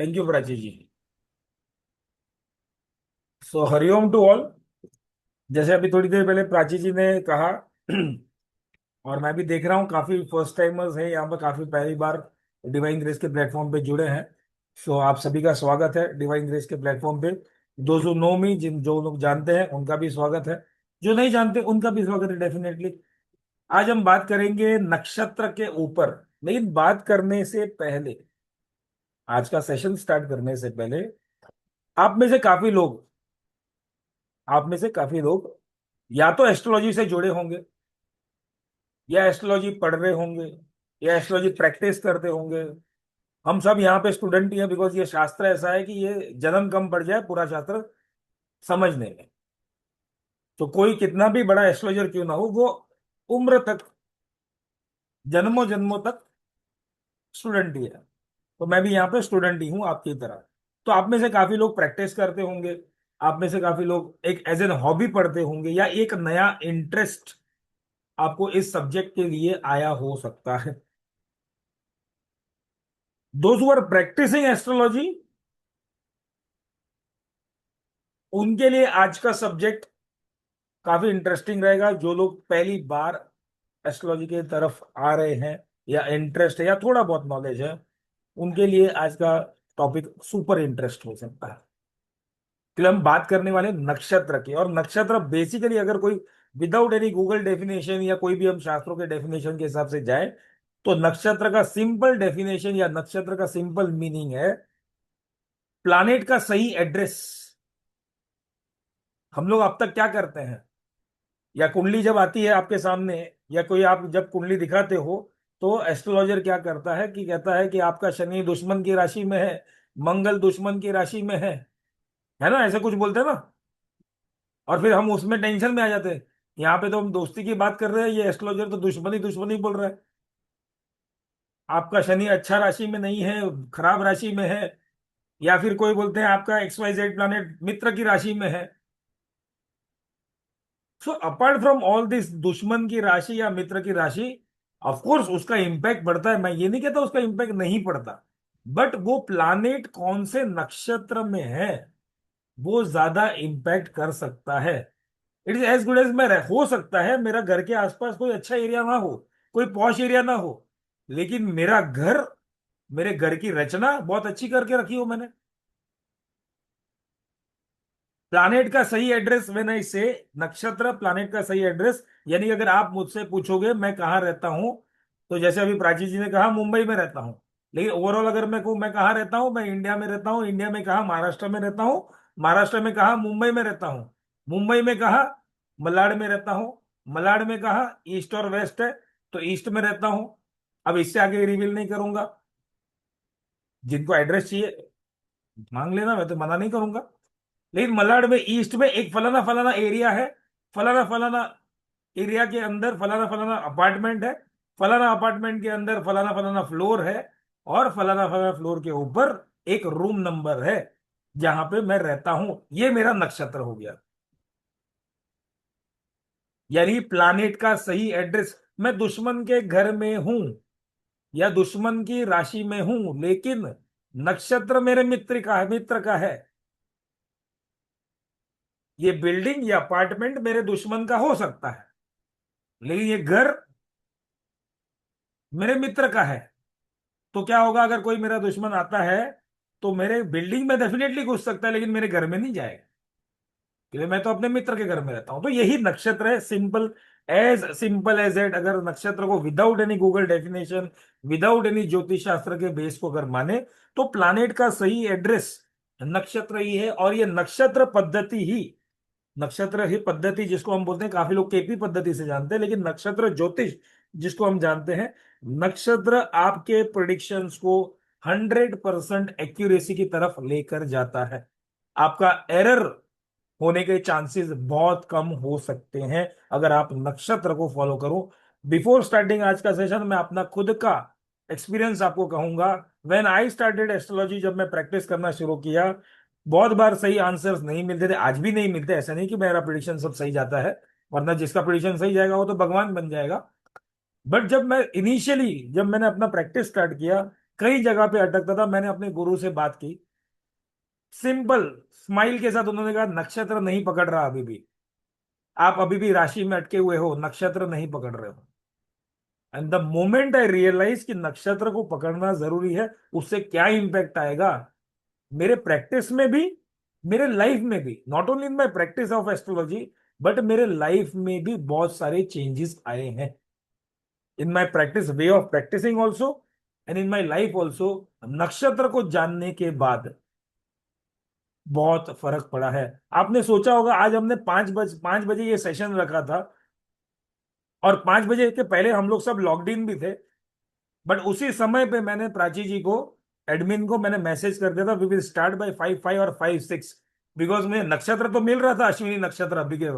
Thank you Prachi ji. So Hariom to all. जैसे अभी थोड़ी देर पहले प्राची जी ने कहा और मैं भी देख रहा हूँ काफी फर्स्ट टाइमर्स हैं यहाँ पर, काफी पहली बार डिवाइन ग्रेस के प्लेटफॉर्म पे जुड़े हैं। सो आप सभी का स्वागत है डिवाइन ग्रेस के प्लेटफॉर्म पे। दो जो नो मी, जिन जो लोग जानते हैं उनका भी स्वागत है, जो नहीं जानते उनका भी स्वागत है डेफिनेटली। आज हम बात करेंगे नक्षत्र के ऊपर। लेकिन बात करने से पहले, आज का सेशन स्टार्ट करने से पहले, आप में से काफी लोग आप में से काफी लोग या तो एस्ट्रोलॉजी से जुड़े होंगे, या एस्ट्रोलॉजी पढ़ रहे होंगे, या एस्ट्रोलॉजी प्रैक्टिस करते होंगे। हम सब यहाँ पे स्टूडेंट ही हैं, बिकॉज ये शास्त्र ऐसा है कि ये जन्म कम पड़ जाए पूरा शास्त्र समझने में। तो कोई कितना भी बड़ा एस्ट्रोलॉजर क्यों ना हो, वो उम्र तक, जन्मों जन्मों तक स्टूडेंट ही है। तो मैं भी यहाँ पे स्टूडेंट ही हूँ आपकी तरह। तो आप में से काफी लोग प्रैक्टिस करते होंगे, आप में से काफी लोग एक एज एन हॉबी पढ़ते होंगे, या एक नया इंटरेस्ट आपको इस सब्जेक्ट के लिए आया हो सकता है। Those who are practicing astrology, उनके लिए आज का सब्जेक्ट काफी इंटरेस्टिंग रहेगा। जो लोग पहली बार एस्ट्रोलॉजी की तरफ आ रहे हैं, या इंटरेस्ट है या थोड़ा बहुत नॉलेज है, उनके लिए आज का टॉपिक सुपर इंटरेस्ट हो सकता है। कि हम बात करने वाले नक्षत्र की, और नक्षत्र बेसिकली अगर कोई विदाउट एनी गूगल डेफिनेशन या कोई भी हम शास्त्रों के डेफिनेशन के हिसाब से जाए, तो नक्षत्र का सिंपल डेफिनेशन या नक्षत्र का सिंपल मीनिंग है प्लानेट का सही एड्रेस। हम लोग अब तक क्या करते हैं, या कुंडली जब आती है आपके सामने, या कोई आप जब कुंडली दिखाते हो, तो एस्ट्रोलॉजर क्या करता है कि कहता है कि आपका शनि दुश्मन की राशि में है, मंगल दुश्मन की राशि में है ना, ऐसे कुछ बोलते हैं ना। और फिर हम उसमें टेंशन में आ जाते हैं। यहाँ पे तो हम दोस्ती की बात कर रहे हैं, ये एस्ट्रोलॉजर तो दुश्मनी दुश्मनी बोल रहा है। आपका शनि अच्छा राशि में नहीं है, खराब राशि में है। या फिर कोई बोलते हैं आपका XYZ प्लैनेट मित्र की राशि में है। So apart from all this, दुश्मन की राशि या मित्र की राशि, ऑफ कोर्स उसका इंपैक्ट पड़ता है, मैं ये नहीं कहता उसका इंपैक्ट नहीं पड़ता। बट वो प्लानेट कौन से नक्षत्र में है, वो ज्यादा इंपैक्ट कर सकता है। It is as good as हो सकता है मेरा घर के आसपास कोई अच्छा एरिया ना हो, कोई पॉश एरिया ना हो, लेकिन मेरा घर, मेरे घर की रचना बहुत अच्छी करके रखी हो मैंने। प्लानेट का सही एड्रेस, व्हेन आई से नक्षत्र प्लानेट का सही एड्रेस, यानी अगर आप मुझसे पूछोगे मैं कहाँ रहता हूं, तो जैसे अभी प्राची जी ने कहा मुंबई में रहता हूं, लेकिन ओवरऑल अगर मैं कहूँ मैं कहाँ रहता हूँ, मैं इंडिया में रहता हूँ। इंडिया में कहा महाराष्ट्र में रहता हूँ, महाराष्ट्र में कहा मुंबई में रहता हूँ, मुंबई में कहा मलाड में रहता हूँ, मलाड में कहा ईस्ट और वेस्ट है, तो ईस्ट में रहता हूँ। अब इससे आगे रिवील नहीं करूंगा। जिनको एड्रेस चाहिए मांग लेना, मैं तो मना नहीं करूंगा। लेकिन मलाड में ईस्ट में एक फलाना फलाना एरिया है, फलाना फलाना एरिया के अंदर फलाना फलाना अपार्टमेंट है, फलाना अपार्टमेंट के अंदर फलाना फलाना फ्लोर है, और फलाना फलाना फ्लोर के ऊपर एक रूम नंबर है जहां पे मैं रहता हूं। ये मेरा नक्षत्र हो गया। यानी प्लानेट का सही एड्रेस। मैं दुश्मन के घर में हूं, या दुश्मन की राशि में हूं, लेकिन नक्षत्र मेरे मित्र का है। ये बिल्डिंग या अपार्टमेंट मेरे दुश्मन का हो सकता है, लेकिन ये घर मेरे मित्र का है। तो क्या होगा अगर कोई मेरा दुश्मन आता है, तो मेरे बिल्डिंग में डेफिनेटली घुस सकता है, लेकिन मेरे घर में नहीं जाएगा, क्योंकि मैं तो अपने मित्र के घर में रहता हूं। तो यही नक्षत्र है, सिंपल एज एट। अगर नक्षत्र को without any Google definition, without any ज्योतिष शास्त्र के बेस को अगर माने, तो प्लानेट का सही एड्रेस नक्षत्र ही है। और ये नक्षत्र ही पद्धति जिसको हम बोलते हैं, काफी लोग केपी पद्धति से जानते हैं, लेकिन नक्षत्र ज्योतिष जिसको हम जानते हैं, नक्षत्र आपके प्रिडिक्शंस को 100% एक्यूरेसी की तरफ लेकर जाता है। आपका एरर होने के चांसेस बहुत कम हो सकते हैं अगर आप नक्षत्र को फॉलो करो। बिफोर स्टार्टिंग आज का सेशन, मैं अपना खुद का एक्सपीरियंस आपको कहूंगा। व्हेन आई स्टार्टेड एस्ट्रोलॉजी, जब मैं प्रैक्टिस करना शुरू किया, बहुत बार सही आंसर्स नहीं मिलते थे, आज भी नहीं मिलते। ऐसा नहीं कि मेरा प्रिडिक्शन सब सही जाता है, वरना जिसका प्रिडिक्शन सही जाएगा वो तो भगवान बन जाएगा। बट जब मैंने अपना प्रैक्टिस स्टार्ट किया, कई जगह पे अटकता था। मैंने अपने गुरु से बात की, सिंपल स्माइल के साथ उन्होंने कहा नक्षत्र नहीं पकड़ रहा अभी भी, आप अभी भी राशि में अटके हुए हो, नक्षत्र नहीं पकड़ रहे हो। And the moment I realize कि नक्षत्र को पकड़ना जरूरी है, उससे क्या इंपैक्ट आएगा मेरे प्रैक्टिस में भी, मेरे लाइफ में भी, not only in my practice of astrology, but मेरे लाइफ में भी बहुत सारे चेंजेस आए हैं, in my practice way of practicing also, and in my life also. नक्षत्र को जानने के बाद बहुत फर्क पड़ा है। आपने सोचा होगा आज हमने 5 बजे ये सेशन रखा था, और 5 बजे के पहले हम लोग सब लॉक्ड इन भी थे, बट उसी समय पे मैंने प्राची जी को, एडमिन को मैंने मैसेज कर दिया था वी विल स्टार्ट बाय 5:05 और 5:06, बिकॉज मुझे नक्षत्र तो मिल रहा था अश्विनी नक्षत्र अभी के,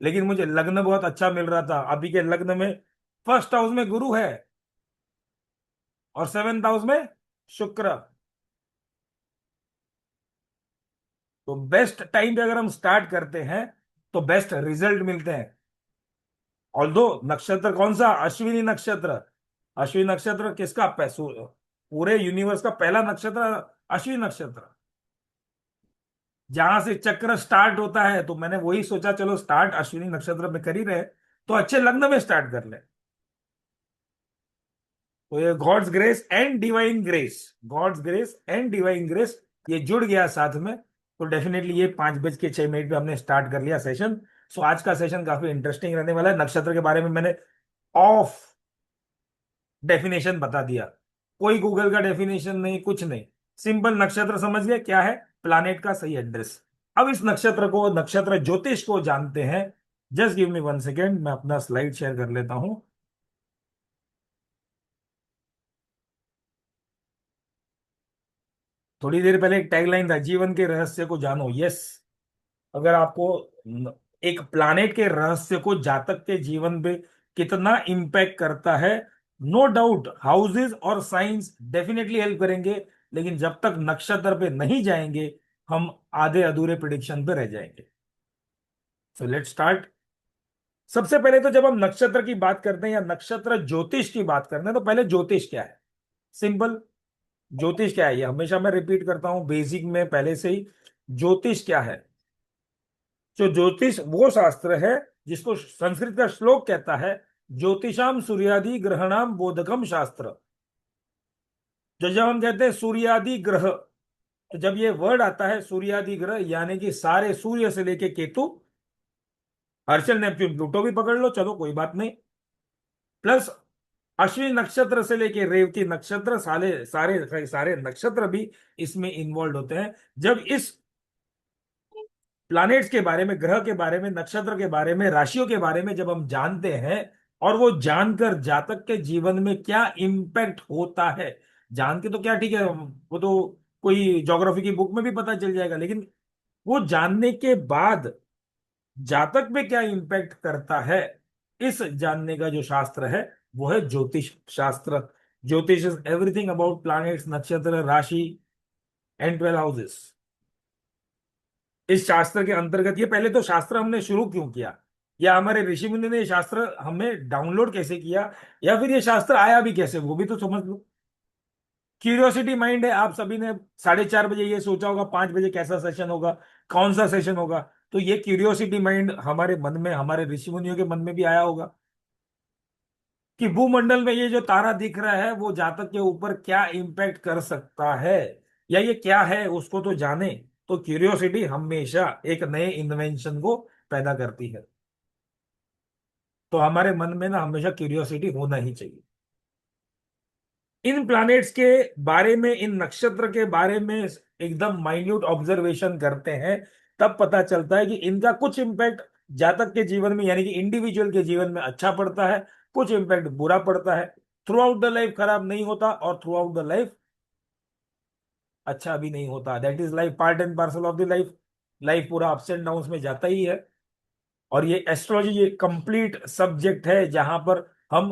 लेकिन मुझे लग्न बहुत अच्छा मिल रहा था। अभी के लग्न में फर्स्ट हाउस में गुरु है और सेवेंथ हाउस में शुक्र। तो बेस्ट टाइम पे अगर हम स्टार्ट करते हैं तो बेस्ट रिजल्ट मिलते हैं। ऑल्दो नक्षत्र कौन सा, अश्विनी नक्षत्र। अश्विनी नक्षत्र किसका, पूरे यूनिवर्स का पहला नक्षत्र अश्विनी नक्षत्र, जहां से चक्र स्टार्ट होता है। तो मैंने वही सोचा चलो स्टार्ट अश्विनी नक्षत्र में कर ही रहे, तो अच्छे लग्न में स्टार्ट कर ले। तो ये God's grace and divine grace, God's grace and divine grace ये जुड़ गया साथ में। तो डेफिनेटली ये 5:06 पे हमने स्टार्ट कर लिया सेशन। सो आज का सेशन काफी इंटरेस्टिंग रहने वाला है। नक्षत्र के बारे में मैंने ऑफ डेफिनेशन बता दिया, कोई गूगल का डेफिनेशन नहीं, कुछ नहीं, सिंपल नक्षत्र समझ गए क्या है, प्लानेट का सही एड्रेस। अब इस नक्षत्र को, नक्षत्र ज्योतिष को जानते हैं। जस्ट गिव मी 1 सेकेंड, मैं अपना स्लाइड शेयर कर लेता हूं। थोड़ी देर पहले एक टैगलाइन था, जीवन के रहस्य को जानो। यस, अगर आपको एक प्लानेट के रहस्य को, जातक के जीवन पे कितना इंपैक्ट करता है, नो डाउट हाउसेस और साइंस डेफिनेटली हेल्प करेंगे, लेकिन जब तक नक्षत्र पे नहीं जाएंगे हम आधे अधूरे प्रिडिक्शन पे रह जाएंगे। So let's start. सबसे पहले तो जब हम नक्षत्र की बात करते हैं या नक्षत्र ज्योतिष की बात करते हैं, तो पहले ज्योतिष क्या है, सिंपल। ज्योतिष क्या है, ये हमेशा मैं रिपीट करता हूं बेसिक में पहले से ही। ज्योतिष क्या है, जो ज्योतिष वो शास्त्र है जिसको संस्कृत का श्लोक कहता है, ज्योतिषाम सूर्यादि ग्रहणाम बोधकम शास्त्र। तो जब हम कहते हैं सूर्यादि ग्रह, तो जब ये वर्ड आता है सूर्यादि ग्रह, यानी कि सारे, सूर्य से लेके केतु, अर्चल नेपच्यून प्लूटो भी पकड़ लो, चलो कोई बात नहीं, प्लस अश्विनी नक्षत्र से लेके रेवती नक्षत्र, सारे सारे सारे नक्षत्र भी इसमें इन्वॉल्व होते हैं। जब इस प्लैनेट्स के बारे में, ग्रह के बारे में, नक्षत्र के बारे में, राशियों के बारे में जब हम जानते हैं, और वो जानकर जातक के जीवन में क्या इम्पैक्ट होता है, जान के तो क्या ठीक है, वो तो कोई ज्योग्राफी की बुक में भी पता चल जाएगा, लेकिन वो जानने के बाद जातक में क्या इम्पैक्ट करता है, इस जानने का जो शास्त्र है वो है ज्योतिष शास्त्र। ज्योतिष इज एवरीथिंग अबाउट प्लैनेट्स, नक्षत्र, राशि एंड 12 हाउसेस। इस शास्त्र के अंतर्गत, ये पहले तो शास्त्र हमने शुरू क्यों किया, या हमारे ऋषि मुनि ने ये शास्त्र हमें डाउनलोड कैसे किया, या फिर ये शास्त्र आया भी कैसे, वो भी तो समझ लो। क्यूरियोसिटी माइंड है आप सभी ने, 4:30 बजे ये सोचा होगा 5 बजे कैसा सेशन होगा, कौन सा सेशन होगा। तो ये क्यूरियोसिटी माइंड हमारे मन में, हमारे ऋषि मुनियों के मन में भी आया होगा कि भूमंडल में ये जो तारा दिख रहा है वो जातक के ऊपर क्या इंपैक्ट कर सकता है, या ये क्या है उसको तो जाने। तो क्यूरियोसिटी हमेशा एक नए इन्वेंशन को पैदा करती है। तो हमारे मन में ना हमेशा क्यूरियोसिटी होना ही चाहिए। इन प्लैनेट्स के बारे में, इन नक्षत्र के बारे में एकदम माइन्यूट ऑब्जर्वेशन करते हैं, तब पता चलता है कि इनका कुछ इंपैक्ट जातक के जीवन में, यानी कि इंडिविजुअल के जीवन में अच्छा पड़ता है, कुछ इंपैक्ट बुरा पड़ता है। थ्रू आउट द लाइफ खराब नहीं होता, और थ्रू आउट द लाइफ अच्छा भी नहीं होता। That is life, part and parcel of the life. Life पूरा अप्स एंड डाउन में जाता ही है। और ये एस्ट्रोलॉजी ये कंप्लीट सब्जेक्ट है जहां पर हम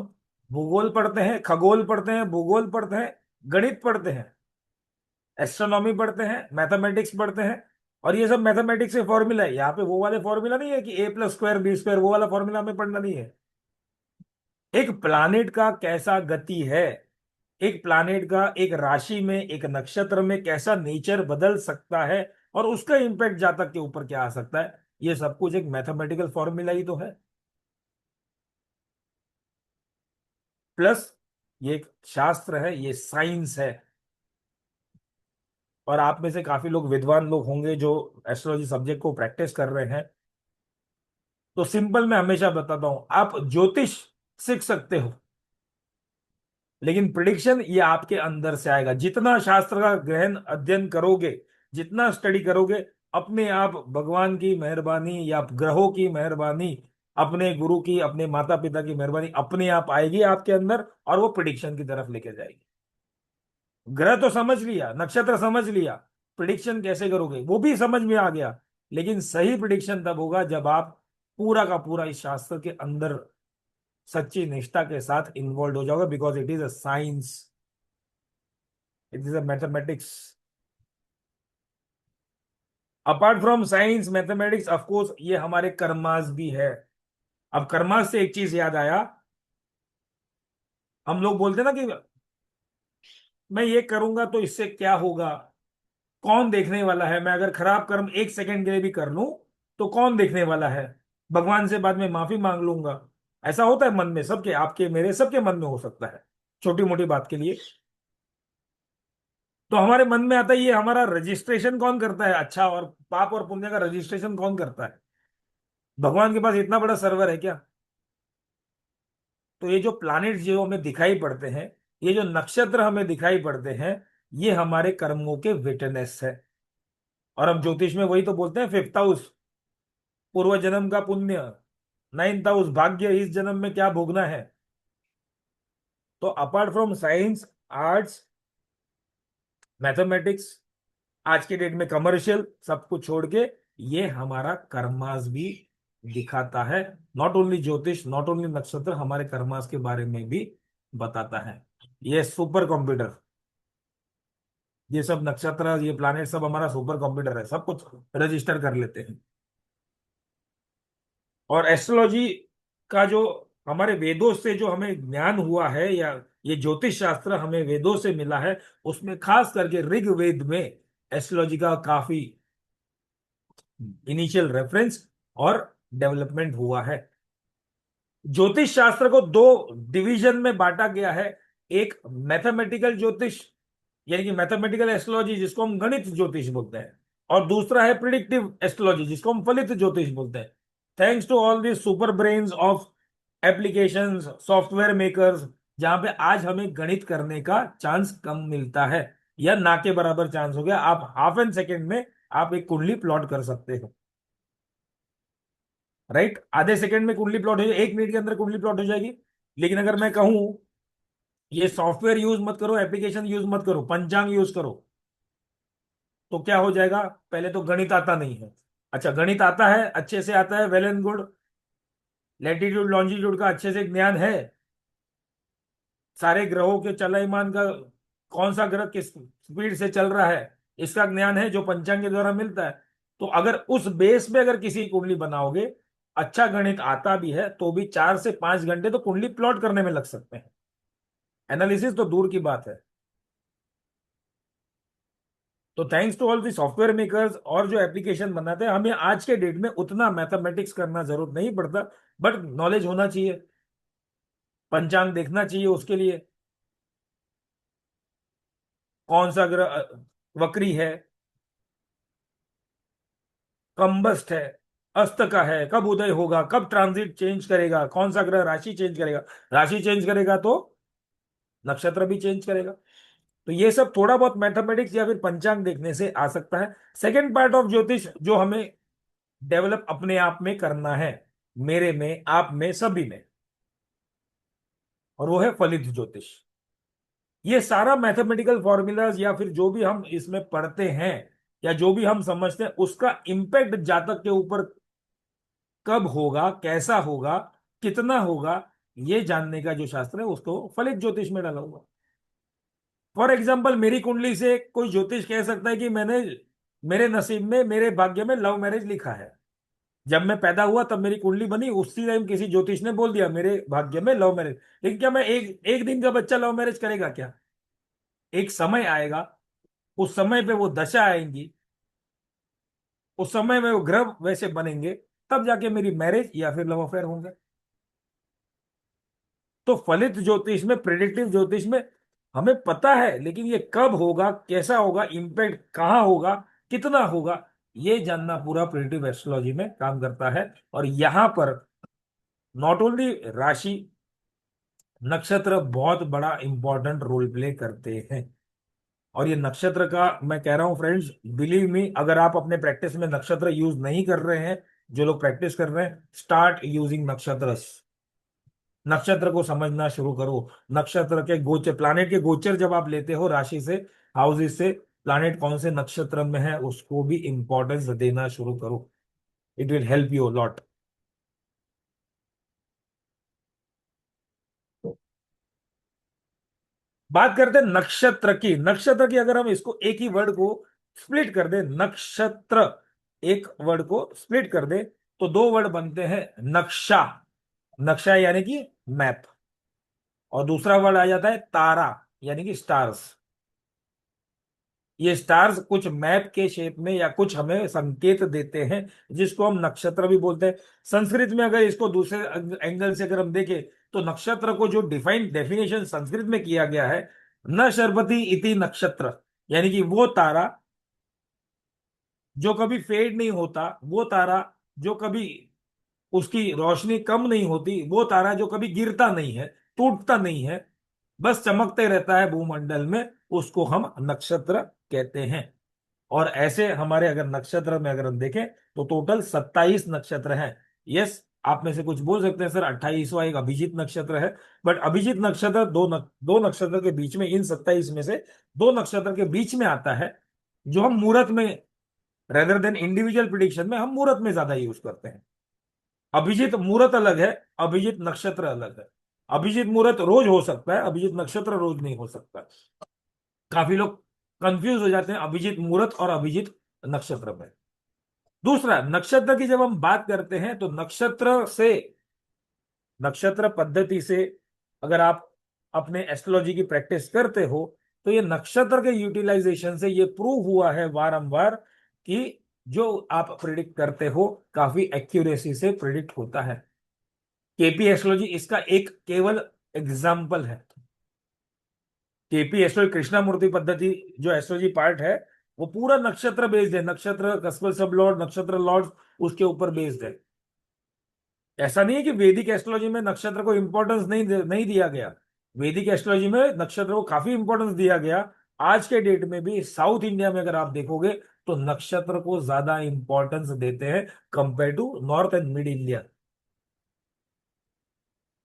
भूगोल पढ़ते हैं, खगोल पढ़ते हैं, भूगोल पढ़ते हैं, गणित पढ़ते हैं, एस्ट्रोनॉमी पढ़ते हैं, मैथमेटिक्स पढ़ते हैं। और ये सब मैथमेटिक्स के फॉर्मूला है, यहाँ पे वो वाले फॉर्मूला नहीं है कि a+² b², वो वाला फॉर्मूला हमें पढ़ना नहीं है। एक प्लानिट का कैसा गति है, एक प्लानेट का एक राशि में, एक नक्षत्र में कैसा नेचर बदल सकता है और उसका इंपैक्ट जातक के ऊपर क्या आ सकता है, ये सब कुछ एक मैथमेटिकल फॉर्मूला ही तो है। प्लस ये एक शास्त्र है, ये साइंस है। और आप में से काफी लोग विद्वान लोग होंगे जो एस्ट्रोलॉजी सब्जेक्ट को प्रैक्टिस कर रहे हैं। तो सिंपल मैं हमेशा बताता हूं, आप ज्योतिष सीख सकते हो, लेकिन प्रिडिक्शन ये आपके अंदर से आएगा। जितना शास्त्र का गहन अध्ययन करोगे, जितना स्टडी करोगे, अपने आप भगवान की मेहरबानी या ग्रहों की मेहरबानी, अपने गुरु की, अपने माता पिता की मेहरबानी अपने आप आएगी आपके अंदर, और वो प्रिडिक्शन की तरफ लेके जाएगी। ग्रह तो समझ लिया, नक्षत्र समझ लिया, प्रिडिक्शन कैसे करोगे वो भी समझ में आ गया। लेकिन सही प्रिडिक्शन तब होगा जब आप पूरा का पूरा इस शास्त्र के अंदर सच्ची निष्ठा के साथ इन्वॉल्व हो जाओगे, because it is a science, it is a mathematics. Apart from science mathematics, of course ये हमारे कर्मास भी है। अब कर्मास से एक चीज याद आया, हम लोग बोलते हैं ना कि मैं ये करूंगा तो इससे क्या होगा, कौन देखने वाला है, मैं अगर खराब कर्म एक सेकंड के लिए भी कर लूं तो कौन देखने वाला है, भगवान से बाद में माफी मांग लूंगा। ऐसा होता है मन में सबके, आपके मेरे सबके मन में हो सकता है, छोटी मोटी बात के लिए। तो हमारे मन में आता है, ये हमारा रजिस्ट्रेशन कौन करता है, अच्छा और पाप और पुण्य का रजिस्ट्रेशन कौन करता है? भगवान के पास इतना बड़ा सर्वर है क्या? तो ये जो प्लैनेट्स जो हमें दिखाई पड़ते हैं, ये जो नक्षत्र हमें दिखाई पड़ते हैं, ये हमारे कर्मों के विटनेस है। और हम ज्योतिष में वही तो बोलते हैं, फिफ्थ हाउस पूर्व जन्म का पुण्य, नाइन्थ हाउस भाग्य, इस जन्म में क्या भोगना है। तो apart from science, arts, mathematics, आज के डेट में कमर्शियल सब कुछ छोड़ के, ये हमारा कर्मास भी दिखाता है। नॉट ओनली ज्योतिष, नॉट ओनली नक्षत्र, हमारे कर्मास के बारे में भी बताता है। ये सुपर कंप्यूटर, ये सब नक्षत्र, ये प्लैनेट सब हमारा सुपर कंप्यूटर है, सब कुछ रजिस्टर कर लेते हैं। और एस्ट्रोलॉजी का जो हमारे वेदों से जो हमें ज्ञान हुआ है, या ये ज्योतिष शास्त्र हमें वेदों से मिला है, उसमें खास करके ऋग्वेद में एस्ट्रोलॉजी का काफी इनिशियल रेफरेंस और डेवलपमेंट हुआ है। ज्योतिष शास्त्र को दो डिवीजन में बांटा गया है। एक मैथमेटिकल ज्योतिष, यानी कि मैथमेटिकल एस्ट्रोलॉजी जिसको हम गणित ज्योतिष बोलते हैं, और दूसरा है प्रिडिक्टिव एस्ट्रोलॉजी जिसको हम फलित ज्योतिष बोलते हैं। Thanks to all this super brains of applications, software makers, जहां पे आज हमें गणित करने का चांस कम मिलता है, या ना के बराबर चांस हो गया। आप हाफ एन सेकेंड में आप एक कुंडली प्लॉट कर सकते हो, राइट? आधे सेकंड में कुंडली प्लॉट हो जाएगी, 1 मिनट के अंदर कुंडली प्लॉट हो जाएगी। लेकिन अगर मैं कहूं ये सॉफ्टवेयर यूज मत करो, एप्लीकेशन यूज मत करो, पंचांग यूज करो, तो क्या हो जाएगा? पहले तो गणित आता नहीं है। अच्छा, गणित आता है, अच्छे से आता है, well and good. Latitude longitude का अच्छे से ज्ञान है, सारे ग्रहों के चलायमान का, कौन सा ग्रह किस स्पीड से चल रहा है, इसका ज्ञान है जो पंचांग के द्वारा मिलता है। तो अगर उस बेस पे अगर किसी कुंडली बनाओगे, अच्छा गणित आता भी है, तो भी 4 से 5 घंटे तो कुंडली प्लॉट करने में लग सकते हैं, एनालिसिस तो दूर की बात है। तो thanks to all the software makers और जो एप्लीकेशन बनाते हैं, हमें आज के डेट में उतना मैथमेटिक्स करना जरूरत नहीं पड़ता, बट नॉलेज होना चाहिए, पंचांग देखना चाहिए उसके लिए, कौन सा ग्रह वक्री है, कंबस्ट है, अस्त का है, कब उदय होगा, कब ट्रांजिट चेंज करेगा, कौन सा ग्रह राशि चेंज करेगा, राशि चेंज करेगा तो नक्षत्र भी चेंज करेगा। तो ये सब थोड़ा बहुत मैथमेटिक्स या फिर पंचांग देखने से आ सकता है। सेकेंड पार्ट ऑफ ज्योतिष जो हमें डेवलप अपने आप में करना है, मेरे में, आप में, सभी में, और वो है फलित ज्योतिष। ये सारा मैथमेटिकल फॉर्मूलाज या फिर जो भी हम इसमें पढ़ते हैं, या जो भी हम समझते हैं, उसका इंपैक्ट जातक के ऊपर कब होगा, कैसा होगा, कितना होगा, ये जानने का जो शास्त्र है उसको फलित ज्योतिष में डाला हुआ। फॉर एग्जाम्पल, मेरी कुंडली से कोई ज्योतिष कह सकता है कि मैंने, मेरे नसीब में, मेरे भाग्य में लव मैरिज लिखा है। जब मैं पैदा हुआ तब मेरी कुंडली बनी, उसी टाइम किसी ज्योतिष ने बोल दिया मेरे भाग्य में लव मैरिज। लेकिन क्या मैं एक एक दिन का बच्चा लव मैरिज करेगा क्या? एक समय आएगा, उस समय पे वो दशा आएंगी, उस समय में वो ग्रह वैसे बनेंगे, तब जाके मेरी मैरिज या फिर लव अफेयर होंगे। तो फलित ज्योतिष में, प्रिडिक्टिव ज्योतिष में हमें पता है, लेकिन ये कब होगा, कैसा होगा, इम्पैक्ट कहाँ होगा, कितना होगा, ये जानना पूरा प्रिडिक्टिव एस्ट्रोलॉजी में काम करता है। और यहां पर नॉट ओनली राशि, नक्षत्र बहुत बड़ा इंपॉर्टेंट रोल प्ले करते हैं। और ये नक्षत्र का मैं कह रहा हूं फ्रेंड्स, बिलीव मी, अगर आप अपने प्रैक्टिस में नक्षत्र यूज नहीं कर रहे हैं, जो लोग प्रैक्टिस कर रहे हैं, स्टार्ट यूजिंग नक्षत्र। नक्षत्र को समझना शुरू करो। नक्षत्र के गोचर, प्लानेट के गोचर जब आप लेते हो राशि से, हाउसेस से, प्लानेट कौन से नक्षत्र में है उसको भी इंपॉर्टेंस देना शुरू करो। It will help you lot. बात करते हैं नक्षत्र की। नक्षत्र की अगर हम इसको एक ही वर्ड को स्प्लिट कर दे, नक्षत्र एक वर्ड को स्प्लिट कर दे, तो दो वर्ड बनते हैं नक्शा। नक्शा यानी कि मैप, और दूसरा वर्ड आ जाता है तारा, यानी कि स्टार्स। ये स्टार्स कुछ मैप के शेप में या कुछ हमें संकेत देते हैं, जिसको हम नक्षत्र भी बोलते हैं। संस्कृत में अगर इसको दूसरे एंगल से अगर हम देखें, तो नक्षत्र को जो डिफाइन डेफिनेशन संस्कृत में किया गया है, न शर्बती इति नक्षत्र, यानी कि वो तारा जो कभी फेड नहीं होता, वो तारा जो कभी उसकी रोशनी कम नहीं होती, वो तारा जो कभी गिरता नहीं है, टूटता नहीं है, बस चमकते रहता है भूमंडल में, उसको हम नक्षत्र कहते हैं। और ऐसे हमारे अगर नक्षत्र में अगर हम देखें, तो टोटल 27 नक्षत्र हैं। यस, आप में से कुछ बोल सकते हैं सर 28वां एक अभिजीत नक्षत्र है, बट अभिजीत नक्षत्र दो नक्षत्र के बीच में, इन 27 में से दो नक्षत्र के बीच में आता है, जो हम मुहूर्त में, रेदर देन इंडिविजुअल प्रिडिक्शन में, हम मुहूर्त में ज्यादा यूज करते हैं। अभिजीत मुहूर्त अलग है, अभिजीत नक्षत्र अलग है। अभिजीत मुहूर्त रोज हो सकता है, अभिजीत नक्षत्र रोज नहीं हो सकता। काफी लोग कंफ्यूज हो जाते हैं अभिजीत मुहूर्त और अभिजीत नक्षत्र में। दूसरा, नक्षत्र की जब हम बात करते हैं, तो नक्षत्र से, नक्षत्र पद्धति से अगर आप अपने एस्ट्रोलॉजी की प्रैक्टिस करते हो, तो ये नक्षत्र के यूटिलाइजेशन से ये प्रूव हुआ है बारंबार कि जो आप प्रिडिक्ट करते हो काफी एक्यूरेसी से प्रिडिक्ट होता है। केपी एस्ट्रोलॉजी इसका एक केवल एग्जाम्पल है। केपी एस्ट्रोलॉजी, कृष्णामूर्ति पद्धति जो एस्ट्रोलॉजी पार्ट है, वो पूरा नक्षत्र बेस्ड है। नक्षत्र, कस्पल सब लॉर्ड, नक्षत्र लॉर्ड, उसके ऊपर बेस्ड है। ऐसा नहीं है कि वैदिक एस्ट्रोलॉजी में नक्षत्र को इंपॉर्टेंस नहीं दिया गया। वैदिक एस्ट्रोलॉजी में नक्षत्र को काफी इंपॉर्टेंस दिया गया। आज के डेट में भी साउथ इंडिया में अगर आप देखोगे, तो नक्षत्र को ज्यादा इंपॉर्टेंस देते हैं compare to north and mid India.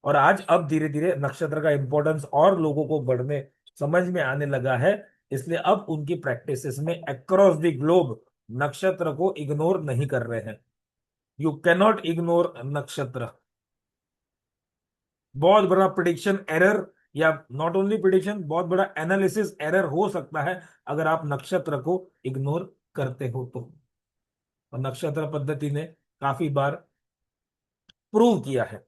और आज अब धीरे धीरे नक्षत्र का इंपॉर्टेंस और लोगों को बढ़ने, समझ में आने लगा है। इसलिए अब उनकी प्रैक्टिसेस में अक्रॉस द ग्लोब नक्षत्र को इग्नोर नहीं कर रहे हैं। यू कैन नॉट इग्नोर नक्षत्र। बहुत बड़ा प्रिडिक्शन एरर, या नॉट ओनली प्रिडिक्शन, बहुत बड़ा एनालिसिस एरर हो सकता है अगर आप नक्षत्र को इग्नोर करते हो तो। और नक्षत्र पद्धति ने काफी बार प्रूव किया है।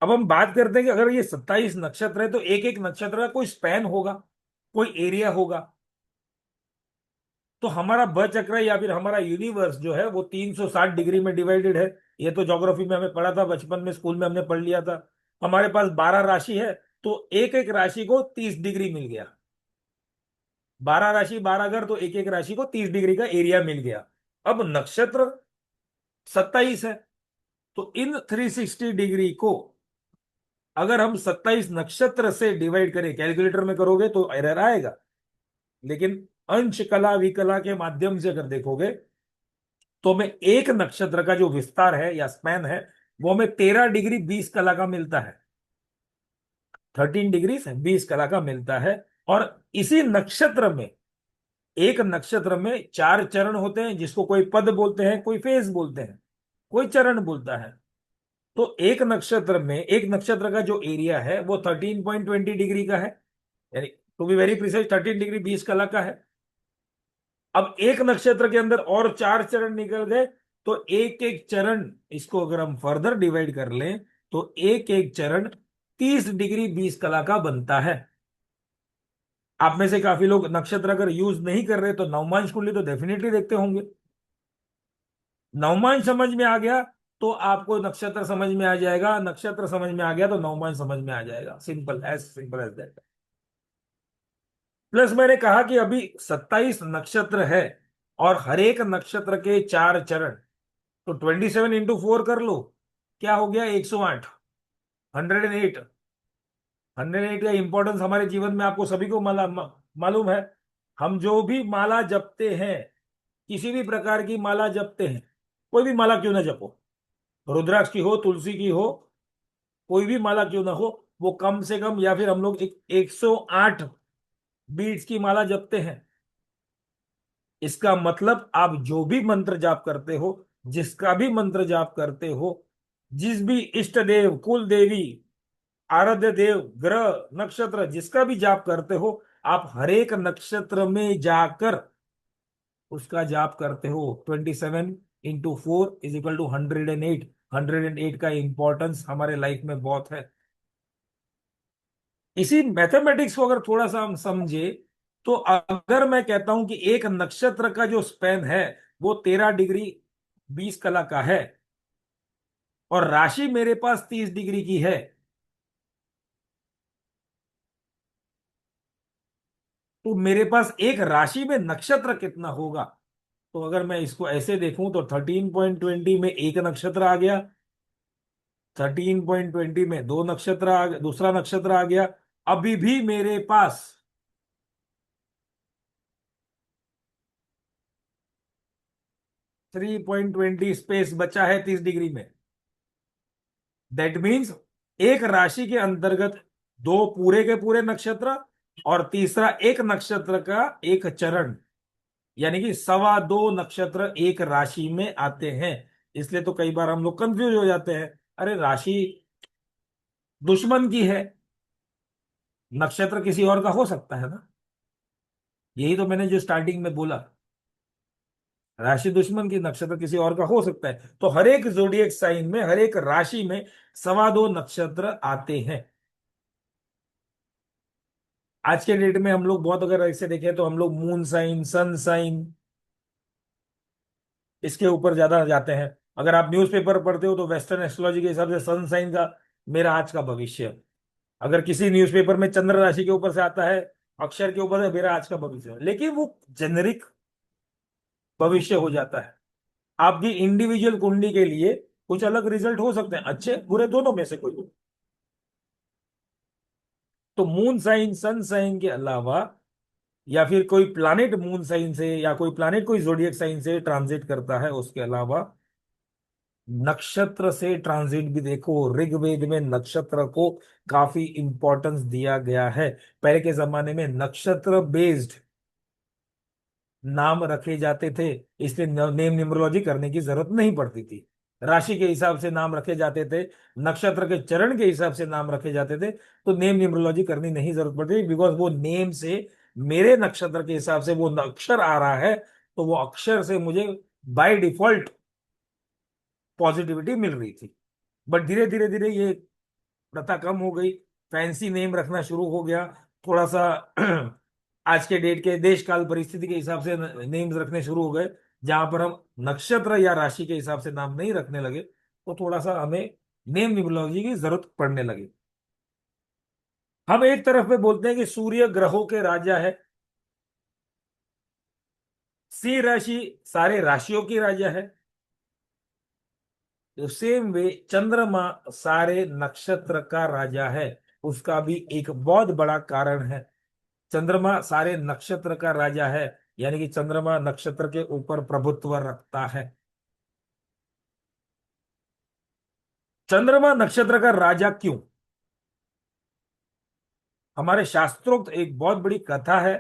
अब हम बात करते हैं कि अगर ये 27 नक्षत्र है, तो एक एक नक्षत्र का कोई स्पैन होगा, कोई एरिया होगा। तो हमारा चक्र या फिर हमारा यूनिवर्स जो है, वो 360 डिग्री में डिवाइडेड है। ये तो ज्योग्राफी में हमें पढ़ा था, बचपन में स्कूल में हमने पढ़ लिया था। हमारे पास 12 राशि है, तो एक एक राशि को 30 डिग्री मिल गया। 12 राशि, 12 घर, तो एक एक राशि को 30 डिग्री का एरिया मिल गया। अब नक्षत्र 27 है, तो इन 360 डिग्री को अगर हम 27 नक्षत्र से डिवाइड करें, कैलकुलेटर में करोगे तो एरर आएगा, लेकिन अंश कला विकला के माध्यम से अगर देखोगे, तो हमें एक नक्षत्र का जो विस्तार है या स्पैन है, वो हमें 13 डिग्री 20 कला का मिलता है। 13 डिग्री 20 कला का मिलता है। और इसी नक्षत्र में, एक नक्षत्र में 4 चरण होते हैं, जिसको कोई पद बोलते हैं, कोई फेज बोलते हैं, कोई चरण बोलता है। तो एक नक्षत्र में, एक नक्षत्र का जो एरिया है वो 13.20 डिग्री का है, यानी to be very precise 13 degree 20 कला का है। अब एक नक्षत्र के अंदर और 4 चरण निकल गए, तो एक एक चरण, इसको अगर हम फर्दर डिवाइड कर लें, तो एक एक चरण 30 डिग्री 20 कला का बनता है। आप में से काफी लोग नक्षत्र अगर यूज नहीं कर रहे तो नवमांश कुंडली तो डेफिनेटली देखते होंगे। नवमांश समझ में आ गया तो आपको नक्षत्र समझ में आ जाएगा, नक्षत्र समझ में आ गया तो नवमांश समझ में आ जाएगा। Simple as that. प्लस मैंने कहा कि अभी 27 नक्षत्र है और हर एक नक्षत्र के 4 चरण, तो 27 × 4 कर लो, क्या हो गया? 108। 108। 108 का इंपॉर्टेंस हमारे जीवन में आपको सभी को मालूम है। हम जो भी माला जपते हैं, किसी भी प्रकार की माला जपते हैं, कोई भी माला क्यों ना जपो, रुद्राक्ष की हो, तुलसी की हो, कोई भी माला क्यों ना हो, वो कम से कम, या फिर हम लोग 108 बीट्स की माला जपते हैं। इसका मतलब आप जो भी मंत्र जाप करते हो, जिसका भी मंत्र जाप करते हो, जिस भी इष्ट देव, कुल देवी, आराध्य देव, ग्रह, नक्षत्र, जिसका भी जाप करते हो, आप हर एक नक्षत्र में जाकर उसका जाप करते हो। 27 × 4 = 108। 108 का इंपॉर्टेंस हमारे लाइफ में बहुत है। इसी मैथमेटिक्स को अगर थोड़ा सा हम समझे, तो अगर मैं कहता हूं कि एक नक्षत्र का जो स्पेन है वो 13 डिग्री 20 कला का है, और राशि मेरे पास 30 डिग्री की है, तो मेरे पास एक राशि में नक्षत्र कितना होगा? तो अगर मैं इसको ऐसे देखूं तो 13.20 में एक नक्षत्र आ गया, 13.20 में दो नक्षत्र आ गया, दूसरा नक्षत्र आ गया। अभी भी मेरे पास 3.20 स्पेस बचा है 30 डिग्री में। दैट मीन्स एक राशि के अंतर्गत दो पूरे के पूरे नक्षत्र, और तीसरा एक नक्षत्र का एक चरण, यानी कि 2.25 नक्षत्र एक राशि में आते हैं। इसलिए तो कई बार हम लोग कंफ्यूज हो जाते हैं, अरे राशि दुश्मन की है, नक्षत्र किसी और का हो सकता है ना। यही तो मैंने जो स्टार्टिंग में बोला, राशि दुश्मन की, नक्षत्र किसी और का हो सकता है। तो हर एक जोडिएक साइन में, हर एक राशि में 2.25 नक्षत्र आते हैं। आज के डेट में हम लोग बहुत, अगर ऐसे देखें तो हम लोग मून साइन, सन साइन, इसके ऊपर ज्यादा जाते हैं। अगर आप न्यूज़पेपर पढ़ते हो तो वेस्टर्न एस्ट्रोलॉजी के हिसाब से सन साइन का मेरा आज का भविष्य, अगर किसी न्यूज़पेपर में चंद्र राशि के ऊपर से आता है, अक्षर के ऊपर से, मेरा आज का भविष्य, लेकिन वो जेनेरिक भविष्य हो जाता है। आपकी इंडिविजुअल कुंडली के लिए कुछ अलग रिजल्ट हो सकते हैं, अच्छे बुरे दोनों में से कोई। तो मून साइन, सन साइन के अलावा, या फिर कोई प्लैनेट मून साइन से, या कोई प्लैनेट कोई जोडिएक साइन से ट्रांजिट करता है, उसके अलावा नक्षत्र से ट्रांजिट भी देखो। ऋग्वेद में नक्षत्र को काफी इंपॉर्टेंस दिया गया है। पहले के जमाने में नक्षत्र बेस्ड नाम रखे जाते थे, इसलिए नेम न्यूमरोलॉजी करने की जरूरत नहीं पड़ती थी। राशि के हिसाब से नाम रखे जाते थे, नक्षत्र के चरण के हिसाब से नाम रखे जाते थे, तो नेम न्यूमरोलॉजी करनी नहीं जरूरत पड़ती, बिकॉज वो नेम से, मेरे नक्षत्र के हिसाब से वो अक्षर आ रहा है, तो वो अक्षर से मुझे बाय डिफॉल्ट पॉजिटिविटी मिल रही थी। बट धीरे धीरे धीरे ये प्रथा कम हो गई, फैंसी नेम रखना शुरू हो गया, थोड़ा सा आज के डेट के देश काल परिस्थिति के हिसाब से नेम्स रखने शुरू हो गए, जहां पर हम नक्षत्र या राशि के हिसाब से नाम नहीं रखने लगे, तो थोड़ा सा हमें नेम न्यूमरोलॉजी की जरूरत पड़ने लगी। हम एक तरफ में बोलते हैं कि सूर्य ग्रहों के राजा है, सी राशि सारे राशियों की राजा है, तो सेम वे चंद्रमा सारे नक्षत्र का राजा है। उसका भी एक बहुत बड़ा कारण है, चंद्रमा सारे नक्षत्र का राजा है, यानी कि चंद्रमा नक्षत्र के ऊपर प्रभुत्व रखता है। चंद्रमा नक्षत्र का राजा क्यों? हमारे शास्त्रोक्त एक बहुत बड़ी कथा है,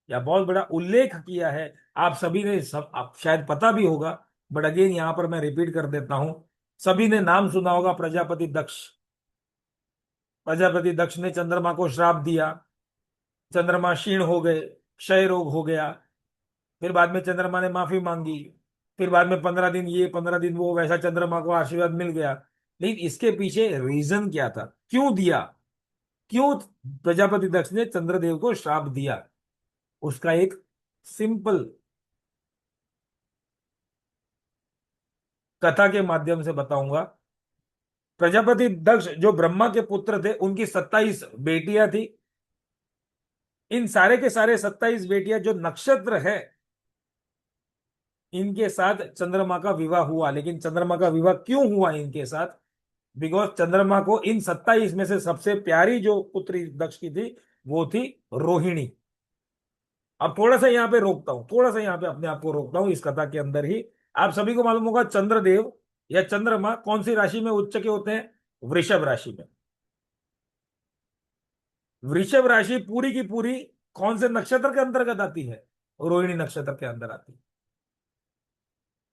या बहुत बड़ा उल्लेख किया है। आप सभी ने, सब आप शायद पता भी होगा, बट अगेन यहां पर मैं रिपीट कर देता हूं। सभी ने नाम सुना होगा प्रजापति दक्ष। प्रजापति दक्ष ने चंद्रमा को श्राप दिया, चंद्रमा क्षीण हो गए, क्षय रोग हो गया। फिर बाद में चंद्रमा ने माफी मांगी, फिर बाद में 15 दिन ये 15 दिन वो, वैसा चंद्रमा को आशीर्वाद मिल गया। लेकिन इसके पीछे रीजन क्या था, क्यों दिया, क्यों प्रजापति दक्ष ने चंद्रदेव को श्राप दिया? उसका एक सिंपल कथा के माध्यम से बताऊंगा। प्रजापति दक्ष जो ब्रह्मा के पुत्र थे, उनकी 27 बेटियां थी। इन सारे के सारे 27 बेटियां जो नक्षत्र है, इनके साथ चंद्रमा का विवाह हुआ। लेकिन चंद्रमा का विवाह क्यों हुआ इनके साथ? बिकॉज चंद्रमा को इन 27 में से सबसे प्यारी जो पुत्री दक्ष की थी, वो थी रोहिणी। अब थोड़ा सा यहाँ पे रोकता हूं, थोड़ा सा यहाँ पे अपने आप को रोकता हूं इस कथा के अंदर ही। आप सभी को मालूम होगा चंद्रदेव या चंद्रमा कौन सी राशि में उच्च के होते हैं? वृषभ राशि में। वृषभ राशि पूरी की पूरी कौन से नक्षत्र के अंतर्गत आती है? रोहिणी नक्षत्र के अंदर आती है।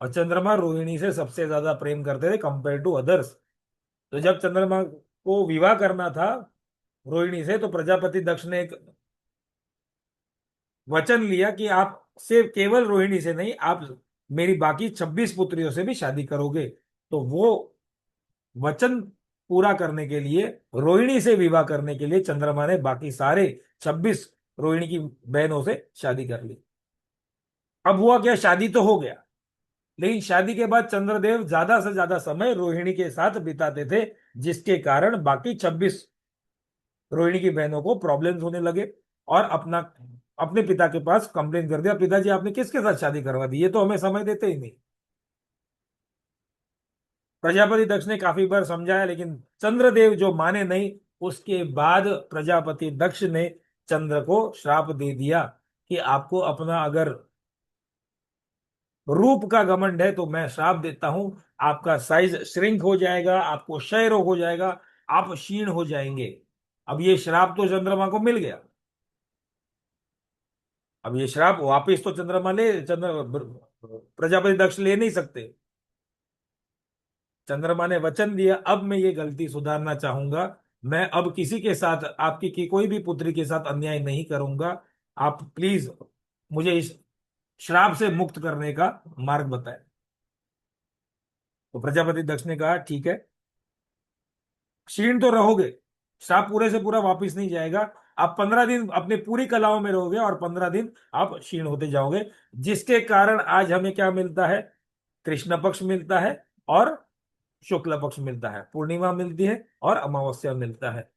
और चंद्रमा रोहिणी से सबसे ज्यादा प्रेम करते थे कंपेयर टू अदर्स। तो जब चंद्रमा को विवाह करना था रोहिणी से, तो प्रजापति दक्ष ने एक वचन लिया कि आप सिर्फ केवल रोहिणी से नहीं, आप मेरी बाकी 26 पुत्रियों से भी शादी करोगे। तो वो वचन पूरा करने के लिए, रोहिणी से विवाह करने के लिए, चंद्रमा ने बाकी सारे 26 रोहिणी की बहनों से शादी कर ली। अब हुआ क्या, शादी तो हो गया, लेकिन शादी के बाद चंद्रदेव ज्यादा से ज्यादा समय रोहिणी के साथ बिताते थे, जिसके कारण बाकी 26 रोहिणी की बहनों को प्रॉब्लम्स होने लगे। और अपने पिता के पास कंप्लेन कर दिया, पिताजी आपने किसके साथ शादी करवा दी, ये तो हमें समय देते ही नहीं। प्रजापति दक्ष ने काफी बार समझाया, लेकिन चंद्रदेव जो माने नहीं। उसके बाद प्रजापति दक्ष ने चंद्र को श्राप दे दिया कि आपको अपना अगर रूप का घमंड है तो मैं श्राप देता हूं, आपका साइज श्रिंक हो जाएगा, आपको क्षय रोग हो जाएगा, आप क्षीण हो जाएंगे। अब ये श्राप तो चंद्रमा को मिल गया। अब ये श्राप वापिस तो चंद्रमा ले चंद्र प्रजापति दक्ष ले नहीं सकते। चंद्रमा ने वचन दिया, अब मैं ये गलती सुधारना चाहूंगा। मैं अब किसी के साथ, आपकी की कोई भी पुत्री के साथ अन्याय नहीं करूंगा। आप प्लीज मुझे इस श्राप से मुक्त करने का मार्ग बताएं। तो प्रजापति दक्ष ने कहा ठीक है, क्षीण तो रहोगे, श्राप पूरे से पूरा वापिस नहीं जाएगा। आप 15 दिन अपने पूरी कलाओं में रहोगे और 15 दिन आप क्षीण होते जाओगे। जिसके कारण आज हमें क्या मिलता है? कृष्ण पक्ष मिलता है और शुक्ल पक्ष मिलता है, पूर्णिमा मिलती है और अमावस्या मिलता है।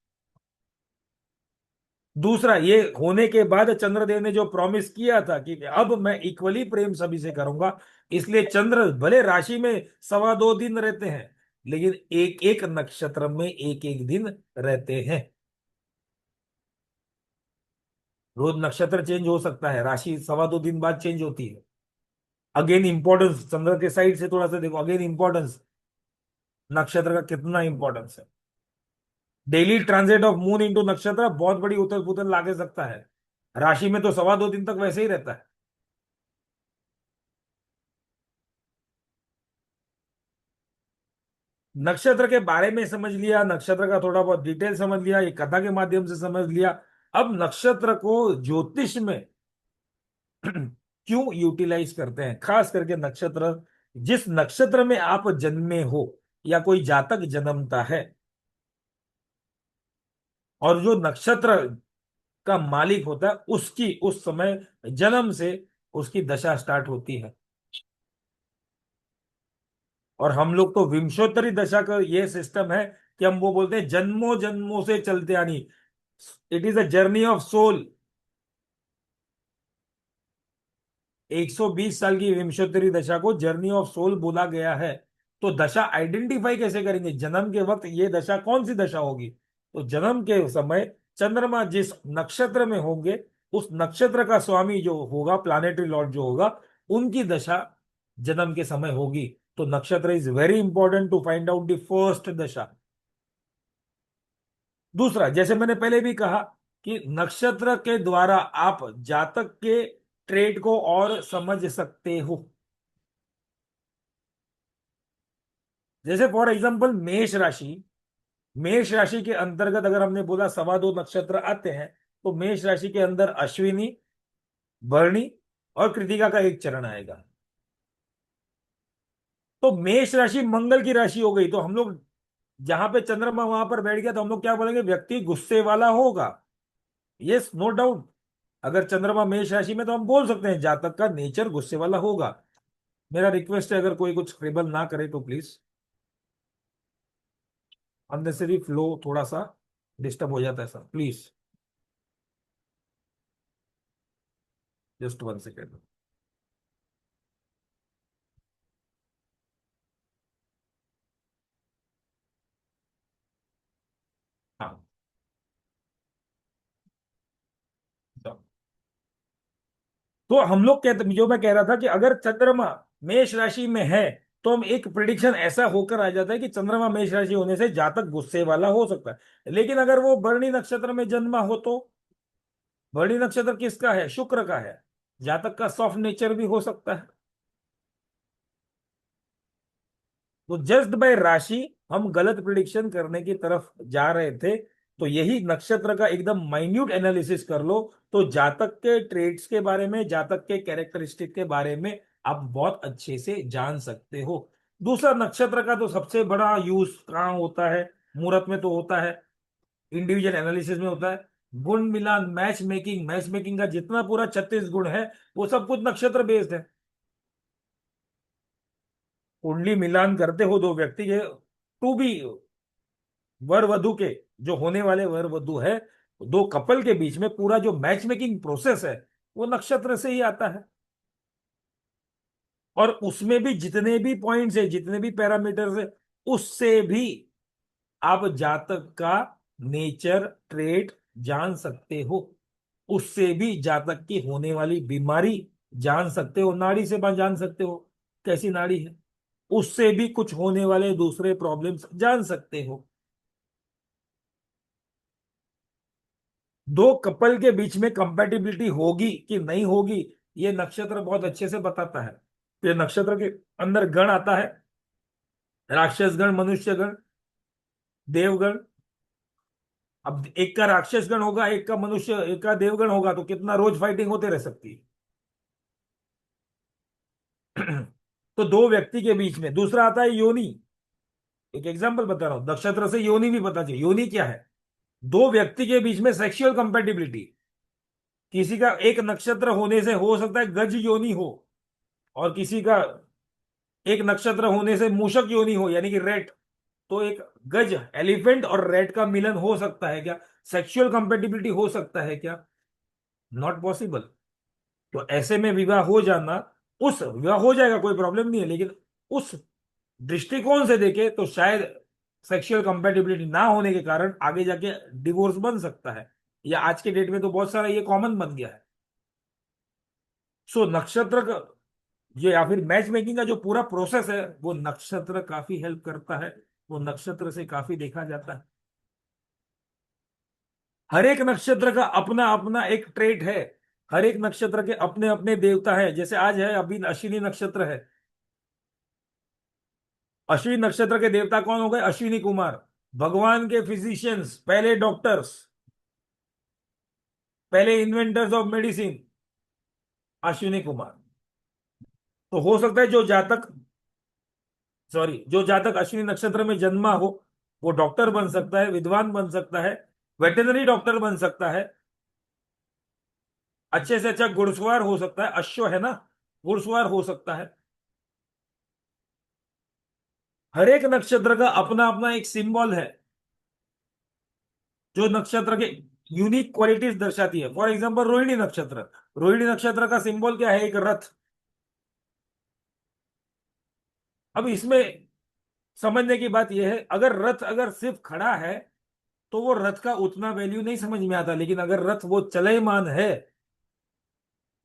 दूसरा, ये होने के बाद चंद्रदेव ने जो प्रॉमिस किया था कि अब मैं इक्वली प्रेम सभी से करूंगा, इसलिए चंद्र भले राशि में 2.25 दिन रहते हैं, लेकिन एक एक नक्षत्र में एक एक दिन रहते हैं। रोज नक्षत्र चेंज हो सकता है, राशि 2.25 दिन बाद चेंज होती है। अगेन इंपॉर्टेंस चंद्र के साइड से थोड़ा सा देखो, अगेन इंपॉर्टेंस नक्षत्र का कितना इंपॉर्टेंस है। Daily transit of moon into नक्षत्र बहुत बड़ी उथल पुथल लागे सकता है। राशि में तो 2.25 दिन तक वैसे ही रहता है। नक्षत्र के बारे में समझ लिया, नक्षत्र का थोड़ा बहुत डिटेल समझ लिया, ये कथा के माध्यम से समझ लिया। अब नक्षत्र को ज्योतिष में क्यों यूटिलाइज करते हैं, खास करके नक्षत्र, जिस नक्षत्र में आप जन्मे हो या कोई जातक जन्मता है, और जो नक्षत्र का मालिक होता है, उसकी उस समय जन्म से उसकी दशा स्टार्ट होती है। और हम लोग तो विंशोत्तरी दशा का ये सिस्टम है कि हम वो बोलते हैं जन्मों जन्मों से चलते आनी, it is a journey of soul. 120 साल की विंशोत्तरी दशा को जर्नी ऑफ सोल बोला गया है। तो दशा आइडेंटिफाई कैसे करेंगे? जन्म के वक्त ये दशा कौन सी दशा होगी? तो जन्म के समय चंद्रमा जिस नक्षत्र में होंगे, उस नक्षत्र का स्वामी जो होगा, प्लानेटरी लॉर्ड जो होगा, उनकी दशा जन्म के समय होगी। तो nakshatra is very important to find out the first dasha. दूसरा, जैसे मैंने पहले भी कहा कि नक्षत्र के द्वारा आप जातक के ट्रेड को और समझ सकते हो। जैसे फॉर एग्जांपल मेष राशि के अंतर्गत अगर हमने बोला 2.25 नक्षत्र आते हैं, तो मेष राशि के अंदर अश्विनी, भरणी और कृतिका का एक चरण आएगा। तो मेष राशि मंगल की राशि हो गई। तो हम लोग जहां पे चंद्रमा वहां पर बैठ गया, तो हम लोग क्या बोलेंगे? व्यक्ति गुस्से वाला होगा, यस, नो डाउट। अगर चंद्रमा मेष राशि में, तो हम बोल सकते हैं जातक का नेचर गुस्से वाला होगा। मेरा रिक्वेस्ट है, अगर कोई कुछ ट्रेबल ना करे तो प्लीज। अननेसेसरी फ्लो थोड़ा सा डिस्टर्ब हो जाता है सर, प्लीज। Just 1 second. हाँ, तो हम लोग कहते, जो मैं कह रहा था कि अगर चंद्रमा मेष राशि में है, तो हम एक प्रिडिक्शन ऐसा होकर आ जाता है कि चंद्रमा मेष राशि होने से जातक गुस्से वाला हो सकता है। लेकिन अगर वो भरणी नक्षत्र में जन्मा हो तो, भरणी नक्षत्र किसका है? शुक्र का है। जातक का सॉफ्ट नेचर भी हो सकता है। तो जस्ट बाय राशि हम गलत प्रिडिक्शन करने की तरफ जा रहे थे। तो यही नक्षत्र का एकदम माइन्यूट एनालिसिस कर लो, तो जातक के ट्रेड्स के बारे में, जातक के कैरेक्टरिस्टिक के बारे में आप बहुत अच्छे से जान सकते हो। दूसरा, नक्षत्र का तो सबसे बड़ा यूज कहाँ होता है? मुहूर्त में तो होता है, इंडिविजुअल एनालिसिस में होता है। गुण मिलान, मैच मेकिंग का जितना पूरा 36 गुण है, वो सब कुछ नक्षत्र बेस्ड है। कुंडली मिलान करते हो दो व्यक्ति के, टू बी वर वधु के, जो होने वाले वर वधु है, दो कपल के बीच में पूरा जो मैच मेकिंग प्रोसेस है, वो नक्षत्र से ही आता है। और उसमें भी जितने भी पॉइंट्स है, जितने भी पैरामीटर्स है, उससे भी आप जातक का नेचर ट्रेट जान सकते हो। उससे भी जातक की होने वाली बीमारी जान सकते हो, नाड़ी से जान सकते हो कैसी नाड़ी है। उससे भी कुछ होने वाले दूसरे प्रॉब्लम्स जान सकते हो। दो कपल के बीच में कंपैटिबिलिटी होगी कि नहीं होगी, ये नक्षत्र बहुत अच्छे से बताता है। ये नक्षत्र के अंदर गण आता है, राक्षस गण, मनुष्य गण, देवगण। अब एक का राक्षस गण होगा, एक का मनुष्य, एक का देवगण होगा, तो कितना रोज फाइटिंग होते रह सकती है। तो दो व्यक्ति के बीच में। दूसरा आता है योनि। एक एग्जांपल बता रहा हूं, नक्षत्र से योनि भी पता चाहिए। योनि क्या है? दो व्यक्ति के बीच में सेक्सुअल कंपेटिबिलिटी। किसी का एक नक्षत्र होने से हो सकता है गज योनि हो, और किसी का एक नक्षत्र होने से मूषक योनि हो, यानी कि रेट। तो एक गज, एलिफेंट और रेट का मिलन हो सकता है क्या? सेक्सुअल कंपेटिबिलिटी हो सकता है क्या? Not possible. तो ऐसे में विवाह हो जाना, उस विवाह हो जाएगा, कोई प्रॉब्लम नहीं है, लेकिन उस दृष्टिकोण से देखे तो शायद सेक्सुअल कंपेटिबिलिटी ना होने के कारण आगे जाके डिवोर्स बन सकता है। या आज के डेट में तो बहुत सारा ये कॉमन बन गया है। सो नक्षत्र का ये, या फिर मैच मेकिंग का जो पूरा प्रोसेस है, वो नक्षत्र काफी हेल्प करता है। वो नक्षत्र से काफी देखा जाता है। हर एक नक्षत्र का अपना अपना एक ट्रेट है। हर एक नक्षत्र के अपने अपने देवता है। जैसे आज है, अभी अश्विनी नक्षत्र है। अश्विनी नक्षत्र के देवता कौन हो गए? अश्विनी कुमार। भगवान के फिजिशियंस, पहले डॉक्टर्स, पहले inventors of medicine, Ashwini Kumar. तो हो सकता है जो जातक, सॉरी, जो जातक अश्विनी नक्षत्र में जन्मा हो, वो डॉक्टर बन सकता है, विद्वान बन सकता है, वेटरनरी डॉक्टर बन सकता है, अच्छे से अच्छा घुड़सवार हो सकता है। अश्व है ना, घुड़सवार हो सकता है। हर एक नक्षत्र का अपना अपना एक सिंबल है, जो नक्षत्र के यूनिक क्वालिटीज दर्शाती है। फॉर एग्जांपल रोहिणी नक्षत्र, रोहिणी नक्षत्र का सिंबल क्या है? एक रथ। अब इसमें समझने की बात यह है, अगर रथ अगर सिर्फ खड़ा है, तो वो रथ का उतना वैल्यू नहीं समझ में आता। लेकिन अगर रथ वो चलयमान है,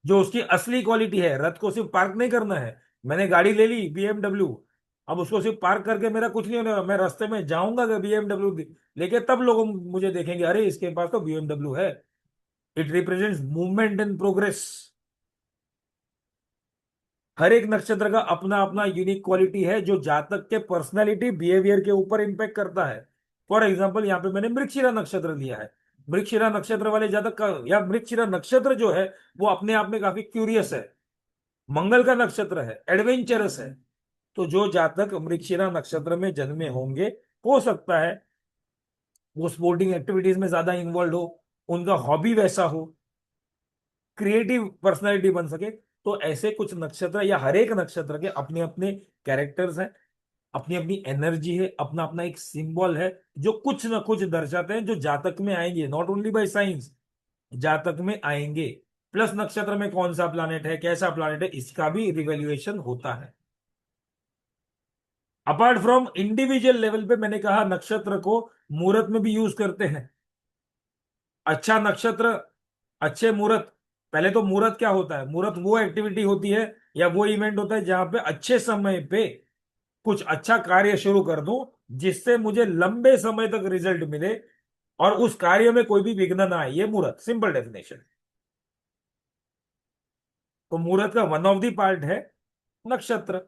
जो उसकी असली क्वालिटी है, रथ को सिर्फ पार्क नहीं करना है। मैंने गाड़ी ले ली बीएमडब्ल्यू, अब उसको सिर्फ पार्क करके मेरा कुछ नहीं होने वाला। मैं रास्ते में जाऊंगा बीएमडब्ल्यू लेके, तब लोग मुझे देखेंगे, अरे इसके पास तो बीएमडब्ल्यू है। It represents movement and progress. हर एक नक्षत्र का अपना अपना यूनिक क्वालिटी है, जो जातक के पर्सनैलिटी, बिहेवियर के ऊपर इंपैक्ट करता है। फॉर एग्जाम्पल, यहाँ पे मैंने मृगशिरा नक्षत्र लिया है। मृगशिरा नक्षत्र वाले जातक का, या मृगशिरा नक्षत्र जो है, वो अपने आप में काफी क्यूरियस है, मंगल का नक्षत्र है, एडवेंचरस है। तो जो जातक मृगशिरा नक्षत्र में जन्मे होंगे, हो सकता है वो स्पोर्टिंग एक्टिविटीज में ज्यादा इन्वॉल्व हो, उनका हॉबी वैसा हो। क्रिएटिव पर्सनैलिटी बन सके। तो ऐसे कुछ नक्षत्र या हर एक नक्षत्र के अपने अपने कैरेक्टर्स हैं, अपनी अपनी एनर्जी है, अपना अपना एक सिंबल है, जो कुछ ना कुछ दर्शाते हैं, जो जातक में आएंगे, नॉट ओनली बाय साइंस, जातक में आएंगे। प्लस नक्षत्र में कौन सा प्लैनेट है, कैसा प्लैनेट है, इसका भी रिवैल्यूएशन होता है। अपार्ट फ्रॉम इंडिविजुअल लेवल पे, मैंने कहा नक्षत्र को मुहूर्त में भी यूज करते हैं। अच्छा नक्षत्र, अच्छे मुहूर्त। पहले तो मुहूर्त क्या होता है? मुहूर्त वो एक्टिविटी होती है या वो इवेंट होता है जहां पे अच्छे समय पे कुछ अच्छा कार्य शुरू कर दूं, जिससे मुझे लंबे समय तक रिजल्ट मिले और उस कार्य में कोई भी विघ्न ना आए, ये मुहूर्त, सिंपल डेफिनेशन। तो मुहूर्त का वन ऑफ द पार्ट है नक्षत्र।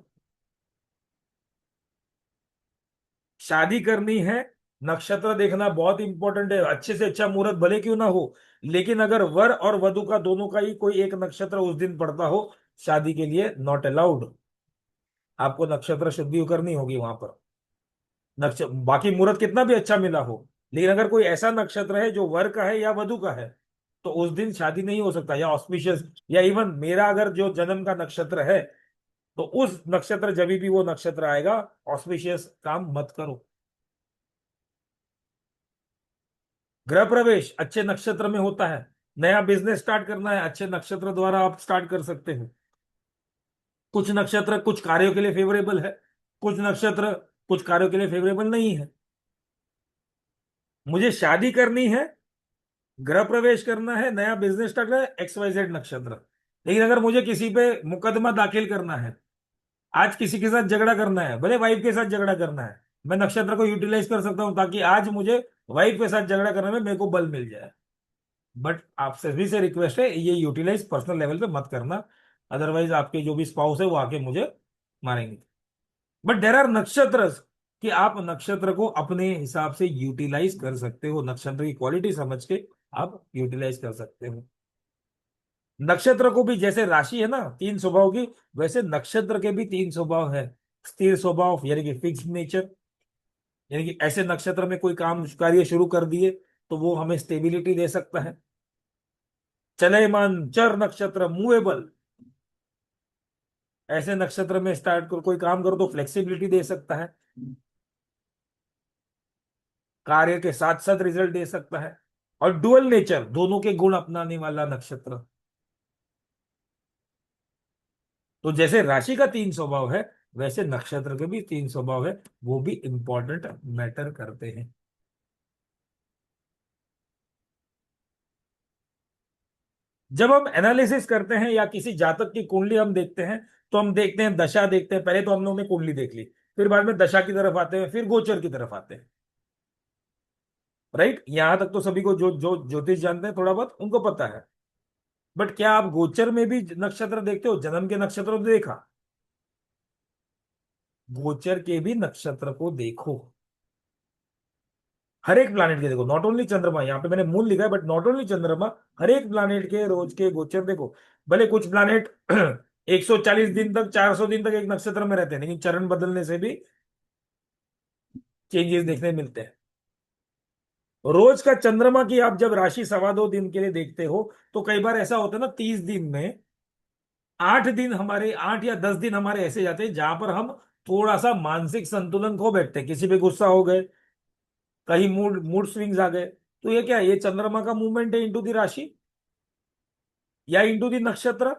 शादी करनी है, नक्षत्र देखना बहुत इंपॉर्टेंट है। अच्छे से अच्छा मुहूर्त भले क्यों ना हो, लेकिन अगर वर और वधु का दोनों का ही कोई एक नक्षत्र उस दिन पड़ता हो, शादी के लिए नॉट अलाउड। आपको नक्षत्र शुद्धि करनी होगी वहां पर। नक्षत्र बाकी मुहूर्त कितना भी अच्छा मिला हो, लेकिन अगर कोई ऐसा नक्षत्र है जो वर का है या वधु का है, तो उस दिन शादी नहीं हो सकता, या ऑस्पिशियस, या इवन मेरा अगर जो जन्म का नक्षत्र है, तो उस नक्षत्र जब भी वो नक्षत्र आएगा, ऑस्पिशियस काम मत करो। गृह प्रवेश अच्छे नक्षत्र में होता है। नया बिजनेस स्टार्ट करना है, अच्छे नक्षत्र द्वारा आप स्टार्ट कर सकते हो। कुछ नक्षत्र कुछ कार्यों के लिए फेवरेबल है, कुछ नक्षत्र कुछ कार्यों के लिए फेवरेबल नहीं है। मुझे शादी करनी है, गृह प्रवेश करना है, नया बिजनेस स्टार्ट करना है, XYZ नक्षत्र। लेकिन अगर मुझे किसी पे मुकदमा दाखिल करना है, आज किसी के साथ झगड़ा करना है, भले वाइफ के साथ झगड़ा करना है, मैं नक्षत्र को यूटिलाइज कर सकता हूं, ताकि आज मुझे वाइफ के साथ झगड़ा करने में मेरे को बल मिल जाए। बट आप सभी से रिक्वेस्ट है, ये यूटिलाइज पर्सनल लेवल पे मत करना, अदरवाइज आपके जो भी स्पाउस है वो आके मुझे मारेंगे। बट देर आर नक्षत्र कि आप नक्षत्र को अपने हिसाब से यूटिलाइज कर सकते हो, नक्षत्र की क्वालिटी समझ के आप यूटिलाइज कर सकते हो। नक्षत्र को भी जैसे राशि है ना तीन स्वभाव की, वैसे नक्षत्र के भी तीन स्वभाव है। स्थिर स्वभाव यानी कि फिक्स नेचर, यानी कि ऐसे नक्षत्र में कोई काम कार्य शुरू कर दिए तो वो हमें स्टेबिलिटी दे सकता है। चलयमान चर नक्षत्र मूवेबल, ऐसे नक्षत्र में स्टार्ट कर कोई काम करो तो फ्लेक्सिबिलिटी दे सकता है, कार्य के साथ साथ रिजल्ट दे सकता है। और डुअल नेचर, दोनों के गुण अपनाने वाला नक्षत्र। तो जैसे राशि का तीन स्वभाव है, वैसे नक्षत्र के भी तीन स्वभाव है, वो भी इंपॉर्टेंट मैटर करते हैं। जब हम एनालिसिस करते हैं या किसी जातक की कुंडली हम देखते हैं, तो हम देखते हैं दशा देखते हैं। पहले तो हम लोगों ने कुंडली देख ली, फिर बाद में दशा की तरफ आते हैं, फिर गोचर की तरफ आते हैं। राइट, यहां तक तो सभी को जो जो ज्योतिष जानते हैं थोड़ा बहुत उनको पता है। बट क्या आप गोचर में भी नक्षत्र देखते हो? जन्म के नक्षत्र तो देखा, गोचर के भी नक्षत्र को देखो। हर एक प्लैनेट के देखो, नॉट ओनली चंद्रमा, यहाँ पे मैंने मून लिखा है, बट नॉट ओनली चंद्रमा, हर एक प्लैनेट के रोज के गोचर देखो। भले कुछ प्लैनेट 140 दिन तक, 400 दिन तक एक नक्षत्र में रहते हैं, लेकिन चरण बदलने से भी चेंजेस देखने मिलते हैं। रोज का चंद्रमा की आप जब राशि 2.25 दिन के लिए देखते हो, तो कई बार ऐसा होता है ना, 30 दिन में 8 दिन हमारे, 8 या 10 दिन हमारे ऐसे जाते हैं जहां पर हम थोड़ा सा मानसिक संतुलन खो बैठते हैं, किसी पे गुस्सा हो गए, कहीं मूड मूड स्विंग्स आ गए। तो ये क्या है? ये चंद्रमा का मूवमेंट है इनटू दी राशि या इनटू दी नक्षत्र।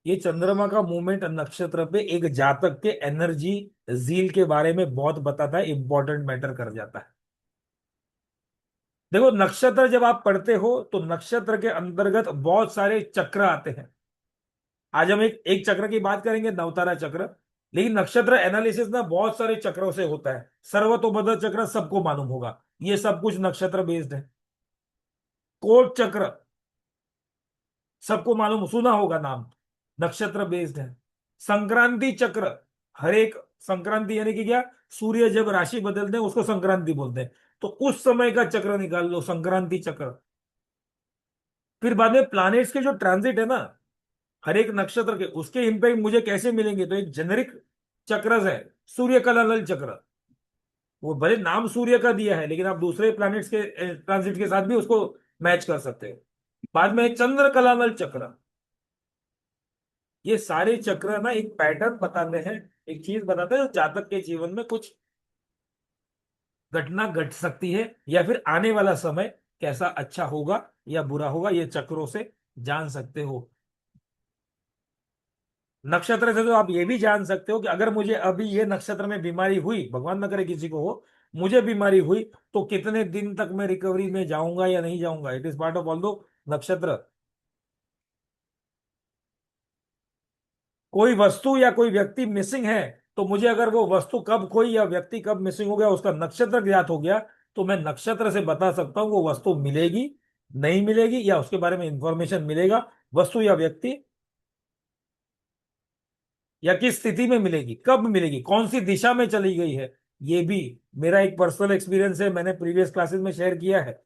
ये चंद्रमा का मूवमेंट नक्षत्र पे एक जातक के एनर्जी, जील के बारे में बहुत बताता है, इंपॉर्टेंट मैटर कर जाता है। देखो नक्षत्र जब आप पढ़ते हो तो नक्षत्र के अंतर्गत बहुत सारे चक्र आते हैं। आज हम एक एक चक्र की बात करेंगे, नवतारा चक्र। लेकिन नक्षत्र एनालिसिस ना बहुत सारे चक्रों से होता है। सर्वतोभद्र चक्र सबको मालूम होगा, ये सब कुछ नक्षत्र बेस्ड है। कोट चक्र सबको मालूम, सुना होगा नाम, नक्षत्र बेस्ड है। संक्रांति चक्र, हर एक संक्रांति यानी कि क्या, सूर्य जब राशि बदलते हैं उसको संक्रांति बोलते हैं, तो उस समय का चक्र निकाल लो, संक्रांति चक्र। फिर बाद में प्लैनेट्स के जो ट्रांजिट है ना, हर एक नक्षत्र के, उसके इंपैक्ट मुझे कैसे मिलेंगे, तो एक जेनेरिक चक्र है, सूर्य कलनल चक्र। वो भले नाम सूर्य का दिया है, लेकिन आप दूसरे प्लैनेट्स के ट्रांजिट के साथ भी उसको मैच कर सकते हो। बाद में चंद्र कलानल चक्र। ये सारे चक्र ना एक पैटर्न बताते हैं, एक चीज बताते हैं, जातक के जीवन में कुछ घटना घट सकती है, या फिर आने वाला समय कैसा अच्छा होगा या बुरा होगा, ये चक्रों से जान सकते हो। नक्षत्र से तो आप ये भी जान सकते हो कि अगर मुझे अभी ये नक्षत्र में बीमारी हुई, भगवान न करे किसी को हो, मुझे बीमारी हुई, तो कितने दिन तक मैं रिकवरी में जाऊंगा या नहीं जाऊंगा। It is part of all दो नक्षत्र। कोई वस्तु या कोई व्यक्ति मिसिंग है, तो मुझे अगर वो वस्तु कब खोई या व्यक्ति कब मिसिंग हो गया, उसका नक्षत्र ज्ञात हो गया, तो मैं नक्षत्र से बता सकता हूं वो वस्तु मिलेगी, नहीं मिलेगी, या उसके बारे में इंफॉर्मेशन मिलेगा, वस्तु या व्यक्ति, या किस स्थिति में मिलेगी, कब मिलेगी, कौन सी दिशा में चली गई है। ये भी मेरा एक पर्सनल एक्सपीरियंस है, मैंने प्रीवियस क्लासेस में शेयर किया है।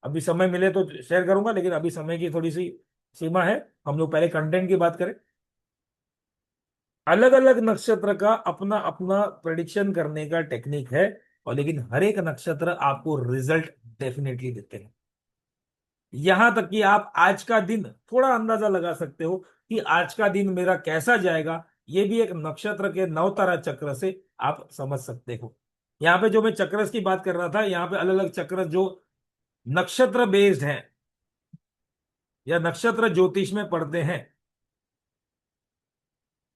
अभी समय मिले तो शेयर करूंगा, लेकिन अभी समय की थोड़ी सी सीमा है। हम लोग पहले कंटेंट की बात करें। अलग अलग नक्षत्र का अपना अपना प्रेडिक्शन करने का टेक्निक है, और लेकिन हर एक नक्षत्र आपको रिजल्ट डेफिनेटली देते हैं। यहां तक कि आप आज का दिन थोड़ा अंदाजा लगा सकते हो कि आज का दिन मेरा कैसा जाएगा, ये भी एक नक्षत्र के नवतारा चक्र से आप समझ सकते हो। यहाँ पे जो मैं चक्र की बात कर रहा था, यहाँ पे अलग अलग चक्र जो नक्षत्र बेस्ड हैं या नक्षत्र ज्योतिष में पढ़ते हैं,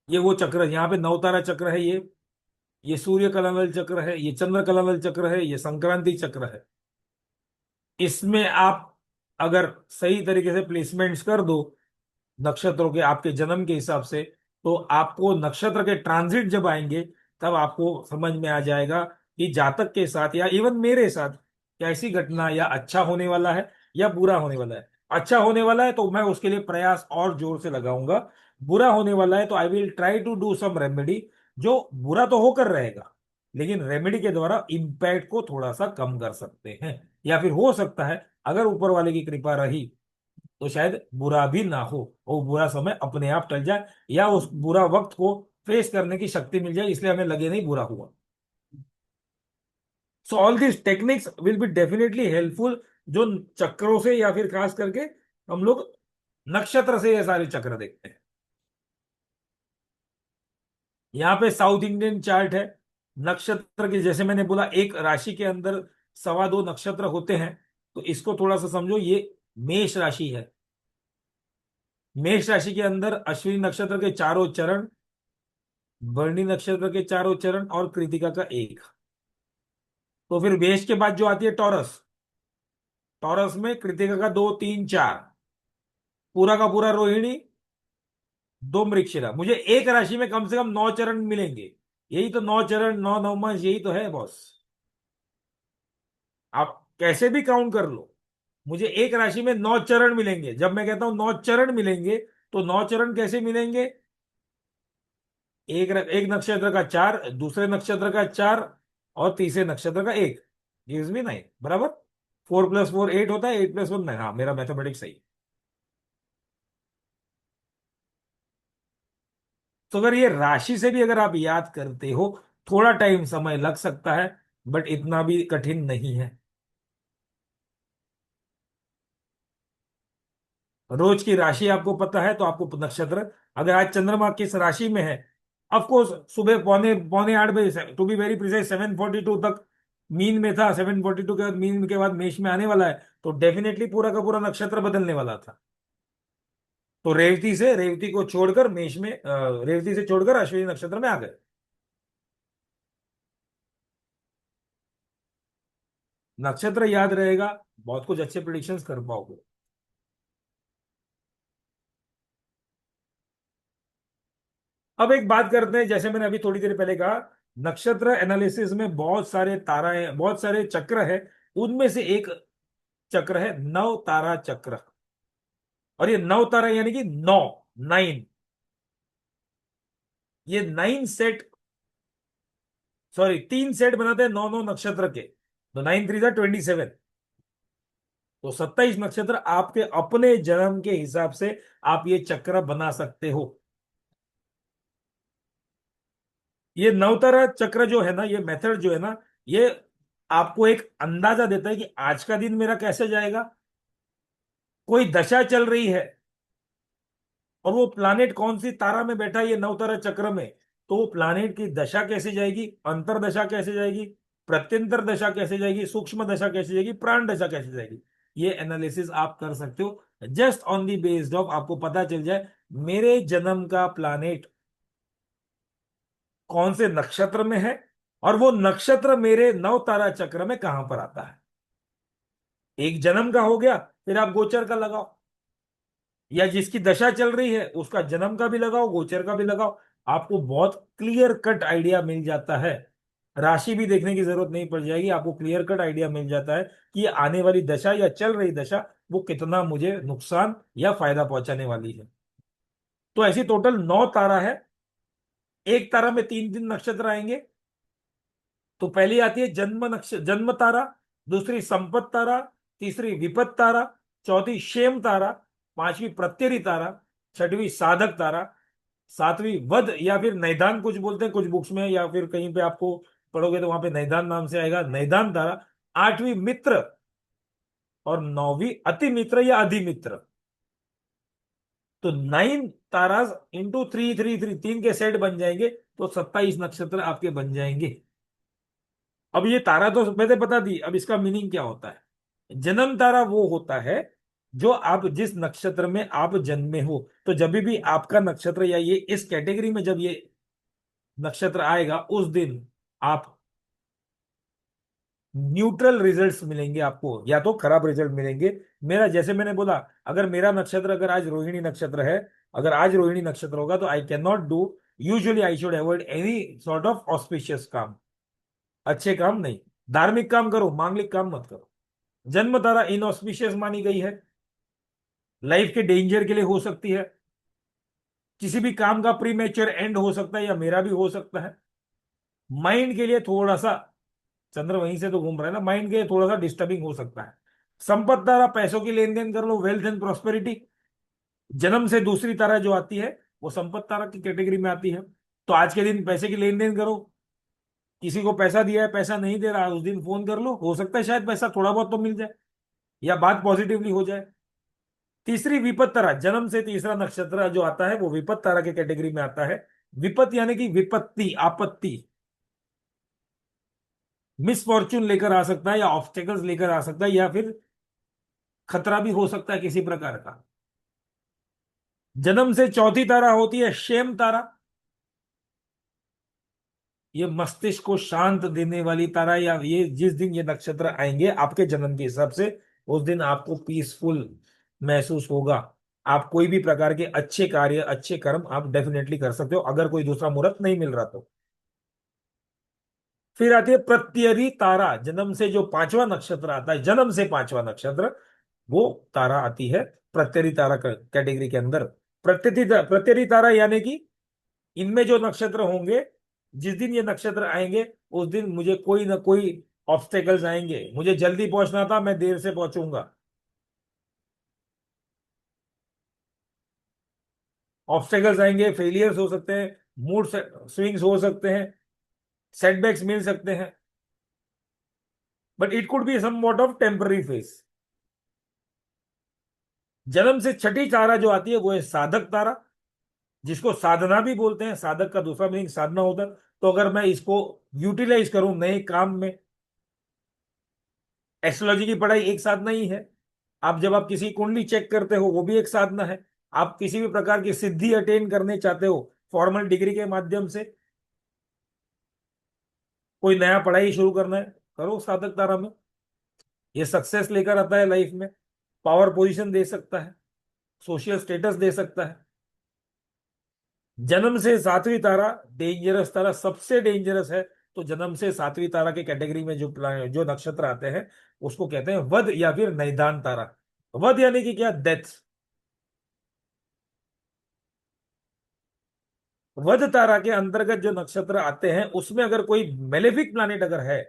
ये वो चक्र। यहाँ पे नवतारा चक्र है, ये सूर्य कलानल चक्र है, ये चंद्र कलानल चक्र है, ये संक्रांति चक्र है। इसमें आप अगर सही तरीके से प्लेसमेंट्स कर दो नक्षत्रों के आपके जन्म के हिसाब से, तो आपको नक्षत्र के ट्रांजिट जब आएंगे, तब आपको समझ में आ जाएगा कि जातक के साथ या इवन मेरे साथ कैसी घटना या अच्छा होने वाला है या बुरा होने वाला है। अच्छा होने वाला है तो मैं उसके लिए प्रयास और जोर से लगाऊंगा, बुरा होने वाला है तो I will try to do some remedy. जो बुरा तो होकर रहेगा, लेकिन रेमेडी के द्वारा इम्पैक्ट को थोड़ा सा कम कर सकते हैं, या फिर हो सकता है अगर ऊपर वाले की कृपा रही तो शायद बुरा भी ना हो, वो बुरा समय अपने आप टल जाए, या उस बुरा वक्त को फेस करने की शक्ति मिल जाए, इसलिए हमें लगे नहीं बुरा हुआ। So all this techniques will be definitely helpful, जो चक्रों से या फिर खास करके हम लोग नक्षत्र से ये सारे चक्र देखते हैं। यहाँ पे साउथ इंडियन चार्ट है। नक्षत्र के जैसे मैंने बोला, एक राशि के अंदर सवा दो नक्षत्र होते हैं, तो इसको थोड़ा सा समझो। ये मेष राशि है। मेष राशि के अंदर अश्विनी नक्षत्र के चारों चरण, भरणी नक्षत्र के चारों चरण और कृतिका का एक। तो फिर मेष के बाद जो आती है टॉरस, टॉरस में कृतिका का दो तीन चार, पूरा का पूरा रोहिणी, दो मृगशिरा। मुझे एक राशि में कम से कम 9 चरण मिलेंगे। यही तो 9 चरण, 9 नवमांश, यही तो है बॉस। आप कैसे भी काउंट कर लो, मुझे एक राशि में 9 चरण मिलेंगे। जब मैं कहता हूं 9 चरण मिलेंगे, तो 9 चरण कैसे मिलेंगे? एक नक्षत्र का चार, दूसरे नक्षत्र का चार, और तीसरे नक्षत्र का एक, गिव्स मी 9 बराबर। 4 + 4 8 होता है, 8 + 1 9। हाँ, मेरा मैथमेटिक्स सही। तो अगर ये राशि से भी अगर आप याद करते हो, थोड़ा टाइम समय लग सकता है, बट इतना भी कठिन नहीं है। रोज की राशि आपको पता है, तो आपको नक्षत्र, अगर आज चंद्रमा किस राशि में है, ऑफ कोर्स सुबह पौने पौने 8 बजे, टू बी वेरी प्रिसाइज 7:42 तक मीन में था। 7:42 के बाद मीन के बाद मेष में आने वाला है, तो डेफिनेटली पूरा का पूरा नक्षत्र बदलने वाला था। तो रेवती को छोड़कर मेष में, रेवती से छोड़कर अश्विनी नक्षत्र में आ गए। नक्षत्र याद रहेगा, बहुत कुछ अच्छे प्रिडिक्शंस कर पाओगे। अब एक बात करते हैं, जैसे मैंने अभी थोड़ी देर पहले कहा, नक्षत्र एनालिसिस में बहुत सारे ताराएं, बहुत सारे चक्र है। उनमें से एक चक्र है नव तारा चक्र। और ये नव तारा यानी कि नौ, 9। ये 9 सेट, सॉरी 3 सेट बनाते हैं 9 9 नक्षत्र के, तो 9 3 27। तो 27 नक्षत्र आपके अपने जन्म के हिसाब से आप ये चक्र बना सकते हो। ये नवतारा चक्र जो है ना, ये मेथड जो है ना, ये आपको एक अंदाजा देता है कि आज का दिन मेरा कैसे जाएगा, कोई दशा चल रही है और वो प्लानेट कौन सी तारा में बैठा है, ये नवतारा चक्र में, तो वो प्लानेट की दशा कैसे जाएगी, अंतर दशा कैसे जाएगी, प्रत्यंतर दशा कैसे जाएगी, सूक्ष्म दशा कैसे जाएगी, प्राण दशा कैसे जाएगी, ये एनालिसिस आप कर सकते हो। Just on the based of आपको पता चल जाए मेरे जन्म का प्लानेट कौन से नक्षत्र में है और वो नक्षत्र मेरे नवतारा चक्र में कहां पर आता है। एक जन्म का हो गया, फिर आप गोचर का लगाओ, या जिसकी दशा चल रही है उसका जन्म का भी लगाओ, गोचर का भी लगाओ, आपको बहुत क्लियर कट आइडिया मिल जाता है। राशि भी देखने की जरूरत नहीं पड़ जाएगी, आपको क्लियर कट आइडिया मिल जाता है कि ये आने वाली दशा या चल रही दशा वो कितना मुझे नुकसान या फायदा पहुंचाने वाली है। तो ऐसी टोटल 9 तारा है। एक तारा में 3 3 नक्षत्र आएंगे। तो पहली आती है जन्म तारा, दूसरी संपत तारा, तीसरी विपत तारा, चौथी शेम तारा, पांचवी प्रत्यरी तारा, छठवीं साधक तारा, सातवीं वध या फिर नैदान कुछ बोलते हैं कुछ बुक्स में, या फिर कहीं पे आपको पढ़ोगे तो वहां पे नैदान नाम से आएगा, नैदान तारा, आठवीं मित्र, और नौवीं अति मित्र या अधिमित्र। तो 9 ताराज इंटू 3 3 3, 3 के सेट बन जाएंगे, तो 27 नक्षत्र आपके बन जाएंगे। अब ये तारा तो मैंने बता दी, अब इसका मीनिंग क्या होता है। जन्म तारा वो होता है जो आप जिस नक्षत्र में आप जन्मे हो, तो जब भी आपका नक्षत्र या ये इस कैटेगरी में जब ये नक्षत्र आएगा उस दिन आप न्यूट्रल रिजल्ट्स मिलेंगे आपको, या तो खराब रिजल्ट मिलेंगे। मेरा जैसे मैंने बोला, अगर मेरा नक्षत्र अगर आज रोहिणी नक्षत्र है, अगर आज रोहिणी नक्षत्र होगा तो I can not do, usually I should avoid any sort of auspicious काम, अच्छे काम नहीं। धार्मिक काम करो, मांगलिक काम मत करो। जन्म तारा इनऑस्पिशियस मानी गई है, लाइफ के डेंजर के लिए हो सकती है, किसी भी काम का प्री मैच्योर एंड हो सकता है, या मेरा भी हो सकता है। माइंड के लिए थोड़ा सा, चंद्र वहीं से तो घूम रहा है ना, माइंड के लिए थोड़ा सा डिस्टर्बिंग हो सकता है। संपत्ति तारा पैसों की लेन देन कर लो, वेल्थ एंड प्रॉस्पेरिटी। जन्म से दूसरी तारा जो आती है वो संपत्ति तारा की कैटेगरी में आती है। तो आज के दिन पैसे की लेन देन करो, किसी को पैसा दिया है पैसा नहीं दे रहा, उस दिन फोन कर लो, हो सकता है शायद पैसा थोड़ा बहुत तो मिल जाए या बात पॉजिटिवली हो जाए। तीसरी विपत तारा, जन्म से तीसरा नक्षत्र जो आता है वो विपत तारा के कैटेगरी में आता है। विपत यानी कि विपत्ति, आपत्ति, मिसफॉर्चून लेकर आ सकता है, या ऑब्स्टेकल्स लेकर आ सकता है, या फिर खतरा भी हो सकता है किसी प्रकार का। जन्म से चौथी तारा होती है शेम तारा। ये मस्तिष्क को शांत देने वाली तारा, या ये जिस दिन ये नक्षत्र आएंगे आपके जन्म के हिसाब से, उस दिन आपको पीसफुल महसूस होगा। आप कोई भी प्रकार के अच्छे कार्य, अच्छे कर्म आप डेफिनेटली कर सकते हो, अगर कोई दूसरा मुहूर्त नहीं मिल रहा तो। फिर आती है प्रत्यरी तारा, जन्म से जो पांचवा नक्षत्र आता है, जन्म से पांचवा नक्षत्र, वो तारा आती है प्रत्यरी तारा कैटेगरी के अंदर। प्रत्यरी तारा यानी कि इनमें जो नक्षत्र होंगे, जिस दिन ये नक्षत्र आएंगे उस दिन मुझे कोई ना कोई ऑब्स्टेकल्स आएंगे, मुझे जल्दी पहुंचना था मैं देर से पहुंचूंगा, ऑब्स्टेकल्स आएंगे, फेलियर्स हो सकते हैं, मूड स्विंग्स हो सकते हैं, सेटबैक्स मिल सकते हैं, but it could be somewhat of temporary phase. जन्म से छठी तारा जो आती है वो है साधक तारा, जिसको साधना भी बोलते हैं, साधक का दूसरा मीनिंग साधना होता है। तो अगर मैं इसको यूटिलाइज करूं नए काम में, एस्ट्रोलॉजी की पढ़ाई एक साधना ही है। आप जब आप किसी कुंडली चेक करते हो वो भी एक साधना है। आप किसी भी प्रकार की सिद्धि अटेन करने चाहते हो फॉर्मल डिग्री के माध्यम से, कोई नया पढ़ाई शुरू करना है, करो साधक तारा में। ये सक्सेस लेकर आता है लाइफ में, पावर पोजीशन दे सकता है, सोशल स्टेटस दे सकता है। जन्म से सातवीं तारा डेंजरस तारा, सबसे डेंजरस है। तो जन्म से सातवीं तारा के कैटेगरी में जो नक्षत्र आते हैं उसको कहते हैं वध या फिर नैदान तारा। वध यानी कि क्या, डेथ। वध तारा के अंतर्गत जो नक्षत्र आते हैं उसमें अगर कोई मेलेफिक प्लैनेट अगर है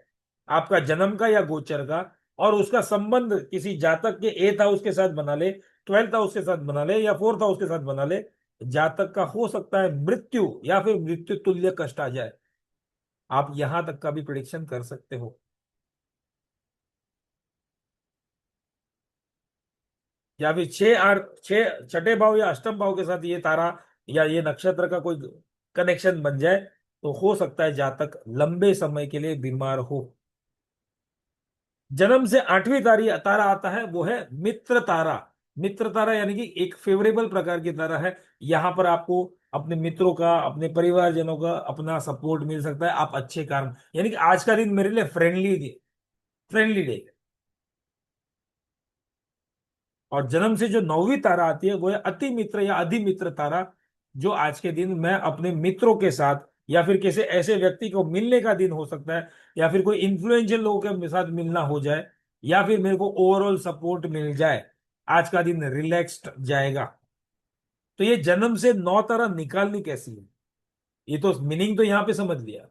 आपका जन्म का या गोचर का, और उसका संबंध किसी जातक के 8th हाउस के साथ बना ले, 12th हाउस के साथ बना ले, या 4th हाउस के साथ बना ले, जातक का हो सकता है मृत्यु या फिर मृत्यु तुल्य कष्ट आ जाए। आप यहां तक का भी प्रिडिक्शन कर सकते हो। या फिर छह छठे भाव या अष्टम भाव के साथ ये तारा या ये नक्षत्र का कोई कनेक्शन बन जाए तो हो सकता है जातक लंबे समय के लिए बीमार हो। जन्म से आठवीं तारा आता है, वो है मित्र तारा। मित्र तारा यानी कि एक फेवरेबल प्रकार की तारा है। यहां पर आपको अपने मित्रों का, अपने परिवारजनों का अपना सपोर्ट मिल सकता है, आप अच्छे काम, यानी कि आज का दिन मेरे लिए फ्रेंडली डे। और जन्म से जो नौवीं तारा आती है वो है अति मित्र या अधिमित्र तारा, जो आज के दिन मैं अपने मित्रों के साथ या फिर किसी ऐसे व्यक्ति को मिलने का दिन हो सकता है, या फिर कोई इन्फ्लुएंशियल लोगों के साथ मिलना हो जाए, या फिर मेरे को ओवरऑल सपोर्ट मिल जाए, आज का दिन रिलैक्स्ड जाएगा। तो ये जन्म से नौ तारा निकालनी कैसी है, ये तो मीनिंग तो यहां पे समझ लिया।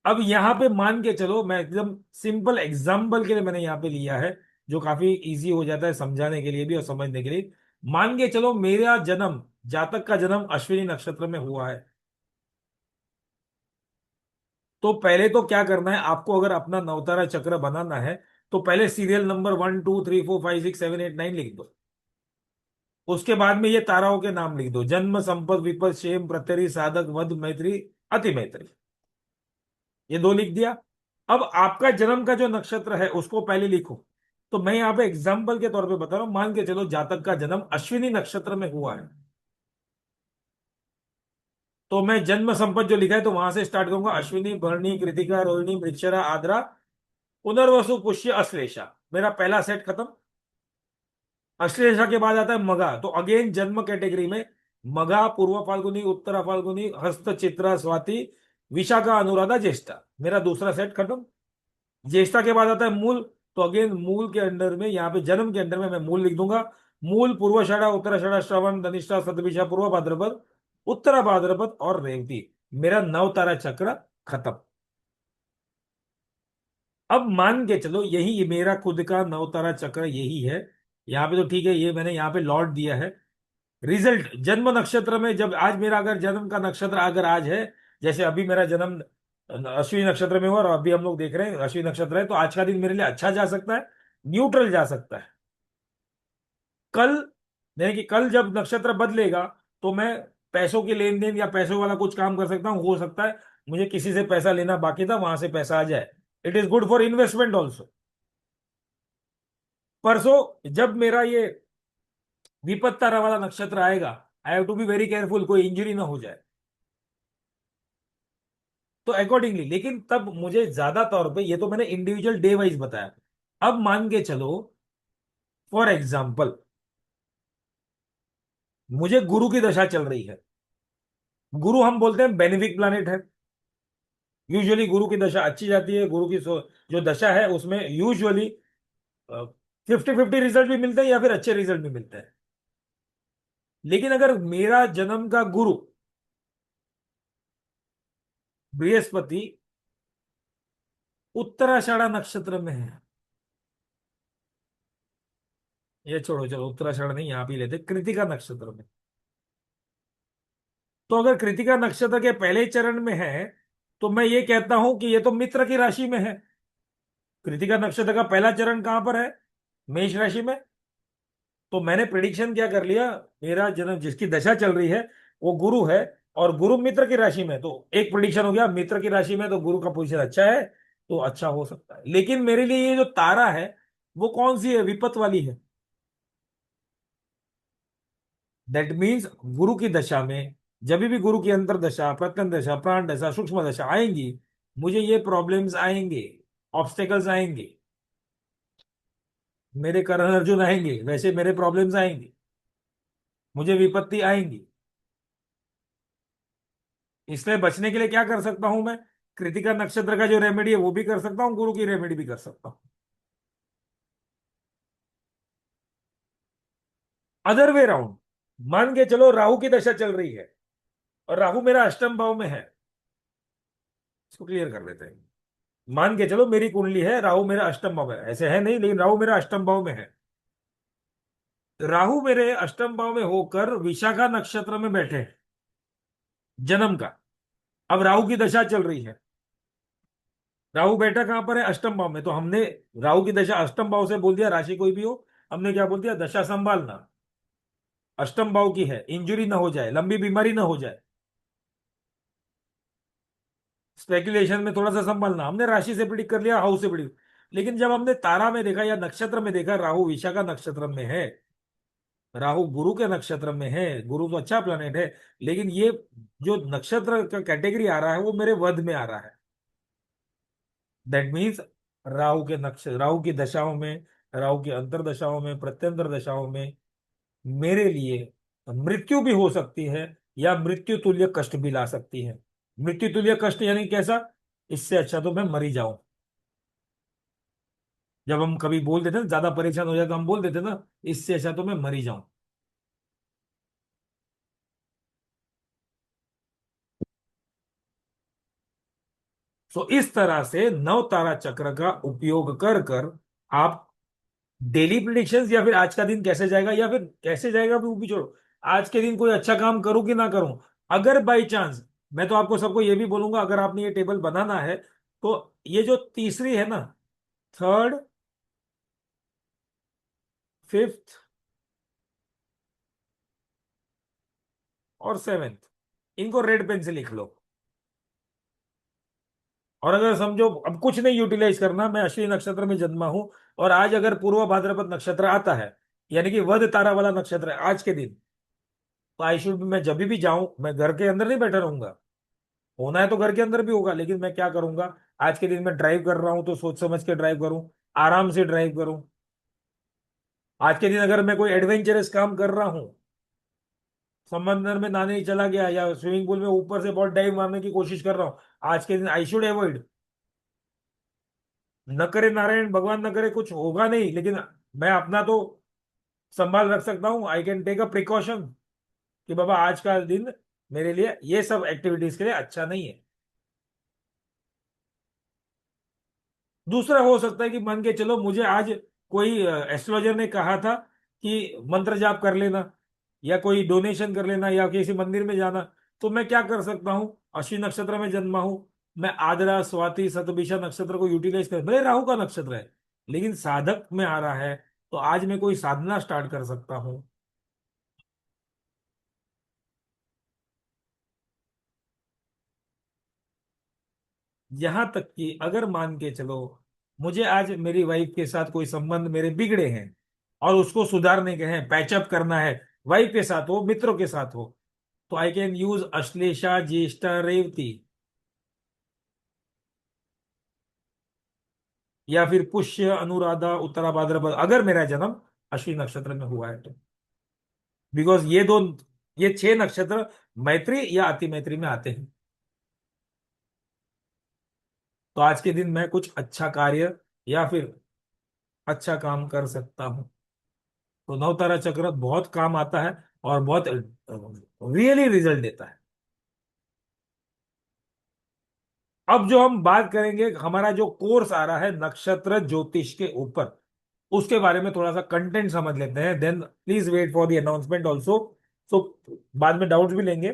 अब यहां पे मान के चलो, मैं एकदम सिंपल एग्जाम्पल के लिए मैंने यहां पे लिया है, जो काफी इजी हो जाता है समझाने के लिए भी और समझने के लिए। मान के चलो मेरा जन्म, जातक का जन्म अश्विनी नक्षत्र में हुआ है, तो पहले तो क्या करना है आपको, अगर अपना नवतारा चक्र बनाना है तो पहले सीरियल नंबर 1 2 3 4 5 6 7 8 9 लिख दो। उसके बाद में ये ताराओं के नाम लिख दो, जन्म, संपद, विपद, क्षेम, प्रत्यरि, साधक, वध, मैत्री, अति मैत्री। ये दो लिख दिया। अब आपका जन्म का जो नक्षत्र है उसको पहले लिखो। तो मैं यहाँ पे एग्जाम्पल के तौर पे बता रहा हूं, मान के चलो जातक का जन्म अश्विनी नक्षत्र में हुआ है, तो मैं जन्म संपत जो लिखा है तो वहां से स्टार्ट करूंगा, अश्विनी, भरणी, कृतिका, रोहिणी, मृगशिरा, आद्रा, पुनर्वसु, पुष्य, अश्लेषा। मेरा पहला सेट खत्म। अश्लेषा के बाद आता है मगा, तो अगेन जन्म कैटेगरी में मगा, पूर्व फाल्गुनी, उत्तरा फाल्गुनी, हस्त, चित्रा, स्वाति, विशाखा, अनुराधा, ज्येष्ठा। मेरा दूसरा सेट खत्म। ज्येष्ठा के बाद आता है मूल, तो अगेन मूल के अंडर में, यहाँ पे जन्म के अंडर में मैं मूल लिख दूंगा। मूल, पूर्वाषाढ़ा, उत्तराषाढ़ा, श्रवण, धनिष्ठा, शतभिषा, पूर्व भाद्रपद, उत्तरा भाद्रपद और रेवती। मेरा नव तारा चक्र खत्म। अब मान के चलो यही मेरा खुद का नव तारा चक्र यही है। यहाँ पे तो ठीक है, ये मैंने यहाँ पे लॉट दिया है। रिजल्ट जन्म नक्षत्र में, जब आज मेरा अगर जन्म का नक्षत्र अगर आज है, जैसे अभी मेरा जन्म अश्विनी नक्षत्र में हुआ और अभी हम लोग देख रहे हैं अश्विनी नक्षत्र है, तो आज का दिन मेरे लिए अच्छा जा सकता है, न्यूट्रल जा सकता है। कल, यानी कि कल जब नक्षत्र बदलेगा तो मैं पैसों की लेन देन या पैसों वाला कुछ काम कर सकता हूं, हो सकता है मुझे किसी से पैसा लेना बाकी था वहां से पैसा आ जाए। It is good for investment also. परसों जब मेरा ये विपत्त तारा वाला नक्षत्र आएगा, I have to be very careful, कोई इंजरी ना हो जाए, तो अकॉर्डिंगली। लेकिन तब मुझे ज्यादा तौर पे, ये तो मैंने इंडिविजुअल डे वाइज बताया। अब मान के चलो फॉर एग्जाम्पल मुझे गुरु की दशा चल रही है। गुरु हम बोलते हैं बेनिफिक प्लानिट है। यूजुअली गुरु की दशा अच्छी जाती है, गुरु की जो दशा है उसमें यूजुअली 50-50 रिजल्ट भी मिलते हैं या फिर अच्छे रिजल्ट भी मिलते हैं। लेकिन अगर मेरा जन्म का गुरु बृहस्पति उत्तराषाढ़ा नक्षत्र में है, ये छोड़ो, चलो उत्तराषाढ़ नहीं, यहां भी लेते कृतिका नक्षत्र में। तो अगर कृतिका नक्षत्र के पहले चरण में है तो मैं ये कहता हूं कि ये तो मित्र की राशि में है। कृतिका नक्षत्र का पहला चरण कहां पर है, मेष राशि में। तो मैंने प्रिडिक्शन क्या कर लिया, मेरा जन्म जिसकी दशा चल रही है वो गुरु है, और गुरु मित्र की राशि में, तो एक प्रिडिक्शन हो गया, मित्र की राशि में तो गुरु का पोजीशन अच्छा है, तो अच्छा हो सकता है। लेकिन मेरे लिए ये जो तारा है वो कौन सी है, विपत वाली है। दैट मीन्स गुरु की दशा में जब भी गुरु की अंतरदशा, प्रत्यंत दशा, प्राण दशा, सूक्ष्म दशा आएंगी, मुझे ये प्रॉब्लम्स आएंगे, ऑब्स्टेकल्स आएंगे, मेरे करण अर्जुन आएंगे, वैसे मेरे प्रॉब्लम्स आएंगे, मुझे विपत्ति आएंगी। इसलिए बचने के लिए क्या कर सकता हूं मैं, कृतिका नक्षत्र का जो रेमेडी है वो भी कर सकता हूँ, गुरु की रेमेडी भी कर सकता हूँ। अदर वे राउंड, मान के चलो राहु की दशा चल रही है और राहु मेरा अष्टम भाव में है, इसको क्लियर कर लेते हैं। मान के चलो मेरी कुंडली है, राहु मेरा अष्टम भाव है, ऐसे है नहीं लेकिन राहु मेरा अष्टम भाव में है। राहु मेरे अष्टम भाव में होकर विशाखा नक्षत्र में बैठे हैं, जन्म का। अब राहु की दशा चल रही है, राहु बैठा कहां पर है, अष्टम भाव में, तो हमने राहु की दशा अष्टम भाव से बोल दिया, राशि कोई भी हो, हमने क्या बोल दिया, दशा संभालना, अष्टम भाव की है, इंजुरी ना हो जाए, लंबी बीमारी ना हो जाए, स्पेकुलेशन में थोड़ा सा संभलना, हमने राशि से प्रिडिक्ट कर लिया, हाउस से प्रिडिक्ट। लेकिन जब हमने तारा में देखा या नक्षत्र में देखा, राहु विशाखा नक्षत्र में है, राहु गुरु के नक्षत्र में है, गुरु तो अच्छा प्लेनेट है, लेकिन ये जो नक्षत्र का कैटेगरी आ रहा है वो मेरे वध में आ रहा है। दैट मीन्स राहु के नक्षत्र, राहु की दशाओं में, राहु की अंतर्दशाओं में, प्रत्यंतर दशाओं में मेरे लिए मृत्यु भी हो सकती है, या मृत्यु तुल्य कष्ट भी ला सकती है। मृत्यु तुल्य कष्ट यानी कैसा, इससे अच्छा तो मैं मर ही जाऊं। जब हम कभी बोल देते ना ज्यादा परेशान हो जाए तो हम बोल देते ना, इससे अच्छा तो मैं मर ही जाऊं। तो इस तरह से नव तारा चक्र का उपयोग कर कर आप डेली प्रिडिक्शंस, या फिर आज का दिन कैसे जाएगा, या फिर कैसे जाएगा वो भी छोड़ो, आज के दिन कोई अच्छा काम करूं कि ना करूं, अगर बाई चांस, मैं तो आपको सबको ये भी बोलूंगा, अगर आपने ये टेबल बनाना है तो ये जो तीसरी है ना, थर्ड, फिफ्थ और सेवेंथ, इनको रेड पेन से लिख लो। और अगर समझो अब कुछ नहीं यूटिलाइज करना, मैं अश्विनी नक्षत्र में जन्मा हूं, और आज अगर पूर्व भाद्रपद नक्षत्र आता है, यानी कि वध तारा वाला नक्षत्र है आज के दिन, तो आई शुड, मैं जब भी जाऊं, मैं घर के अंदर नहीं बैठा रहूंगा, होना है तो घर के अंदर भी होगा, लेकिन मैं क्या करूंगा, आज के दिन मैं ड्राइव कर रहा हूं तो सोच समझ के ड्राइव करूं, आराम से ड्राइव करूं। आज के दिन अगर मैं कोई एडवेंचरस काम कर रहा हूं, समंदर में नहाने चला गया या स्विमिंग पूल में ऊपर से बहुत डाइव मारने की कोशिश कर रहा हूं, आज के दिन आई शुड अवॉइड। न करे नारायण, भगवान न करे, कुछ होगा नहीं, लेकिन मैं अपना तो संभाल रख सकता हूँ, I can take a precaution, कि बाबा आज का दिन मेरे लिए ये सब एक्टिविटीज के लिए अच्छा नहीं है। दूसरा हो सकता है कि मान के चलो मुझे आज कोई एस्ट्रोलॉजर ने कहा था कि मंत्र जाप कर लेना, या कोई डोनेशन कर लेना, या किसी मंदिर में जाना, तो मैं क्या कर सकता हूँ, अश्विनी नक्षत्र में जन्मा हूं, मैं आद्रा स्वाति शतभिषा नक्षत्र को यूटिलाइज कर, भले राहु का नक्षत्र है लेकिन साधक में आ रहा है, तो आज मैं कोई साधना स्टार्ट कर सकता हूँ। यहां तक कि अगर मान के चलो मुझे आज मेरी वाइफ के साथ कोई संबंध मेरे बिगड़े हैं और उसको सुधारने के हैं, पैचअप करना है, वाइफ के साथ हो, मित्रों के साथ हो, तो आई कैन यूज अश्लेषा ज्येष्ठा रेवती, या फिर पुष्य अनुराधा उत्तरा भाद्रपद, अगर मेरा जन्म अश्विनी नक्षत्र में हुआ है तो। बिकॉज ये छह नक्षत्र मैत्री या अति मैत्री में आते हैं। तो आज के दिन मैं कुछ अच्छा कार्य या फिर अच्छा काम कर सकता हूं। तो नवतारा चक्र बहुत काम आता है और बहुत रियली रिजल्ट देता है। अब जो हम बात करेंगे, हमारा जो कोर्स आ रहा है नक्षत्र ज्योतिष के ऊपर, उसके बारे में थोड़ा सा कंटेंट समझ लेते हैं, then please wait for the announcement also. So बाद में डाउट्स भी लेंगे।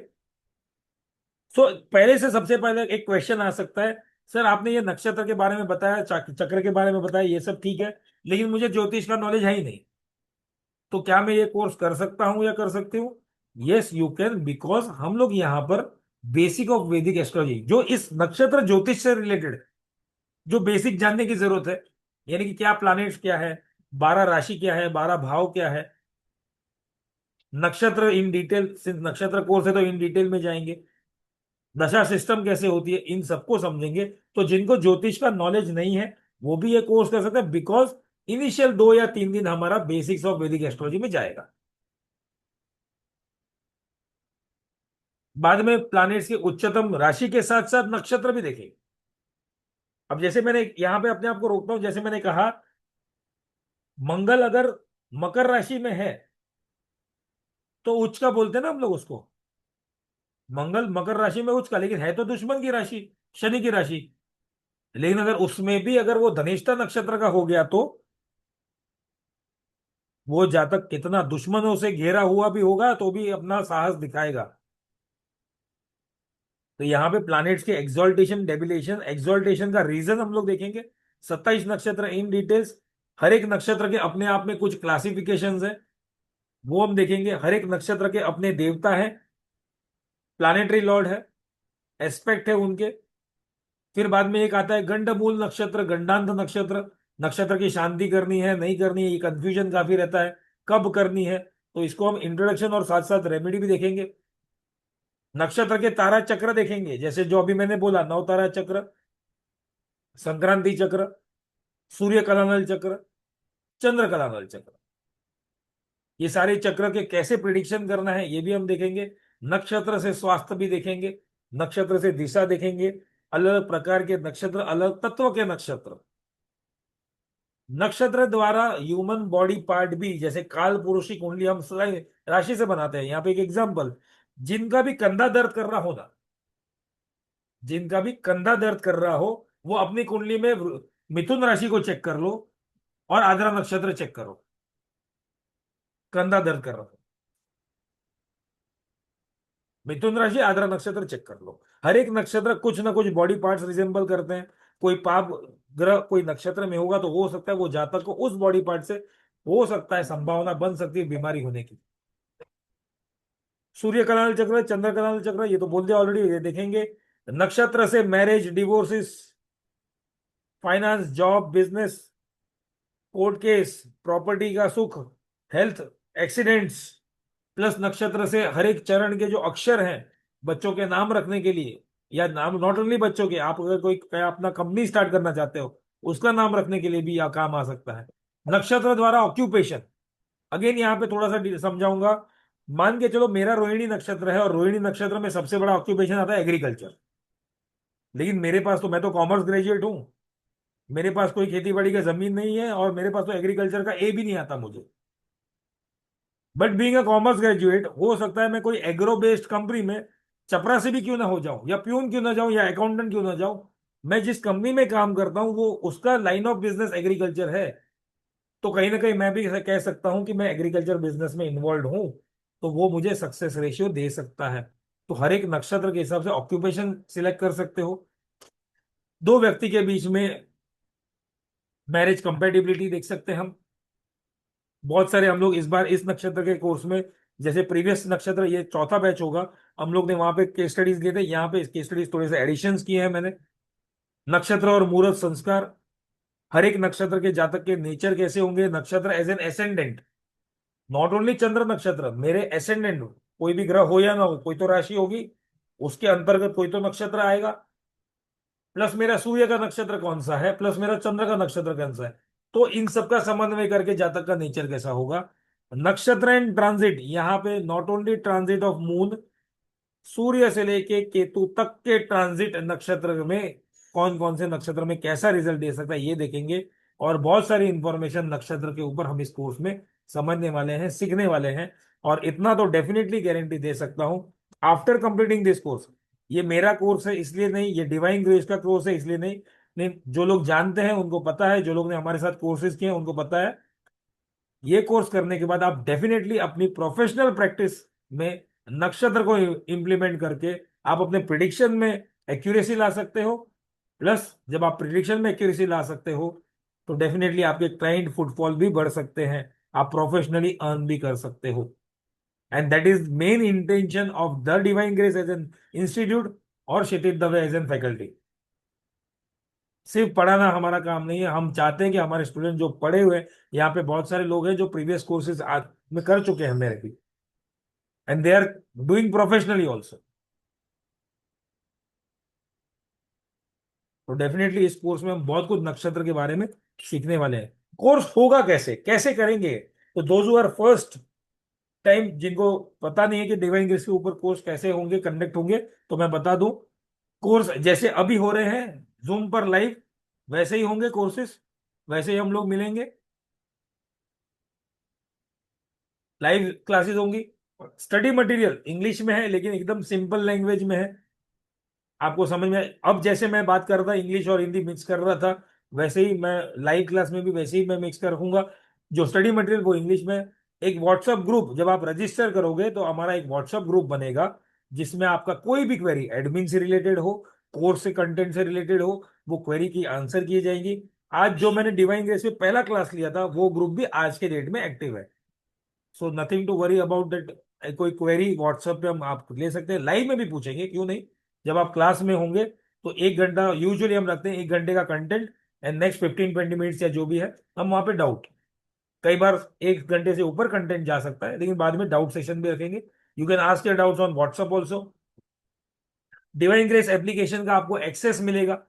सो पहले से सबसे पहले एक क्वेश्चन आ सकता है, सर आपने ये नक्षत्र के बारे में बताया, चक्र के बारे में बताया, ये सब ठीक है, लेकिन मुझे ज्योतिष का नॉलेज है ही नहीं, तो क्या मैं ये कोर्स कर सकता हूं या कर सकती हूँ? यस यू कैन, बिकॉज हम लोग यहाँ पर बेसिक ऑफ वैदिक एस्ट्रोलॉजी, जो इस नक्षत्र ज्योतिष से रिलेटेड जो बेसिक जानने की जरूरत है, यानी कि क्या प्लैनेट्स क्या है, 12 राशि क्या है, 12 भाव क्या है, नक्षत्र इन डिटेल, नक्षत्र कोर्स है तो इन डिटेल में जाएंगे, दशा सिस्टम कैसे होती है, इन सबको समझेंगे। तो जिनको ज्योतिष का नॉलेज नहीं है वो भी ये कोर्स कर सकते हैं, बिकॉज इनिशियल 2 या 3 दिन हमारा बेसिक्स ऑफ वैदिक एस्ट्रोलॉजी में जाएगा। बाद में प्लैनेट्स की उच्चतम राशि के साथ साथ नक्षत्र भी देखेंगे। अब जैसे मैंने यहां पे अपने आप को रोकता हूं, जैसे मैंने कहा मंगल अगर मकर राशि में है तो उच्च का बोलते हैं ना हम लोग उसको, मंगल मकर राशि में उच्च का, लेकिन है तो दुश्मन की राशि, शनि की राशि। लेकिन अगर उसमें भी अगर वो धनिष्ठा नक्षत्र का हो गया तो वो जातक कितना दुश्मनों से घेरा हुआ भी होगा तो भी अपना साहस दिखाएगा। तो यहाँ पे प्लैनेट्स के एक्सॉल्टेशन डेबिलेशन, एक्सॉल्टेशन का रीजन हम लोग देखेंगे, 27 नक्षत्र इन डिटेल्स, हर एक नक्षत्र के अपने आप में कुछ क्लासिफिकेशंस है, वो हम देखेंगे। हर एक नक्षत्र के अपने देवता है, प्लानेटरी लॉर्ड है, एस्पेक्ट है उनके। फिर बाद में एक आता है गंडमूल नक्षत्र, गंडांत नक्षत्र। नक्षत्र की शांति करनी है नहीं करनी है, ये कंफ्यूजन काफी रहता है, कब करनी है। तो इसको हम इंट्रोडक्शन और साथ साथ रेमेडी भी देखेंगे। नक्षत्र के तारा चक्र देखेंगे, जैसे जो अभी मैंने बोला, नौ तारा चक्र, संक्रांति चक्र, सूर्य कलानल चक्र, चंद्र कलानल चक्र। ये सारे चक्र के कैसे प्रिडिक्शन करना है ये भी हम देखेंगे। नक्षत्र से स्वास्थ्य भी देखेंगे, नक्षत्र से दिशा देखेंगे, अलग अलग प्रकार के नक्षत्र, अलग तत्व के नक्षत्र। नक्षत्र द्वारा ह्यूमन बॉडी पार्ट भी, जैसे काल पुरुषी कुंडली हम राशि से बनाते हैं। यहाँ पे एक एग्जांपल, जिनका भी कंधा दर्द कर रहा हो ना, जिनका भी कंधा दर्द कर रहा हो, वो अपनी कुंडली में मिथुन राशि को चेक कर लो और आद्रा नक्षत्र चेक करो, कंधा दर्द कर रहा हो, मिथुन राशि आद्रा नक्षत्र चेक कर लो। हर एक नक्षत्र कुछ ना कुछ बॉडी पार्ट्स रिजेंबल करते हैं। कोई पाप ग्रह कोई नक्षत्र में होगा तो हो सकता है वो जातक को उस बॉडी पार्ट से हो सकता है संभावना बन सकती है बीमारी होने की। सूर्य कलाल चक्र, चंद्र कलाल चक्र, ये तो बोल दिया ऑलरेडी, ये देखेंगे। नक्षत्र से marriage, divorces, finance, job, business, court case, property का सुख, हेल्थ, एक्सीडेंट्स। प्लस नक्षत्र से हर एक चरण के जो अक्षर हैं बच्चों के नाम रखने के लिए, या नाम नॉट ओनली बच्चों के, आप अगर कोई अपना कंपनी स्टार्ट करना चाहते हो उसका नाम रखने के लिए भी यह काम आ सकता है। नक्षत्र द्वारा ऑक्यूपेशन, अगेन यहाँ पे थोड़ा सा समझाऊंगा। मान के चलो मेरा रोहिणी नक्षत्र है और रोहिणी नक्षत्र में सबसे बड़ा ऑक्यूपेशन आता है एग्रीकल्चर, लेकिन मेरे पास तो, मैं तो कॉमर्स ग्रेजुएट हूं, मेरे पास कोई खेती बाड़ी का जमीन नहीं है और मेरे पास तो एग्रीकल्चर का ए भी नहीं आता मुझे। But being a commerce graduate, हो सकता है मैं कोई एग्रो बेस्ड कंपनी में चपरासी भी क्यों ना हो जाऊं, या प्यून क्यों ना जाऊं, या अकाउंटेंट क्यों ना जाऊं, मैं जिस कंपनी में काम करता हूं वो उसका लाइन ऑफ बिजनेस एग्रीकल्चर है। तो कहीं ना कहीं मैं भी कह सकता हूं कि मैं एग्रीकल्चर बिजनेस में इन्वॉल्व हूं, तो वो मुझे सक्सेस रेशियो दे सकता है। तो हर एक नक्षत्र के हिसाब से ऑक्यूपेशन सिलेक्ट कर सकते हो। दो व्यक्ति के बीच में मैरिज कंपेटिबिलिटी देख सकते हैं हम। बहुत सारे हम लोग इस बार इस नक्षत्र के कोर्स में, जैसे प्रीवियस नक्षत्र, ये चौथा बैच होगा, हम लोग ने वहां पे केस स्टडीज लिए थे, यहाँ पे केस स्टडीज थोड़े से एडिशंस किए हैं मैंने। नक्षत्र और मुहूर्त संस्कार, हर एक नक्षत्र के जातक के नेचर कैसे होंगे, nakshatra as an ascendant, not only Chandra nakshatra, मेरे एसेंडेंट, कोई भी ग्रह हो या ना हो, कोई तो राशि होगी, उसके अंतर्गत कोई तो नक्षत्र आएगा, प्लस मेरा सूर्य का नक्षत्र कौन सा है, प्लस मेरा चंद्र का नक्षत्र कौन सा है। तो इन सबका समन्वय करके जातक का नेचर कैसा होगा। नक्षत्र एंड ट्रांजिट, यहाँ पे not only transit of moon, सूर्य से लेके केतु तक के ट्रांजिट नक्षत्र में कौन कौन से नक्षत्र में कैसा रिजल्ट दे सकता है ये देखेंगे। और बहुत सारी इंफॉर्मेशन नक्षत्र के ऊपर हम इस कोर्स में समझने वाले हैं, सीखने वाले हैं। और इतना तो डेफिनेटली गारंटी दे सकता हूं, आफ्टर कंप्लीटिंग दिस कोर्स, ये मेरा कोर्स है इसलिए नहीं, ये डिवाइन ग्रेस का कोर्स है इसलिए नहीं, नहीं, जो लोग जानते हैं उनको पता है, जो लोग ने हमारे साथ कोर्सेज किए हैं उनको पता है, ये कोर्स करने के बाद आप डेफिनेटली अपनी प्रोफेशनल प्रैक्टिस में नक्षत्र को इंप्लीमेंट करके आप अपने प्रिडिक्शन में एक्यूरेसी ला सकते हो। प्लस जब आप प्रिडिक्शन में एक्यूरेसी ला सकते हो तो डेफिनेटली आपके क्लाइंट फुटफॉल भी बढ़ सकते हैं, आप प्रोफेशनली अर्न भी कर सकते हो। And that is main intention of the Divine Grace as an institute और Kshitij Dave as an faculty. सिर्फ पढ़ाना हमारा काम नहीं है, हम चाहते हैं कि हमारे स्टूडेंट जो पढ़े हुए हैं, यहाँ पे बहुत सारे लोग हैं जो प्रीवियस कोर्सेज में कर चुके हैं मेरे भी, and they are doing professionally also. तो डेफिनेटली इस कोर्स में हम बहुत कुछ नक्षत्र के बारे में सीखने वाले हैं। कोर्स होगा कैसे, कैसे करेंगे, तो those who are first time, जिनको पता नहीं है कि डिवाइन ग्रेस के ऊपर कोर्स कैसे होंगे, कंडक्ट होंगे, तो मैं बता दूं, कोर्स जैसे अभी हो रहे हैं जूम पर लाइव, वैसे ही होंगे कोर्सेज, वैसे ही हम लोग मिलेंगे, लाइव क्लासेस होंगी। स्टडी मटेरियल इंग्लिश में है लेकिन एकदम सिंपल लैंग्वेज में है, आपको समझ में। अब जैसे मैं बात कर रहा था इंग्लिश और हिंदी मिक्स कर रहा था, वैसे ही मैं लाइव क्लास में भी वैसे ही मैं मिक्स कर रखूंगा। जो स्टडी मटेरियल वो इंग्लिश में। एक व्हाट्सएप ग्रुप, जब आप रजिस्टर करोगे तो हमारा एक व्हाट्सएप ग्रुप बनेगा, जिसमें आपका कोई भी क्वेरी एडमिन से रिलेटेड हो, कोर्स से कंटेंट से रिलेटेड हो, वो क्वेरी की आंसर की जाएगी। आज जो मैंने डिवाइन ग्रेस में पहला क्लास लिया था वो ग्रुप भी आज के डेट में एक्टिव है। So nothing to worry about that. कोई क्वेरी व्हाट्सएप पे हम आप ले सकते हैं, लाइव में भी पूछेंगे, क्यों नहीं। जब आप क्लास में होंगे तो 1 घंटा यूजुअली हम रखते हैं, 1 घंटे का कंटेंट, एंड नेक्स्ट 15-20 मिनट्स या जो भी है हम वहां पे डाउट। कई बार 1 घंटे से ऊपर कंटेंट जा सकता है, लेकिन बाद में डाउट सेशन भी रखेंगे। You can ask your doubts on WhatsApp also. Divine grace application का आपको एक्सेस मिलेगा,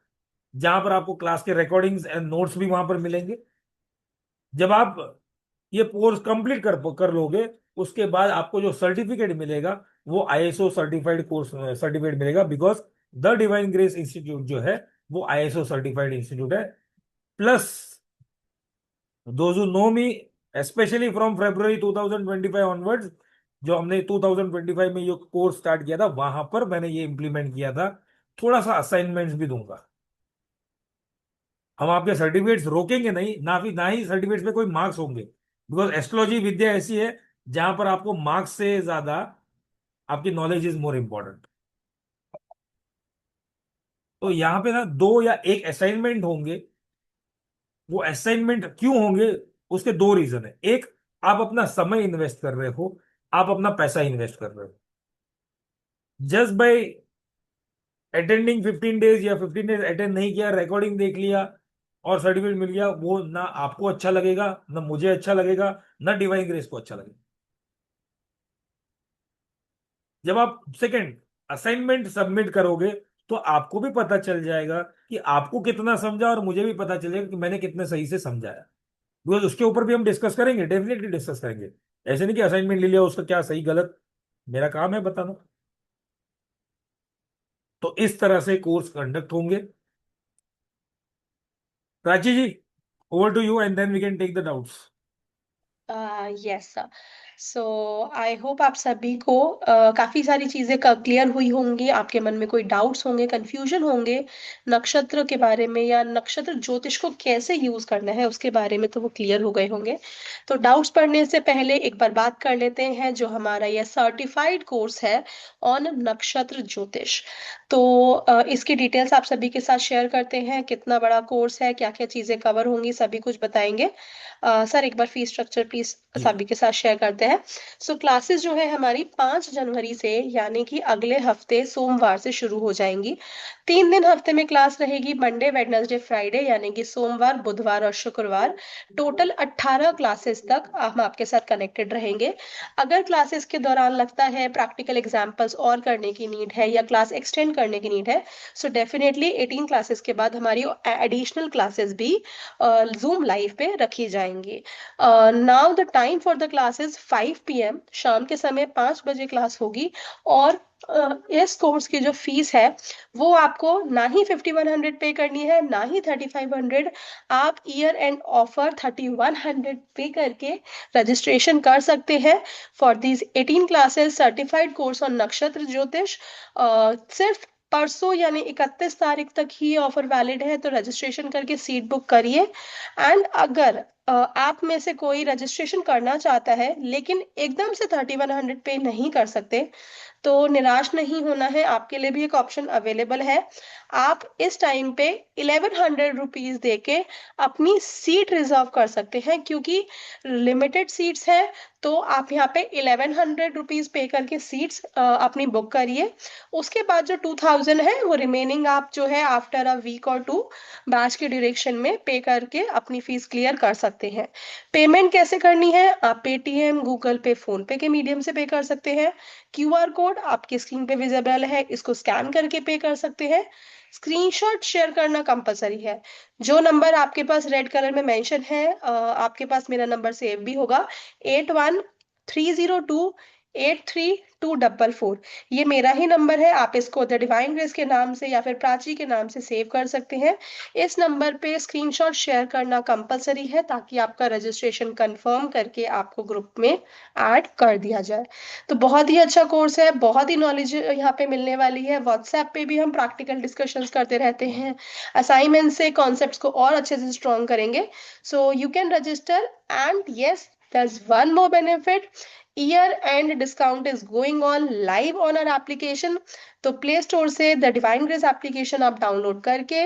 जहां पर आपको क्लास के रिकॉर्डिंग्स एंड नोट्स भी वहां पर मिलेंगे। जब आप ये कोर्स कंप्लीट कर लोगे, उसके बाद आपको जो सर्टिफिकेट मिलेगा वो आईएसओ सर्टिफाइड कोर्स सर्टिफिकेट मिलेगा, because the Divine grace institute जो है वो आईएसओ सर्टिफाइड इंस्टीट्यूट है। Plus those who know me, specially from February 2025 onwards, जो हमने 2025 में ये कोर्स स्टार्ट किया था, वहां पर मैंने ये इंप्लीमेंट किया था। थोड़ा सा असाइनमेंट्स भी दूंगा। हम आपके सर्टिफिकेट्स रोकेंगे नहीं, ना ही सर्टिफिकेट्स में कोई मार्क्स होंगे, बिकॉज एस्ट्रोलॉजी विद्या ऐसी है जहां पर आपको मार्क्स से ज्यादा आपकी नॉलेज इज मोर इंपॉर्टेंट। तो यहाँ पे ना 2 या 1 असाइनमेंट होंगे। वो असाइनमेंट क्यों होंगे, उसके 2 रीजन है। एक, आप अपना समय इन्वेस्ट कर रहे हो, आप अपना पैसा इन्वेस्ट कर रहे हो। जस्ट बाय अटेंडिंग 15 डेज या 15 डेज अटेंड नहीं किया, रिकॉर्डिंग देख लिया और सर्टिफिकेट मिल गया, वो ना आपको अच्छा लगेगा, ना मुझे अच्छा लगेगा, ना डिवाइन ग्रेस को अच्छा लगेगा। जब आप सेकंड असाइनमेंट सबमिट करोगे तो आपको भी पता चल जाएगा कि आपको कितना समझा, और मुझे भी पता चलेगा कि मैंने कितने सही से समझाया। बिकॉज उसके ऊपर भी हम डिस्कस करेंगे, डेफिनेटली डिस्कस करेंगे। ऐसे नहीं कि असाइनमेंट ले लिया उसका क्या सही गलत, मेरा काम है बताना। तो इस तरह से कोर्स कंडक्ट होंगे। Prachi ji, over to you, and then we can take the doubts. Yes so I hope आप सभी को काफी सारी चीजें क्लियर हुई होंगी, आपके मन में कोई डाउट्स होंगे, कंफ्यूजन होंगे नक्षत्र के बारे में, या नक्षत्र ज्योतिष को कैसे यूज करना है उसके बारे में, तो वो क्लियर हो गए होंगे। तो डाउट्स पढ़ने से पहले एक बार बात कर लेते हैं जो हमारा ये सर्टिफाइड कोर्स है ऑन नक्षत्र ज्योतिष। तो इसकी डिटेल्स आप सभी के साथ शेयर करते हैं, कितना बड़ा कोर्स है, क्या क्या चीजें कवर होंगी, सभी कुछ बताएंगे। सर एक बार फीस स्ट्रक्चर प्लीज जी। सभी के साथ शेयर करते हैं। सो क्लासेस जो है हमारी 5 जनवरी से यानी कि अगले हफ्ते सोमवार से शुरू हो जाएंगी। 3 दिन हफ्ते में क्लास रहेगी, मंडे वेडनेसडे फ्राइडे, यानी कि सोमवार बुधवार और शुक्रवार। टोटल 18 क्लासेस तक हम आपके साथ कनेक्टेड रहेंगे। अगर क्लासेस के दौरान लगता है प्रैक्टिकल एग्जाम्पल्स और करने की नीड है या क्लास एक्सटेंड करने की नीड है, सो डेफिनेटली 18 क्लासेस के बाद हमारी एडिशनल क्लासेस भी जूम लाइव पे रखी जाएंगी। Now the time for the class is 5 PM, शाम के समय 5 बजे क्लास होगी। और इस कोर्स की जो फीस है वो आपको ना ही 5100 पे करनी है, ना ही 3500। आप ईयर एंड ऑफर 3100 पे करके रजिस्ट्रेशन कर सकते हैं for these 18 classes certified course on नक्षत्र ज्योतिष। सिर्फ परसों यानी 31 तारीख तक ही ऑफर वैलिड है, तो रजिस्ट्रेशन करके सीट बुक करिए। एंड अगर आप में से कोई रजिस्ट्रेशन करना चाहता है लेकिन एकदम से 3100 पे नहीं कर सकते, तो निराश नहीं होना है, आपके लिए भी एक ऑप्शन अवेलेबल है। आप इस टाइम पे 1100 रुपीज देके अपनी सीट रिजर्व कर सकते हैं, क्योंकि लिमिटेड सीट्स है। तो आप यहाँ पे 1100 रुपीज पे करके सीट्स अपनी बुक करिए। उसके बाद जो 2000 है वो रिमेनिंग आप जो है आफ्टर अ वीक और 2 बैच के ड्यूरेशन में पे करके अपनी फीस क्लियर कर सकते हैं। पेमेंट कैसे करनी है, आप पेटीएम, गूगल पे, फोन पे के मीडियम से पे कर सकते हैं। क्यूआर कोड आपकी स्क्रीन पे विजिबल है, इसको स्कैन करके पे कर सकते हैं। स्क्रीनशॉट शेयर करना कंपलसरी है। जो नंबर आपके पास रेड कलर में मेंशन है, आपके पास मेरा नंबर सेव भी होगा, 8130283244। ये मेरा ही नंबर है, आप इसको द डिवाइन ग्रेस के नाम से या फिर प्राची के नाम से सेव कर सकते हैं। इस नंबर पे स्क्रीनशॉट शेयर करना कंपलसरी है, ताकि आपका रजिस्ट्रेशन कंफर्म करके आपको ग्रुप में ऐड कर दिया जाए। तो बहुत ही अच्छा कोर्स है, बहुत ही नॉलेज यहाँ पे मिलने वाली है। व्हाट्सएप पे भी हम प्रैक्टिकल डिस्कशंस करते रहते हैं, असाइनमेंट से कॉन्सेप्ट्स को और अच्छे से स्ट्रॉन्ग करेंगे। So you can register. And yes, there's one more benefit, year end discount is going on live on our application। तो प्ले स्टोर से द डिवाइन ग्रेस एप्लीकेशन आप डाउनलोड करके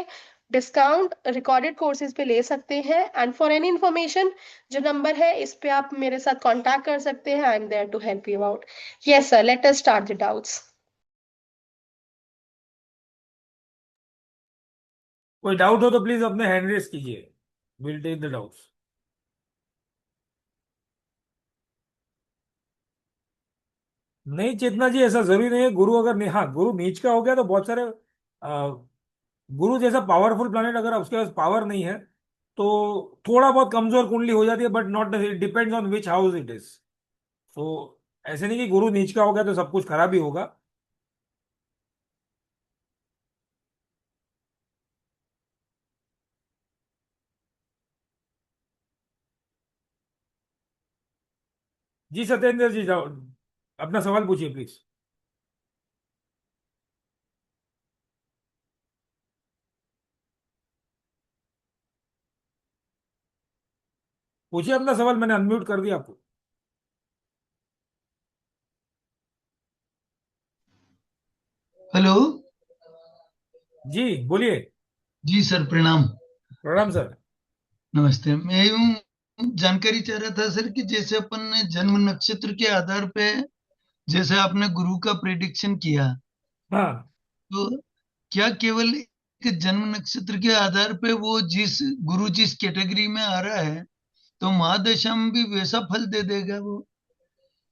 डिस्काउंट रिकॉर्डेड कोर्सेज पे ले सकते हैं। And for any information, जो number है इस पे आप मेरे साथ कांटेक्ट कर सकते हैं। I am there to help you out. Yes sir, let us start the doubts. कोई डाउट हो तो प्लीज अपने हैंड रेस कीजिए, विल टेक द डाउट्स। नहीं चेतना जी, ऐसा जरूरी नहीं है। गुरु अगर हाँ, गुरु नीच का हो गया तो बहुत सारे गुरु जैसा पावरफुल प्लैनेट अगर उसके पास पावर नहीं है तो थोड़ा बहुत कमजोर कुंडली हो जाती है, but not, it depends on which house it is. तो ऐसे नहीं कि गुरु नीच का हो गया तो सब कुछ खराब ही होगा। जी सत्येंद्र जी, जाओ अपना सवाल पूछिए प्लीज। पूछिए अपना सवाल, मैंने अनम्यूट कर दिया आपको। हेलो। जी बोलिए। जी सर, प्रणाम। प्रणाम सर। नमस्ते। मैं यूं जानकारी चाह रहा था सर कि जैसे अपन ने जन्म नक्षत्र के आधार पे, जैसे आपने गुरु का प्रेडिक्शन किया, हाँ, तो क्या केवल एक जन्म नक्षत्र के आधार पे वो जिस गुरु जिस कैटेगरी में आ रहा है, तो महादशा में भी वैसा फल दे देगा वो?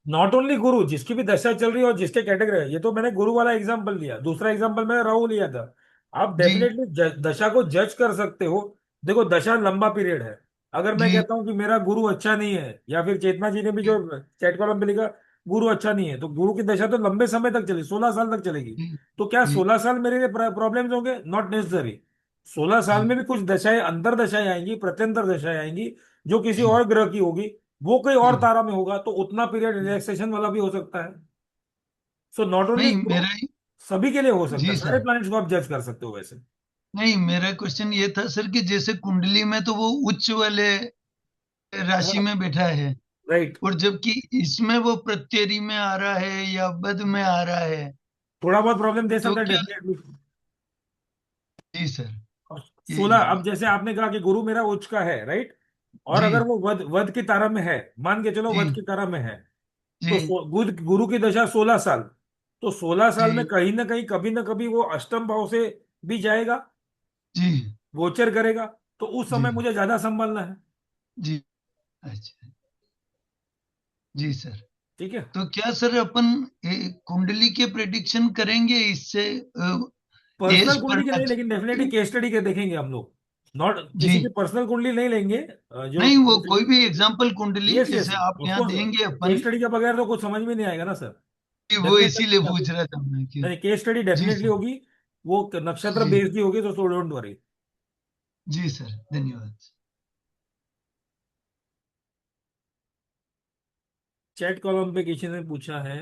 नॉट ओनली गुरु, जिसकी भी दशा चल रही है और जिसके कैटेगरी है, ये तो मैंने गुरु वाला एग्जांपल दिया, दूसरा एग्जांपल मैंने राहु लिया था। आप जी डेफिनेटली दशा को जज कर सकते हो। देखो दशा लंबा पीरियड है। अगर मैं जी कहता हूं कि मेरा गुरु अच्छा नहीं है, या फिर चेतना जी ने भी जो चैट कॉलम पे लिखा गुरु अच्छा नहीं है, तो गुरु की दशा तो लंबे समय तक चलेगी, 16 साल तक चलेगी। जी तो क्या जी 16 साल मेरे लिए प्रॉब्लम्स होंगे? Not necessary. 16 साल में जी भी कुछ दशाएं, अंतर दशाएं आएंगी, प्रत्यंतर दशाएं आएंगी, जो किसी जी और ग्रह की होगी, वो कोई और जी तारा में होगा, तो उतना पीरियड जी। रिलैक्सेशन वाला भी हो सकता है। सो नॉट ओनली नहीं गुरु, मेरा, सभी के लिए हो सकता है, जी सारे सर, प्लैनेट्स को आप जज कर सकते हो वैसे। नहीं मेरा क्वेश्चन ये था सर कि जैसे कुंडली में तो वो उच्च वाले राशि हाँ, में बैठा है, राइट। और जबकि इसमें वो प्रत्यरी में आ रहा है या बद में आ रहा है, थोड़ा बहुत प्रॉब्लम दे तो सकता है क्या? डेफिनेटली। जी सर। सोलह, यही। अब जैसे आपने कहा कि गुरु मेरा उच्च का है, राइट, और जी अगर वो वध वध की तारा में है, मान के चलो वध जी की तारा में है, तो जी गुरु की दशा 16 साल, तो 16 साल में जी कहीं ना कहीं कभी ना कभी वो अष्टम भाव से भी जाएगा, जी गोचर करेगा। तो उस जी समय मुझे ज्यादा संभालना है। जी। अच्छा। जी सर। ठीक है। तो क्या सर अपन कुंडली के प्रेडिक्शन करेंगे इससे, पर्सनल एज पर कुंडली की नहीं, लेकिन डेफिनेटली नक्षत्र? केस स्टडी के देखेंगे हम लोग। नॉट जी। किसी की पर्सनल कुंडली नहीं लेंगे, जो नहीं, वो जैसे कोई कि भी एग्जाम्पल कुंडली यस यस जैसे आप ऑफ यहाँ कोर्स, देंगे केस अपन, स्टडी के बगैर तो कुछ समझ में नहीं आएगा ना सर। कि वो इसीलिए डेफिनेटली पूछ रहा था मैं कि। नहीं, केस स्टडी जी डेफिनेटली सर। होगी। वो नक्षत्र जी बेस्ड ही होगी, तो डोंट वरी। जी सर, धन्यवाद। चैट कॉलम पे किसी ने पूछा है,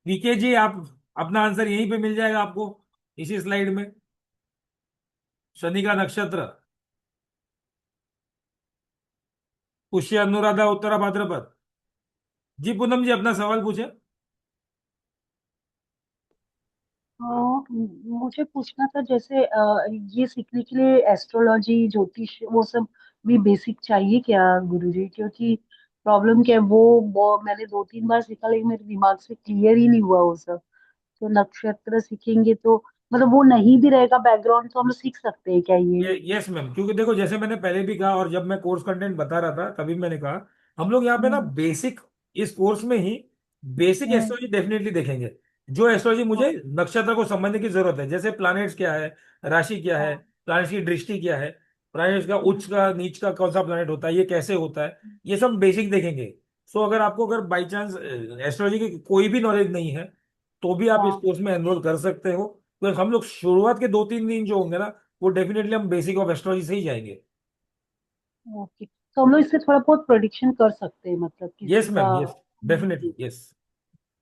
वीके जी, आप अपना आंसर यहीं पे मिल जाएगा आपको, इसी स्लाइड में। शनि का नक्षत्र पुष्य, अनुराधा, उत्तरा, भाद्रपद। जी पूनम जी, अपना सवाल पूछे। मुझे पूछना था जैसे ये सीखने के लिए एस्ट्रोलॉजी ज्योतिष वो सब भी बेसिक चाहिए क्या गुरुजी? क्योंकि प्रॉब्लम क्या है, वो मैंने 2-3 बार सीखा लेकिन मेरे दिमाग से क्लियर ही नहीं हुआ वो सब। तो नक्षत्र सीखेंगे तो मतलब वो नहीं भी रहेगा बैकग्राउंड तो हम लोग सीख सकते हैं क्या ये? ये यस मैम, क्योंकि देखो जैसे मैंने पहले भी कहा, और जब मैं कोर्स कंटेंट बता रहा था तभी मैंने कहा, हम लोग यहाँ पे ना हम्म। बेसिक, इस कोर्स में ही बेसिक हम्म। एस्ट्रोलॉजी डेफिनेटली देखेंगे। जो एस्ट्रोलॉजी मुझे नक्षत्र को समझने की जरूरत है, जैसे प्लैनेट्स क्या है, राशि क्या है, हाँ। प्लैनेट्स की दृष्टि क्या है, प्लैनेट्स का उच्च हम्म। का नीच का कौन सा प्लैनेट होता है, ये कैसे होता है, ये सब बेसिक देखेंगे। सो अगर आपको, अगर बाई चांस एस्ट्रोलॉजी की कोई भी नॉलेज नहीं है, तो भी आप इस हाँ। कोर्स में एनरोल कर सकते हो। तो हम लोग शुरुआत के 2-3 दिन जो होंगे ना, वो डेफिनेटली हम बेसिक ऑफ एस्ट्रोलॉजी से ही जाएंगे। ओके, तो हम लोग इससे थोड़ा बहुत प्रोडिक्शन कर सकते हैं मतलब किसी यस का? मैम, यस, डेफिनेटली जी। यस।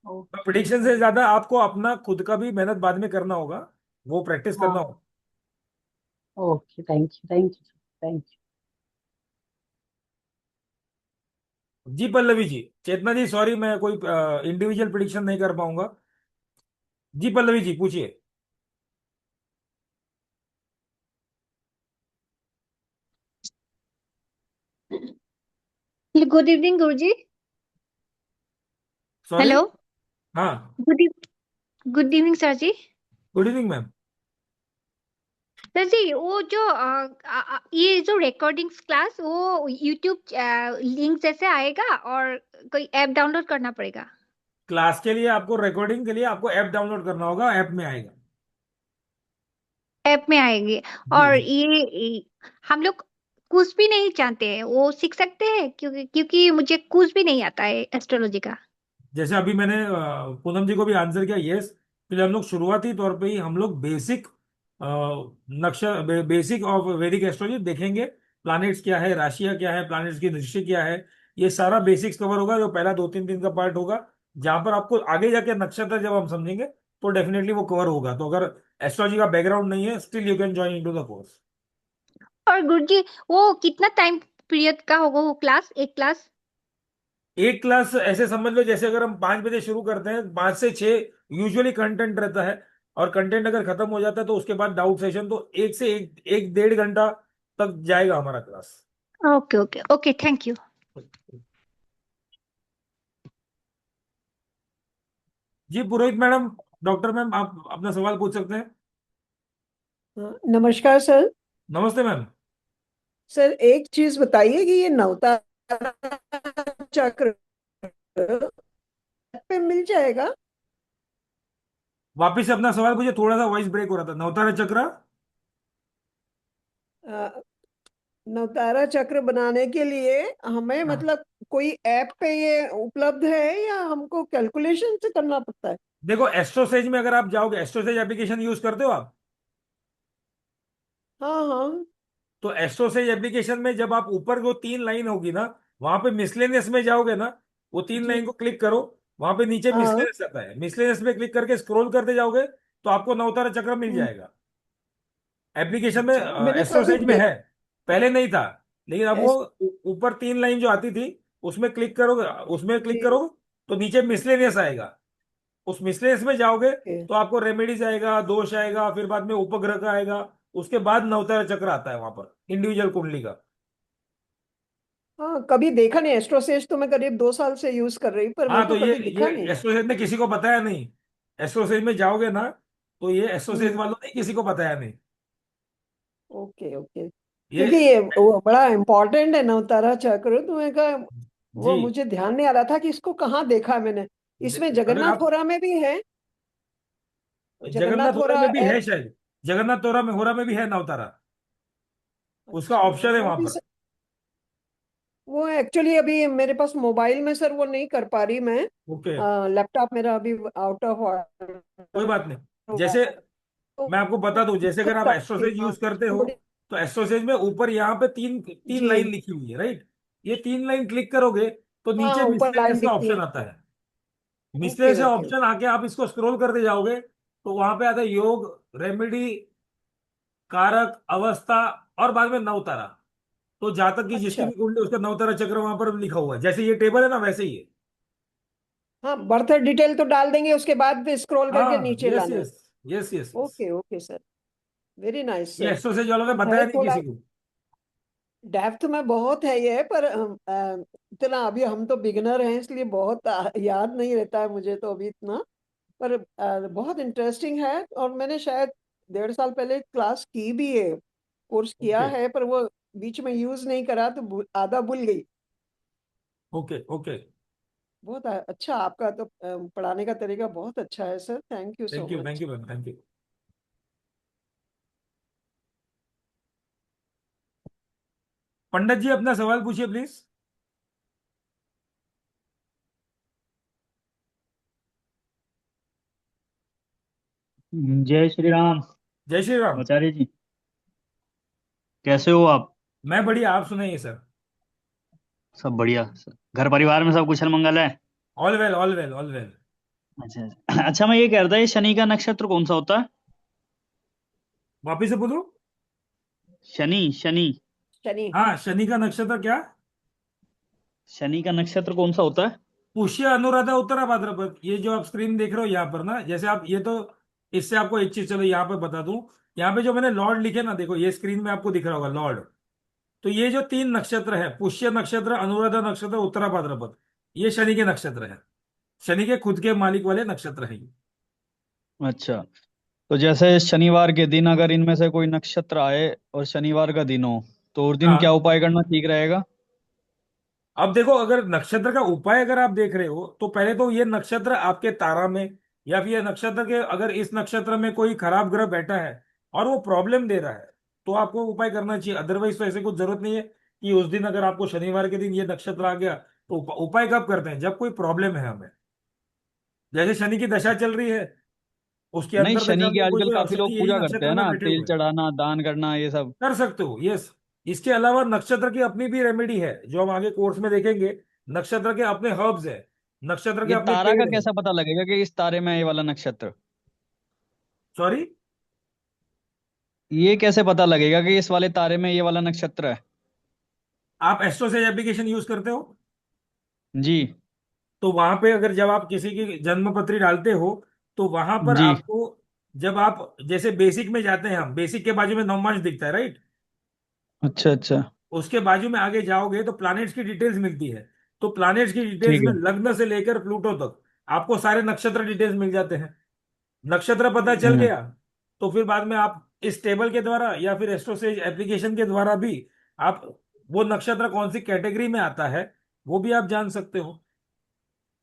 ओके प्रिडिक्शन से ओके। ज्यादा आपको अपना खुद का भी मेहनत बाद में करना होगा, वो प्रैक्टिस करना हाँ। होगा। Okay, thank you thank you. Thank you. जी पल्लवी जी, चेतना जी सॉरी, मैं कोई इंडिविजुअल प्रिडिक्शन नहीं कर पाऊंगा। जी पल्लवी जी पूछिए। Good evening guruji. Sorry. Hello. हाँ। गुड इवनिंग सर जी। Good evening ma'am. सर जी वो जो ये जो रिकॉर्डिंग्स क्लास वो यूट्यूब लिंक जैसे आएगा और कोई ऐप डाउनलोड करना पड़ेगा? क्लास के लिए आपको, रिकॉर्डिंग के लिए आपको ऐप डाउनलोड करना होगा, ऐप में आएगा। ऐप में आएंगे। जी और जी। हम लोग कुछ भी नहीं जानते हैं वो सीख सकते हैं? क्योंकि क्योंकि मुझे कुछ भी नहीं आता है एस्ट्रोलॉजी का। जैसे अभी मैंने पूनम जी को भी आंसर किया, यस। फिर हम लोग शुरुआती तौर पे ही हम लोग बेसिक नक्शा, बेसिक ऑफ वैदिक एस्ट्रोलॉजी देखेंगे। प्लैनेट्स क्या है, राशियां क्या है, प्लैनेट्स की दृष्टि क्या है, ये सारा बेसिक्स कवर होगा, जो पहला 2-3 दिन का पार्ट होगा। जहां पर आपको आगे जाके नक्षत्र जब हम समझेंगे तो डेफिनेटली वो कवर होगा। तो अगर एस्ट्रोलॉजी का बैकग्राउंड नहीं है, still you can join into the course. और गुरुजी वो कितना टाइम पीरियड का होगा वो क्लास, एक क्लास? एक क्लास ऐसे समझ लो, जैसे अगर हम 5 बजे शुरू करते हैं, 5 से 6 यूजुअली कंटेंट रहता है। और कंटेंट अगर खत्म हो जाता है तो उसके बाद डाउट सेशन, तो 1 से 1.5 घंटा तक जाएगा हमारा class. Okay okay okay, thank you. जी पुरोहित मैडम, डॉक्टर मैम, आप अपना सवाल पूछ सकते हैं। नमस्कार सर। नमस्ते मैम। सर एक चीज बताइए कि ये नवतारा चक्र पे मिल जाएगा? वापिस से अपना सवाल पूछिए, थोड़ा सा वॉइस ब्रेक हो रहा था। नवतारा चक्र। अ, नवतारा चक्र बनाने के लिए हमें हाँ। मतलब कोई ऐप पे ये उपलब्ध है या हमको कैलकुलेशन से करना पड़ता है? देखो एस्ट्रोसेज में अगर आप जाओगे, एस्ट्रोसेज एप्लीकेशन यूज करते हो आप? हाँ हाँ तो एस्ट्रोसेज एप्लीकेशन में जब आप ऊपर वो 3 लाइन होगी ना, वहां पे मिसलेनियस में जाओगे ना, वो 3 लाइन जी। को क्लिक करो। वहां पे नीचे हाँ। मिसलेनियस आता है, मिसलेनियस में क्लिक करके स्क्रॉल करते जाओगे तो आपको नवतारा चक्र मिल हम्म, जाएगा। एप्लीकेशन में अच्छा मैंने कभी एस्ट्रोसेज में है, पहले नहीं था। लेकिन अब वो देख ऊपर 3 लाइन जो आती थी, उसमें क्लिक करोगे, उसमें क्लिक जी। करोगे तो नीचे मिसलेनियस आएगा। उस मिसलेनियस में जाओगे ओके। तो आपको रेमेडीज आएगा, दोष आएगा, फिर बाद में उपग्रह का आएगा। उसके बाद नवतारा चक्र आता है वहां पर, इंडिविजुअल कुंडली का। हाँ कभी देखा नहीं, एस्ट्रोसेज तो मैं करीब 2 साल से यूज कर रही पर हाँ, मेरे तो को ये कभी ये दिखा नहीं। एस्ट्रोसेज ने किसी को बताया नहीं। एस्ट्रोसेज में जाओगे ना, तो ये एस्ट्रोसेज हम्म। वालों ने किसी को बताया नहीं। Okay okay. ये। क्योंकि ये वो बड़ा इम्पोर्टेंट है नवतारा चक्र, तो मैं कहा जी। वो मुझे ध्यान नहीं आ रहा था कि इसको कहाँ देखा मैंने। इसमें अगर जगन्नाथ आप, होरा में भी है? जगन्नाथ जगन्नाथ होरा होरा में भी ऐप? है शायद। जगन्नाथ होरा में भी है नवतारा। उसका अच्छा ऑप्शन है वो वहां भी पर। वो एक्चुअली अभी मेरे पास मोबाइल में सर वो नहीं कर पा रही मैं। ओके। लैपटॉप मेरा अभी आउट ऑफ कोई ऑर्डर बात नहीं। हुआ जैसे है, तो मैं आपको बता दूं, जैसे अगर आप एस्ट्रोसेज हाँ, यूज करते हो, बड़ी- तो एस्ट्रोसेज में ऊपर यहाँ पे तीन तीन लाइन जी। लिखी हुई है, राइट। ये 3 लाइन क्लिक करोगे तो नीचे हाँ ऊपर मिसलेनियस लाइन का दिखती है। ऑप्शन आता है। ओके मिसलेनियस का ओके। ऑप्शन आके आप इसको स्क्रॉल करते जाओगे तो वहां पे आता है योग, रेमेडी, कारक, अवस्था, और बाद में नवतारा। तो जहां तक की जिसकी अच्छा। भी कुंडली, उसका नवतारा चक्र वहां पर लिखा हुआ है, जैसे ये टेबल है ना वैसे ही है। हाँ बर्थ डिटेल तो डाल देंगे, उसके बाद स्क्रॉल करके हाँ, नीचे यस लाना है। Yes. Yes yes yes. Okay okay sir. Very nice ये सर। एस्ट्रोसेज वालों ने तो बताया है नहीं थोड़ा किसी को। डेप्थ में बहुत है ये, पर इतना अभी हम तो बिगिनर हैं इसलिए बहुत याद नहीं रहता है मुझे तो अभी इतना। पर बहुत इंटरेस्टिंग है, और मैंने शायद 1.5 साल पहले क्लास की भी है, कोर्स किया ओके है, पर वो बीच में यूज नहीं करा तो आधा भूल गई। Okay okay. बहुत अच्छा आपका तो पढ़ाने का तरीका बहुत अच्छा है sir, thank you so thank much. You ma'am, thank you. Pandit ji अपना सवाल पूछिए प्लीज। जय श्री राम। जय श्री राम। आचार्य जी, कैसे हो आप? मैं बढ़िया, आप सुनाइए सर। सब बढ़िया सर। घर परिवार में सब कुशल मंगल है? All well, all well, all well. अच्छा अच्छा। अच्छा, मैं ये कह रहा था, ये शनि का नक्षत्र कौन सा होता है? वापिस से बोलो। शनि शनि। शनि। हाँ, शनि का नक्षत्र क्या? शनि का नक्षत्र कौन सा होता है? पुष्य, अनुराधा, उत्तरा भाद्रपद। ये जो आप स्क्रीन देख रहे हो यहाँ पर ना, जैसे आप ये तो, इससे आपको एक चीज चलो यहाँ पे बता दूं। यहाँ पे जो मैंने लॉर्ड लिखे ना, देखो ये स्क्रीन में आपको दिख रहा होगा लॉर्ड। तो ये जो तीन नक्षत्र है, पुष्य नक्षत्र, अनुराधा नक्षत्र, उत्तरा भाद्रपद, ये शनि के नक्षत्र है। शनि के खुद के मालिक वाले नक्षत्र है ये। अच्छा, तो जैसे शनिवार के दिन अगर इनमें से कोई नक्षत्र आए और शनिवार का दिन हो, तो उस दिन क्या हाँ, उपाय करना ठीक रहेगा? अब देखो, अगर नक्षत्र का उपाय अगर आप देख रहे हो, तो पहले तो ये नक्षत्र आपके तारा में, या फिर ये नक्षत्र के, अगर इस नक्षत्र में कोई खराब ग्रह बैठा है और वो प्रॉब्लम दे रहा है, तो आपको उपाय करना चाहिए। अदरवाइज तो ऐसे कुछ जरूरत नहीं है कि उस दिन अगर आपको शनिवार के दिन ये नक्षत्र आ गया, तो उपाय कब करते हैं? जब कोई प्रॉब्लम है हमें। जैसे शनि की दशा चल रही है, उसके नहीं, अंतर दशा शनि की में कोई आजकल कोई काफी अवशक्ति लोग यही पूजा करते नक्षत्र हैं में ना, बैठे तेल हुए हैं। चढ़ाना, दान करना, ये सब। कर सकते हो, यस। इसके अलावा नक्षत्र की अपनी भी रेमेडी है, जो हम आगे कोर्स में देखेंगे। नक्षत्र के अपने हर्ब्स है, नक्षत्र के ये अपने तारा का पेड़ है। कैसा पता लगेगा कि इस तारे में है ये वाला नक्षत्र? सॉरी? ये कैसे पता लगेगा कि इस वाले तारे में ये वाला नक्षत्र है? आप एस्ट्रोसेज एप्लीकेशन यूज करते हो? जी। तो वहां पे अगर जब आप किसी की जन्म पत्री डालते हो, तो वहां पर जी। आपको, जब आप जैसे बेसिक में जाते हैं, हम बेसिक के बाजू में नवमांश दिखता है, राइट? अच्छा अच्छा। उसके बाजू में आगे जाओगे तो प्लैनेट्स की डिटेल्स मिलती है। तो प्लैनेट्स की डिटेल्स ठीक में है। लग्न से लेकर प्लूटो तक आपको सारे नक्षत्र डिटेल्स मिल जाते हैं। नक्षत्र पता चल हम्म। गया, तो फिर बाद में आप इस टेबल के द्वारा या फिर एस्ट्रोसेज एप्लीकेशन के द्वारा भी आप वो नक्षत्र कौन सी कैटेगरी में आता है, वो भी आप जान सकते हो।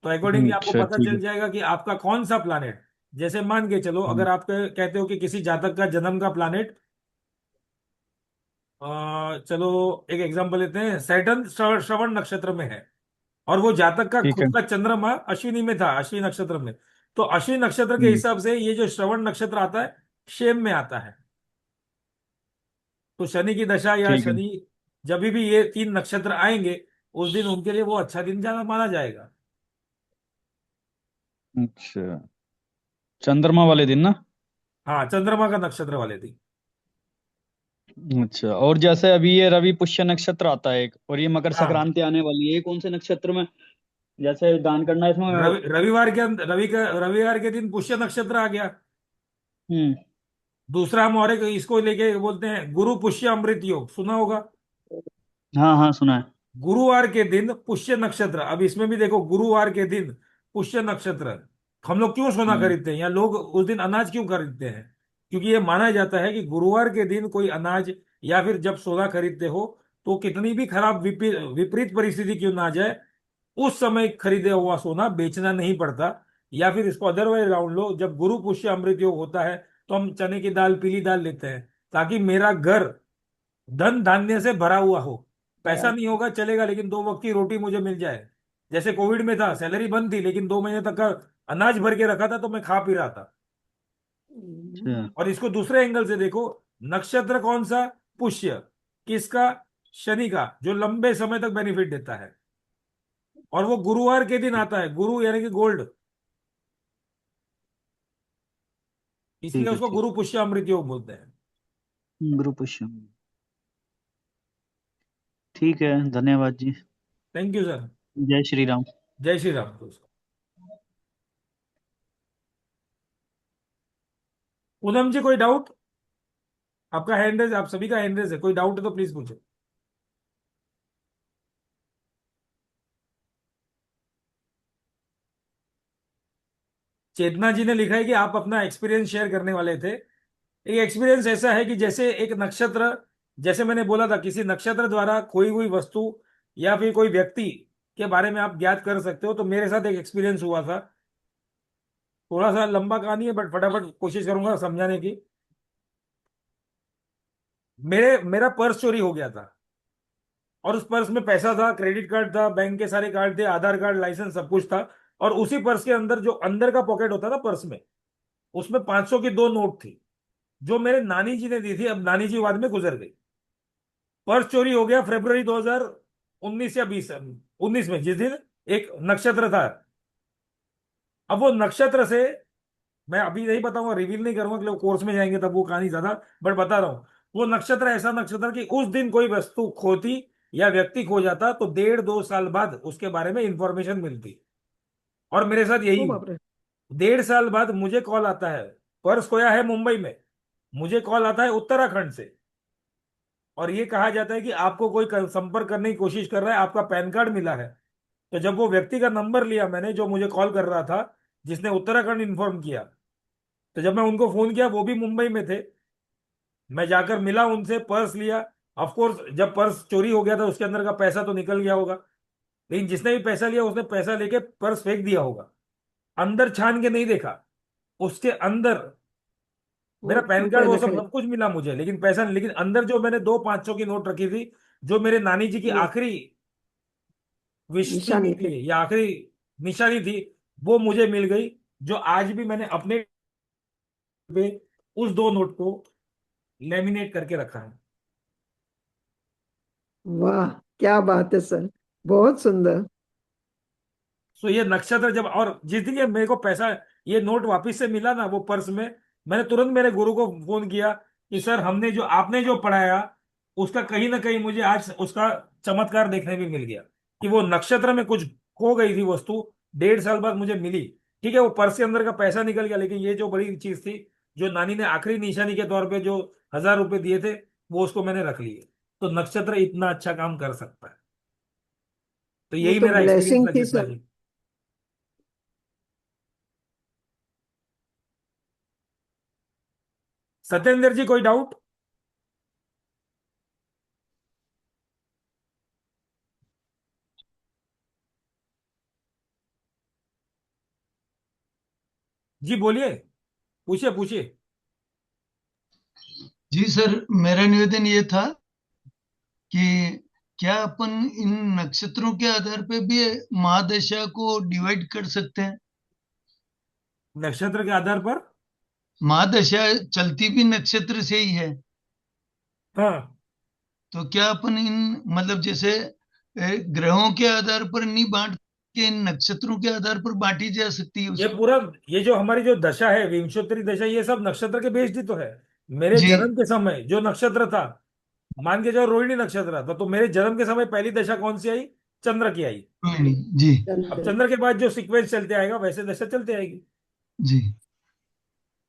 तो अकॉर्डिंगली आपको अच्छा, पता ठीक चल है। जाएगा कि आपका कौन सा प्लैनेट। जैसे मान के चलो, हम्म, अगर आप कहते हो कि किसी जातक का जन्म का प्लैनेट, चलो एक एग्जांपल लेते हैं, सैटर्न श्रवण नक्षत्र में है, और वो जातक का ठीक है। खुद का चंद्रमा अश्विनी में था, अश्विनी नक्षत्र में। तो अश्विनी नक्षत्र के हम्म, हिसाब से ये जो श्रवण नक्षत्र आता है, शेम में आता है। तो शनि की दशा या ठीक है। शनि, जब भी ये तीन नक्षत्र आएंगे, उस दिन उनके लिए वो अच्छा दिन जाना माना जाएगा। अच्छा, चंद्रमा वाले दिन ना? हाँ, चंद्रमा का नक्षत्र वाले दिन। अच्छा, और जैसे अभी ये रवि पुष्य नक्षत्र आता है एक, और ये मकर हाँ, संक्रांति आने वाली है, ये कौन से नक्षत्र में जैसे दान करना है इसमें? रविवार के दिन पुष्य नक्षत्र आ गया। हम्म। दूसरा हम और एक इसको लेके बोलते हैं गुरु पुष्य अमृत योग, सुना होगा? हाँ हाँ, सुना है। गुरुवार के दिन पुष्य नक्षत्र, अब इसमें भी देखो, गुरुवार के दिन पुष्य नक्षत्र। हम लोग क्यों सोना हम्म। खरीदते हैं, या लोग उस दिन अनाज क्यों खरीदते हैं? क्योंकि ये माना जाता है कि गुरुवार के दिन कोई अनाज या फिर जब सोना खरीदते हो, तो कितनी भी खराब विपरीत परिस्थिति क्यों ना आ जाए, उस समय खरीदे हुआ सोना बेचना नहीं पड़ता। या फिर इसको अदरवाइज राउंड लो, जब गुरु पुष्य अमृत योग होता है, तो हम चने की दाल, पीली दाल लेते हैं, ताकि मेरा घर धन धान्य से भरा हुआ हो। पैसा नहीं होगा चलेगा, लेकिन दो वक्त की रोटी मुझे मिल जाए। जैसे कोविड में था, सैलरी बंद थी, लेकिन 2 महीने तक का अनाज भर के रखा था, तो मैं खा पी रहा था। अच्छा। और इसको दूसरे एंगल से देखो, नक्षत्र कौन सा? पुष्य। किसका? शनि का, जो लंबे समय तक बेनिफिट देता है। और वो गुरुवार के दिन आता है, गुरु यानी कि गोल्ड, इसलिए ठीक है। उसको ठीक। गुरु पुष्य अमृत योग बोलते हैं। गुरु पुष्य। ठीक है, धन्यवाद जी। Thank you sir. जय श्री राम। जय श्री राम दोस्तों। पूनम जी, कोई डाउट? आपका हैंड रेज, आप सभी का हैंड रेज है, कोई डाउट है तो प्लीज पूछो। चेतना जी ने लिखा है कि आप अपना एक्सपीरियंस शेयर करने वाले थे। एक एक्सपीरियंस ऐसा है कि जैसे एक नक्षत्र, जैसे मैंने बोला था, किसी नक्षत्र द्वारा खोई हुई वस्तु या फिर कोई व्यक्ति के बारे में आप ज्ञात कर सकते हो। तो मेरे साथ एक एक्सपीरियंस हुआ था, थोड़ा सा लंबा कहानी है, बट फटाफट कोशिश करूंगा समझाने की। मेरा पर्स चोरी हो गया था, और उस पर्स में पैसा था, क्रेडिट कार्ड था, बैंक के सारे कार्ड थे, आधार कार्ड, लाइसेंस, सब कुछ था। और उसी पर्स के अंदर, जो अंदर का पॉकेट होता था पर्स में, उसमें 500 की दो नोट थी, जो मेरे नानी जी ने दी थी। अब नानी जी बाद में गुजर गई। पर्स चोरी हो गया फरवरी 2019 या 19 में, जिस दिन एक नक्षत्र था। अब वो नक्षत्र से, मैं अभी नहीं बताऊंगा, रिवील नहीं करूंगा, कि लोग कोर्स में जाएंगे तब वो कहानी ज्यादा, बट बता रहा हूं। वो नक्षत्र ऐसा नक्षत्र कि उस दिन कोई वस्तु खोती या व्यक्ति खो जाता तो 1.5-2 साल बाद उसके बारे में इंफॉर्मेशन मिलती। और मेरे साथ यही ओ हुआ। बाप रे। 1.5 साल बाद मुझे कॉल आता है, पर्स खोया है मुंबई में, मुझे कॉल आता है उत्तराखंड से, और ये कहा जाता है कि आपको कोई संपर्क करने की कोशिश कर रहा है, आपका पैन कार्ड मिला है। तो जब वो व्यक्ति का नंबर लिया मैंने, जो मुझे कॉल कर रहा था, जिसने उत्तराखंड इन्फॉर्म किया, तो जब मैं उनको फोन किया वो भी मुंबई में थे। मैं जाकर मिला उनसे, पर्स लिया। ऑफ कोर्स जब पर्स चोरी हो गया था उसके अंदर का पैसा तो निकल गया होगा, लेकिन जिसने भी पैसा लिया उसने पैसा लेके पर्स फेंक दिया होगा। अंदर छान के नहीं देखा। उसके अंदर वो मेरा पैन कार्ड रुपए वो सब रखे। सब कुछ मिला मुझे, लेकिन पैसा नहीं। लेकिन अंदर जो मैंने 2 500 की नोट रखी थी, जो मेरे नानी जी की जी। आखिरी विश थी निशानी मेरे थे। लिए, या आखिरी निशानी थी, वो मुझे मिल गई। जो आज भी मैंने अपने पे उस 2 नोट को लेमिनेट करके रखा है। वाह, क्या बात है सर, बहुत सुंदर। सो ये नक्षत्र जब, और जिस दिन ये मेरे को पैसा, ये नोट वापस से मिला ना वो पर्स में, मैंने तुरंत मेरे गुरु को फोन किया कि सर हमने जो आपने जो पढ़ाया उसका कहीं ना कहीं मुझे आज उसका चमत्कार देखने भी मिल गया, कि वो नक्षत्र में कुछ खो गई थी वस्तु, 1.5 साल बाद मुझे मिली। ठीक है, वो पर्स के अंदर का पैसा निकल गया, लेकिन ये जो बड़ी चीज थी, जो नानी ने आखिरी निशानी के तौर पे जो 1000 रुपए दिए थे, वो उसको मैंने रख लिए। तो नक्षत्र इतना अच्छा काम कर सकता है। तो वो यही तो मेरा एक्सपीरियंस ब्लेसिंग था थी चित्रा सर। जी। सत्येंद्र जी कोई डाउट? जी बोलिए, पूछिए पूछिए। जी सर, मेरा निवेदन ये था कि क्या अपन इन नक्षत्रों के आधार पे भी महादशा को डिवाइड कर सकते हैं? नक्षत्र के आधार पर? महादशा चलती भी नक्षत्र से ही है, हाँ, तो क्या अपन इन मतलब जैसे ग्रहों के आधार पर नहीं बांट के इन नक्षत्रों के आधार पर बांटी जा सकती है ये उसको? पूरा, ये जो हमारी जो दशा है, विंशोत्तरी दशा, ये सब नक्षत्र के बेस्ड ही तो है। मेरे जी। जन्म के समय जो नक्षत्र था, मान के जाओ रोहिणी नक्षत्र था, तो मेरे जन्म के समय पहली दशा कौन सी आई? चंद्र की आई। कोई नहीं। जी। अब चंद्र। चंद्र के बाद जो सीक्वेंस चलते आएगा वैसे दशा चलते आएगी। जी,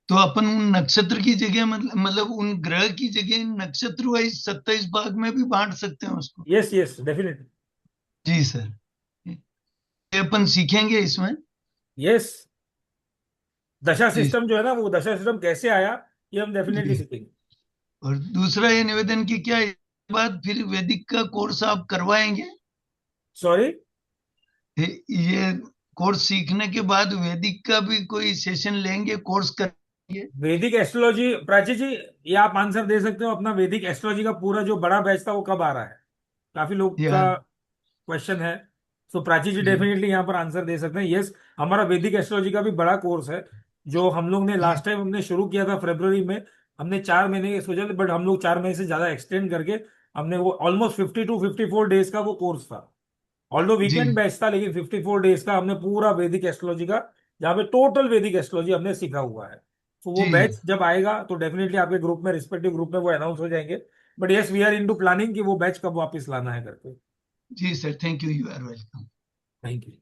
तो अपन उन नक्षत्र की जगह मतलब उन ग्रह की जगह नक्षत्र वाइज 27 भाग में भी बांट सकते हैं उसको? Yes yes definitely. जी सर, ये अपन सीखेंगे इसमें। यस, दशा जी। सिस्टम जो है ना, वो दशा सिस्टम कैसे आया, ये हम डेफिनेटली जी, सीखेंगे। और दूसरा ये निवेदन कि क्या इसके बाद फिर वैदिक का कोर्स आप करवाएंगे? सॉरी? ये कोर्स सीखने के बाद वैदिक का भी कोई सेशन लेंगे, कोर्स करेंगे? वैदिक एस्ट्रोलॉजी, प्राची जी, ये आप आंसर दे सकते हो अपना? वैदिक एस्ट्रोलॉजी का पूरा जो बड़ा बैच था वो कब आ रहा है? काफी लोग या का क्वेश्चन है। सो प्राची जी जी। डेफिनेटली यहाँ पर आंसर दे सकते हैं। यस, हमारा वैदिक एस्ट्रोलॉजी का भी बड़ा कोर्स है, जो हम लोग ने जी। लास्ट टाइम हमने शुरू किया था फरवरी में। हमने 4 महीने सोचा था, बट हम लोग 4 महीने से ज्यादा एक्सटेंड करके हमने वो ऑलमोस्ट 52-54 डेज का वो कोर्स था। ऑल्दो जी। वीकेंड बैच था, लेकिन 54 डेज का हमने पूरा वैदिक एस्ट्रोलॉजी का, जहाँ पे टोटल वैदिक एस्ट्रोलॉजी हमने सीखा हुआ है। तो वो जी। बैच जब आएगा तो डेफिनेटली आपके ग्रुप में, रिस्पेक्टिव ग्रुप में वो अनाउंस हो जाएंगे। But yes, we are into planning कि वो बैच कब वापस लाना है करके। जी sir, thank you, you are welcome. Thank you.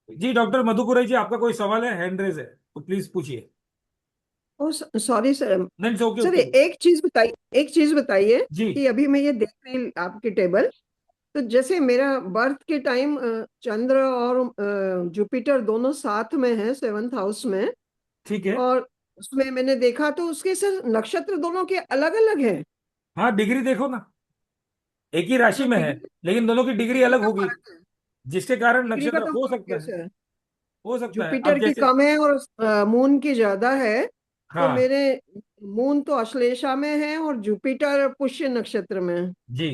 जी डॉक्टर मधुपुरे जी, आपका कोई सवाल है? हैंड रेज है तो प्लीज पूछिए। ओ सॉरी सर। नहीं, ओके सर ओके। एक चीज बताइए, एक चीज बताइए जी कि अभी मैं ये देख रही आपकी टेबल, तो जैसे मेरा बर्थ के टाइम चंद्र और जुपिटर दोनों साथ में है 7th हाउस में, ठीक है। और उसमें मैंने देखा तो उसके सर नक्षत्र दोनों के अलग अलग हैं। हाँ, डिग्री देखो ना, एक ही राशि हाँ, में है डिग्री, लेकिन दोनों की डिग्री डिग्री अलग का होगी, फर्क है। जिसके कारण डिग्री का नक्षत्र तो हो फर्क सकता है। कैसे है? हो सकता है, अब जुपिटर की जैसे, कम है और मून की ज्यादा है। तो हाँ मेरे मून तो अश्लेषा में है और जुपिटर पुष्य नक्षत्र में है। जी,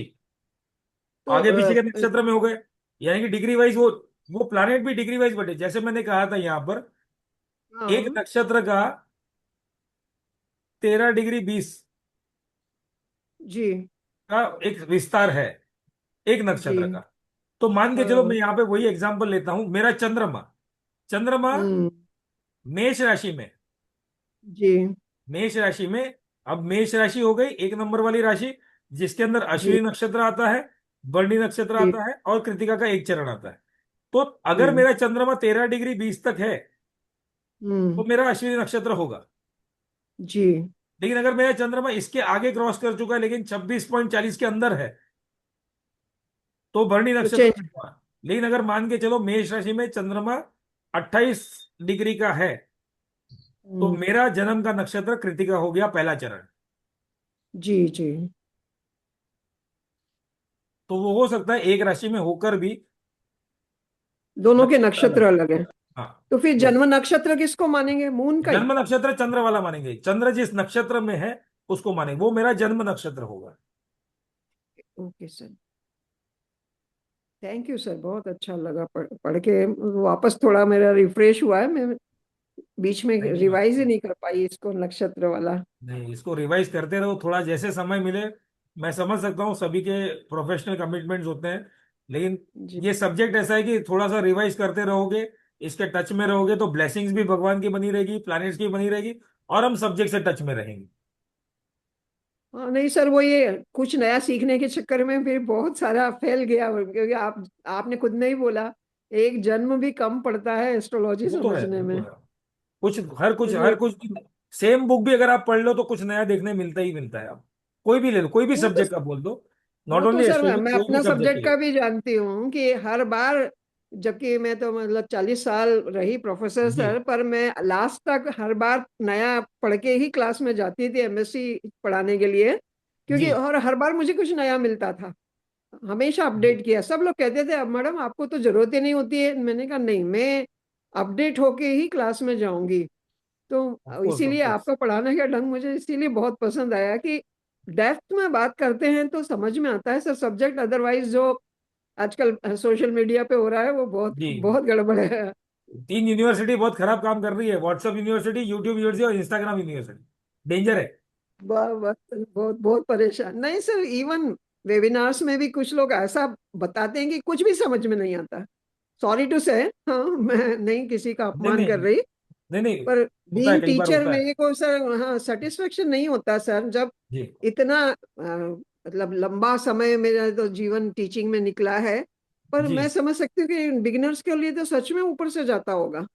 तो आगे पीछे के नक्षत्र में हो गए, यानी कि डिग्री वाइज वो प्लानेट भी डिग्री वाइज बटे। जैसे मैंने कहा था यहाँ पर, एक हाँ नक्षत्र का 13 डिग्री 20 जी। का एक विस्तार है, एक जी। नक्षत्र का। तो मान के चलो, मैं हाँ। यहाँ पे वही एग्जांपल लेता हूं, मेरा चंद्रमा, चंद्रमा हम्म। मेष राशि में, जी मेष राशि में, अब मेष राशि हो गई 1 नंबर वाली राशि, जिसके अंदर जी अश्विनी नक्षत्र आता है, भरणी नक्षत्र जी। आता है और कृतिका का एक चरण आता है। तो अगर हम्म मेरा चंद्रमा 13 डिग्री 20 तक है तो हम्म। मेरा अश्विनी नक्षत्र होगा। जी। लेकिन अगर मेरा चंद्रमा इसके आगे क्रॉस कर चुका है लेकिन 26.40 के अंदर है तो भरणी तो नक्षत्र चेंज। नहीं हुआ। लेकिन अगर मान के चलो मेष राशि में चंद्रमा 28 डिग्री का है तो हम्म। मेरा जन्म का नक्षत्र कृतिका हो गया, पहला चरण। जी जी। तो वो हो सकता है एक राशि में होकर भी दोनों के नक्षत्र नक्षत्र अलग। अलग है। हाँ, तो फिर यस। जन्म नक्षत्र किसको मानेंगे, मून का ही? जन्म नक्षत्र चंद्र वाला मानेंगे, चंद्र जिस नक्षत्र में है उसको मानेंगे, वो मेरा जन्म नक्षत्र होगा। Okay sir, thank you sir, बहुत अच्छा लगा पढ़ के। वापस थोड़ा मेरा रिफ्रेश हुआ है, मैं बीच में थैंक यू मैम। रिवाइज ही नहीं कर पाई इसको, नक्षत्र वाला। नहीं, इसको रिवाइज करते रहो थोड़ा, जैसे समय मिले। मैं समझ सकता हूँ सभी के प्रोफेशनल कमिटमेंट्स होते हैं, लेकिन जी। ये सब्जेक्ट ऐसा है कि थोड़ा सा रिवाइज करते रहोगे, इसके टच में रहोगे तो ब्लेसिंग्स भी भगवान की बनी रहेगी, प्लैनेट्स की बनी रहेगी, और हम सब्जेक्ट से टच में रहेंगे। हाँ नहीं सर, वो ये कुछ नया सीखने के चक्कर में फिर बहुत सारा फैल गया, क्योंकि आपने खुद नहीं बोला, एक जन्म भी कम पड़ता है एस्ट्रोलॉजी वो तो है, समझने वो तो में। है। कुछ हर कुछ इसलिए हर कुछ सेम बुक भी अगर आप पढ़ लो तो कुछ नया देखने मिलता ही मिलता है। आप कोई भी ले लो, कोई भी वो तो सब्जेक्ट का बोल दो, नॉट वो तो ओनली सर एस्ट्रोलॉजी, मैं कोई भी अपना सब्जेक्ट सब्जेक्ट ले का लो। भी जानती हूँ कि हर बार, जबकि मैं तो मतलब 40 साल रही प्रोफेसर जी सर, पर मैं लास्ट तक हर बार नया पढ़ के ही क्लास में जाती थी एमएससी पढ़ाने के लिए, क्योंकि जी और हर बार मुझे कुछ नया मिलता था। हमेशा अपडेट किया, सब लोग कहते थे अब मैडम आपको तो जरूरत ही नहीं होती है, मैंने कहा नहीं, मैं अपडेट होके ही क्लास में जाऊंगी। तो ऑफकोर्स, इसीलिए ऑफकोर्स। आपका पढ़ाने का ढंग मुझे इसीलिए बहुत पसंद आया कि डेप्थ में बात करते हैं तो समझ में आता है सर सब्जेक्ट, अदरवाइज जो आजकल सोशल मीडिया पे हो रहा है वो बहुत जी, बहुत गड़बड़ है। 3 यूनिवर्सिटी बहुत खराब काम कर रही है, व्हाट्सएप यूनिवर्सिटी, यूट्यूब यूनिवर्सिटी और इंस्टाग्राम यूनिवर्सिटी। डेंजर है। बहुत बहुत बहुत परेशान, नहीं सर, इवन वेबिनार्स में भी कुछ लोग ऐसा बताते हैं कि कुछ भी समझ में नहीं आता। सॉरी टू से, हाँ मैं नहीं किसी का नहीं अपमान नहीं, कर रही, नहीं नहीं, पर होता है, बीइंग कई बार टीचर होता है। मेरे को सर हाँ सेटिस्फेक्शन नहीं होता सर, जब जी इतना मतलब लंबा समय मेरा तो जीवन टीचिंग में निकला है, पर जी, मैं समझ सकती हूँ कि बिगिनर्स के लिए तो सच में ऊपर से जाता होगा।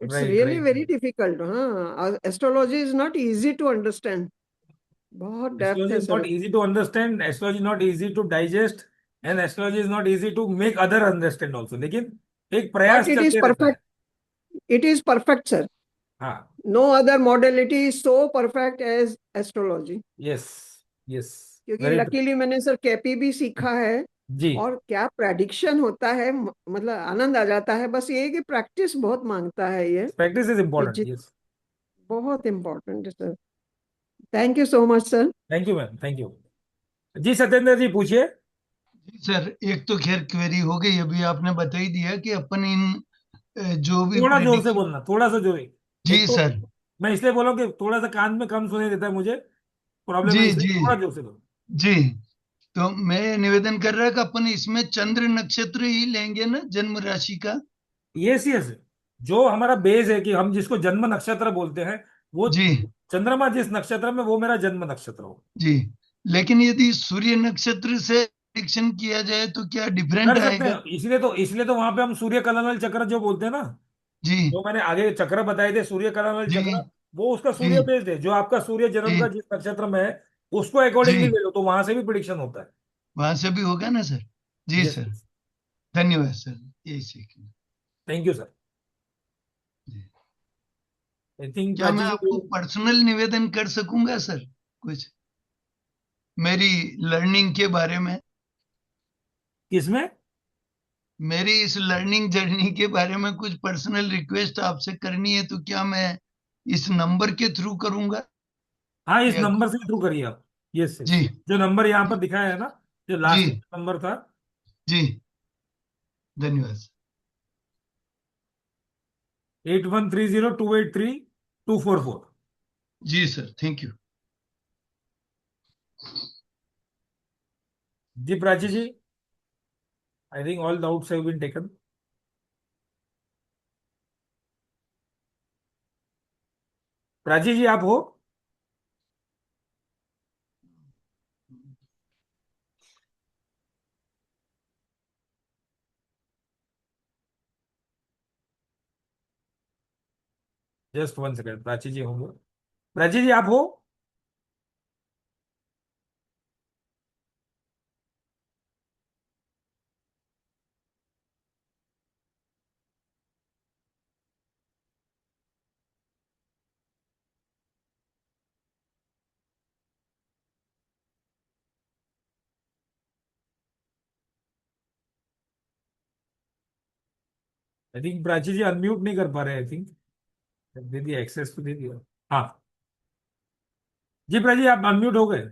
It's right really right. Very difficult. हाँ, astrology is not easy to understand, बहुत डेप्थ Astrology है is not sir. easy to understand, astrology is not easy to digest, and astrology is not easy to make other understand also, लेकिन एक but प्रयास it is चलते रहता है। Perfect, it is perfect sir. हाँ। No other modality is so perfect as astrology. Yes yes, क्योंकि very true. Luckily मैंने sir KP भी सीखा है, जी, और क्या प्रेडिक्शन होता है, मतलब आनंद आ जाता है। बस ये कि प्रैक्टिस बहुत मांगता है ये, प्रैक्टिस इज कि इम्पोर्टेंट, यस। बहुत इम्पोर्टेंट है sir. Thank you so much sir. Thank you ma'am, thank you. जी सत्येंद्र जी पूछिए। जी सर, एक तो खैर क्वेरी हो गई, अभी आपने बता ही दिया कि अपन इन जो भी थोड़ा जोर से प्रेडिक्शन। बोलना, थोड़ा सा जोर। एक जी तो सर। मैं इसलिए बोला हूं कि थोड़ा सा कान में कम सुनाई देता है मुझे, प्रॉब्लम जी है, इसलिए जी थोड़ा जोर से बोलो। जी। तो मैं निवेदन कर रहा कि अपन इसमें चंद्र नक्षत्र ही लेंगे ना जन्म राशि का। यस यस, जो हमारा बेस है कि हम जिसको जन्म नक्षत्र बोलते हैं, वो जी चंद्रमा जिस नक्षत्र में, वो मेरा जन्म नक्षत्र हो। जी। लेकिन यदि सूर्य नक्षत्र से प्रेडिक्शन किया जाए तो क्या डिफरेंट कर सकते आएगा? हैं, इसलिए तो वहां पे हम सूर्य कलानल चक्र जो बोलते हैं ना, जी जो मैंने आगे चक्र बताए थे, सूर्य कलानल जी चक्र, वो उसका जी सूर्य बेस्ड है। जो आपका सूर्य जन्म का जी जिस नक्षत्र में है उसको अकॉर्डिंगली जी। ले लो, तो वहां से भी प्रिडिक्शन होता है। वहां से भी होगा ना सर? जी यस, सर। धन्यवाद सर, यही सीखना। Thank you sir. जी। आई थिंक क्या मैं प्राची जी आपको पर्सनल निवेदन कर सकूंगा सर, कुछ मेरी लर्निंग के बारे में? किसमें? मेरी इस लर्निंग जर्नी के बारे में कुछ पर्सनल रिक्वेस्ट आपसे करनी है तो क्या मैं इस नंबर के थ्रू करूंगा हाँ, इस या नंबर से थ्रू करिए आप। यस जी यस, जो नंबर यहाँ पर दिखाया है ना, जो जी लास्ट नंबर था, जी। धन्यवाद सर। 8130283244। जी सर, थैंक यू। जी Prachi ji, I think all doubts have been taken. Prachi ji आप हो? जस्ट 1 सेकेंड, प्राची जी होंगे? प्राची जी आप हो? I think Prachi ji unmute नहीं कर पा रहे, आई थिंक। दे दिया, एक्सेस तो दे दिया। हाँ जी, प्राची आप अनम्यूट हो गए।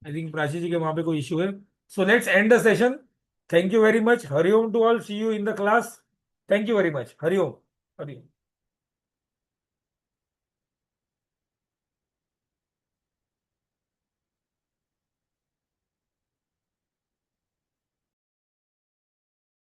आई थिंक प्राची जी के वहां पे कोई इश्यू है। So let's end the session. Thank you very much. Hariom to all, see you in the class. Thank you very much. Hariom. Hariom.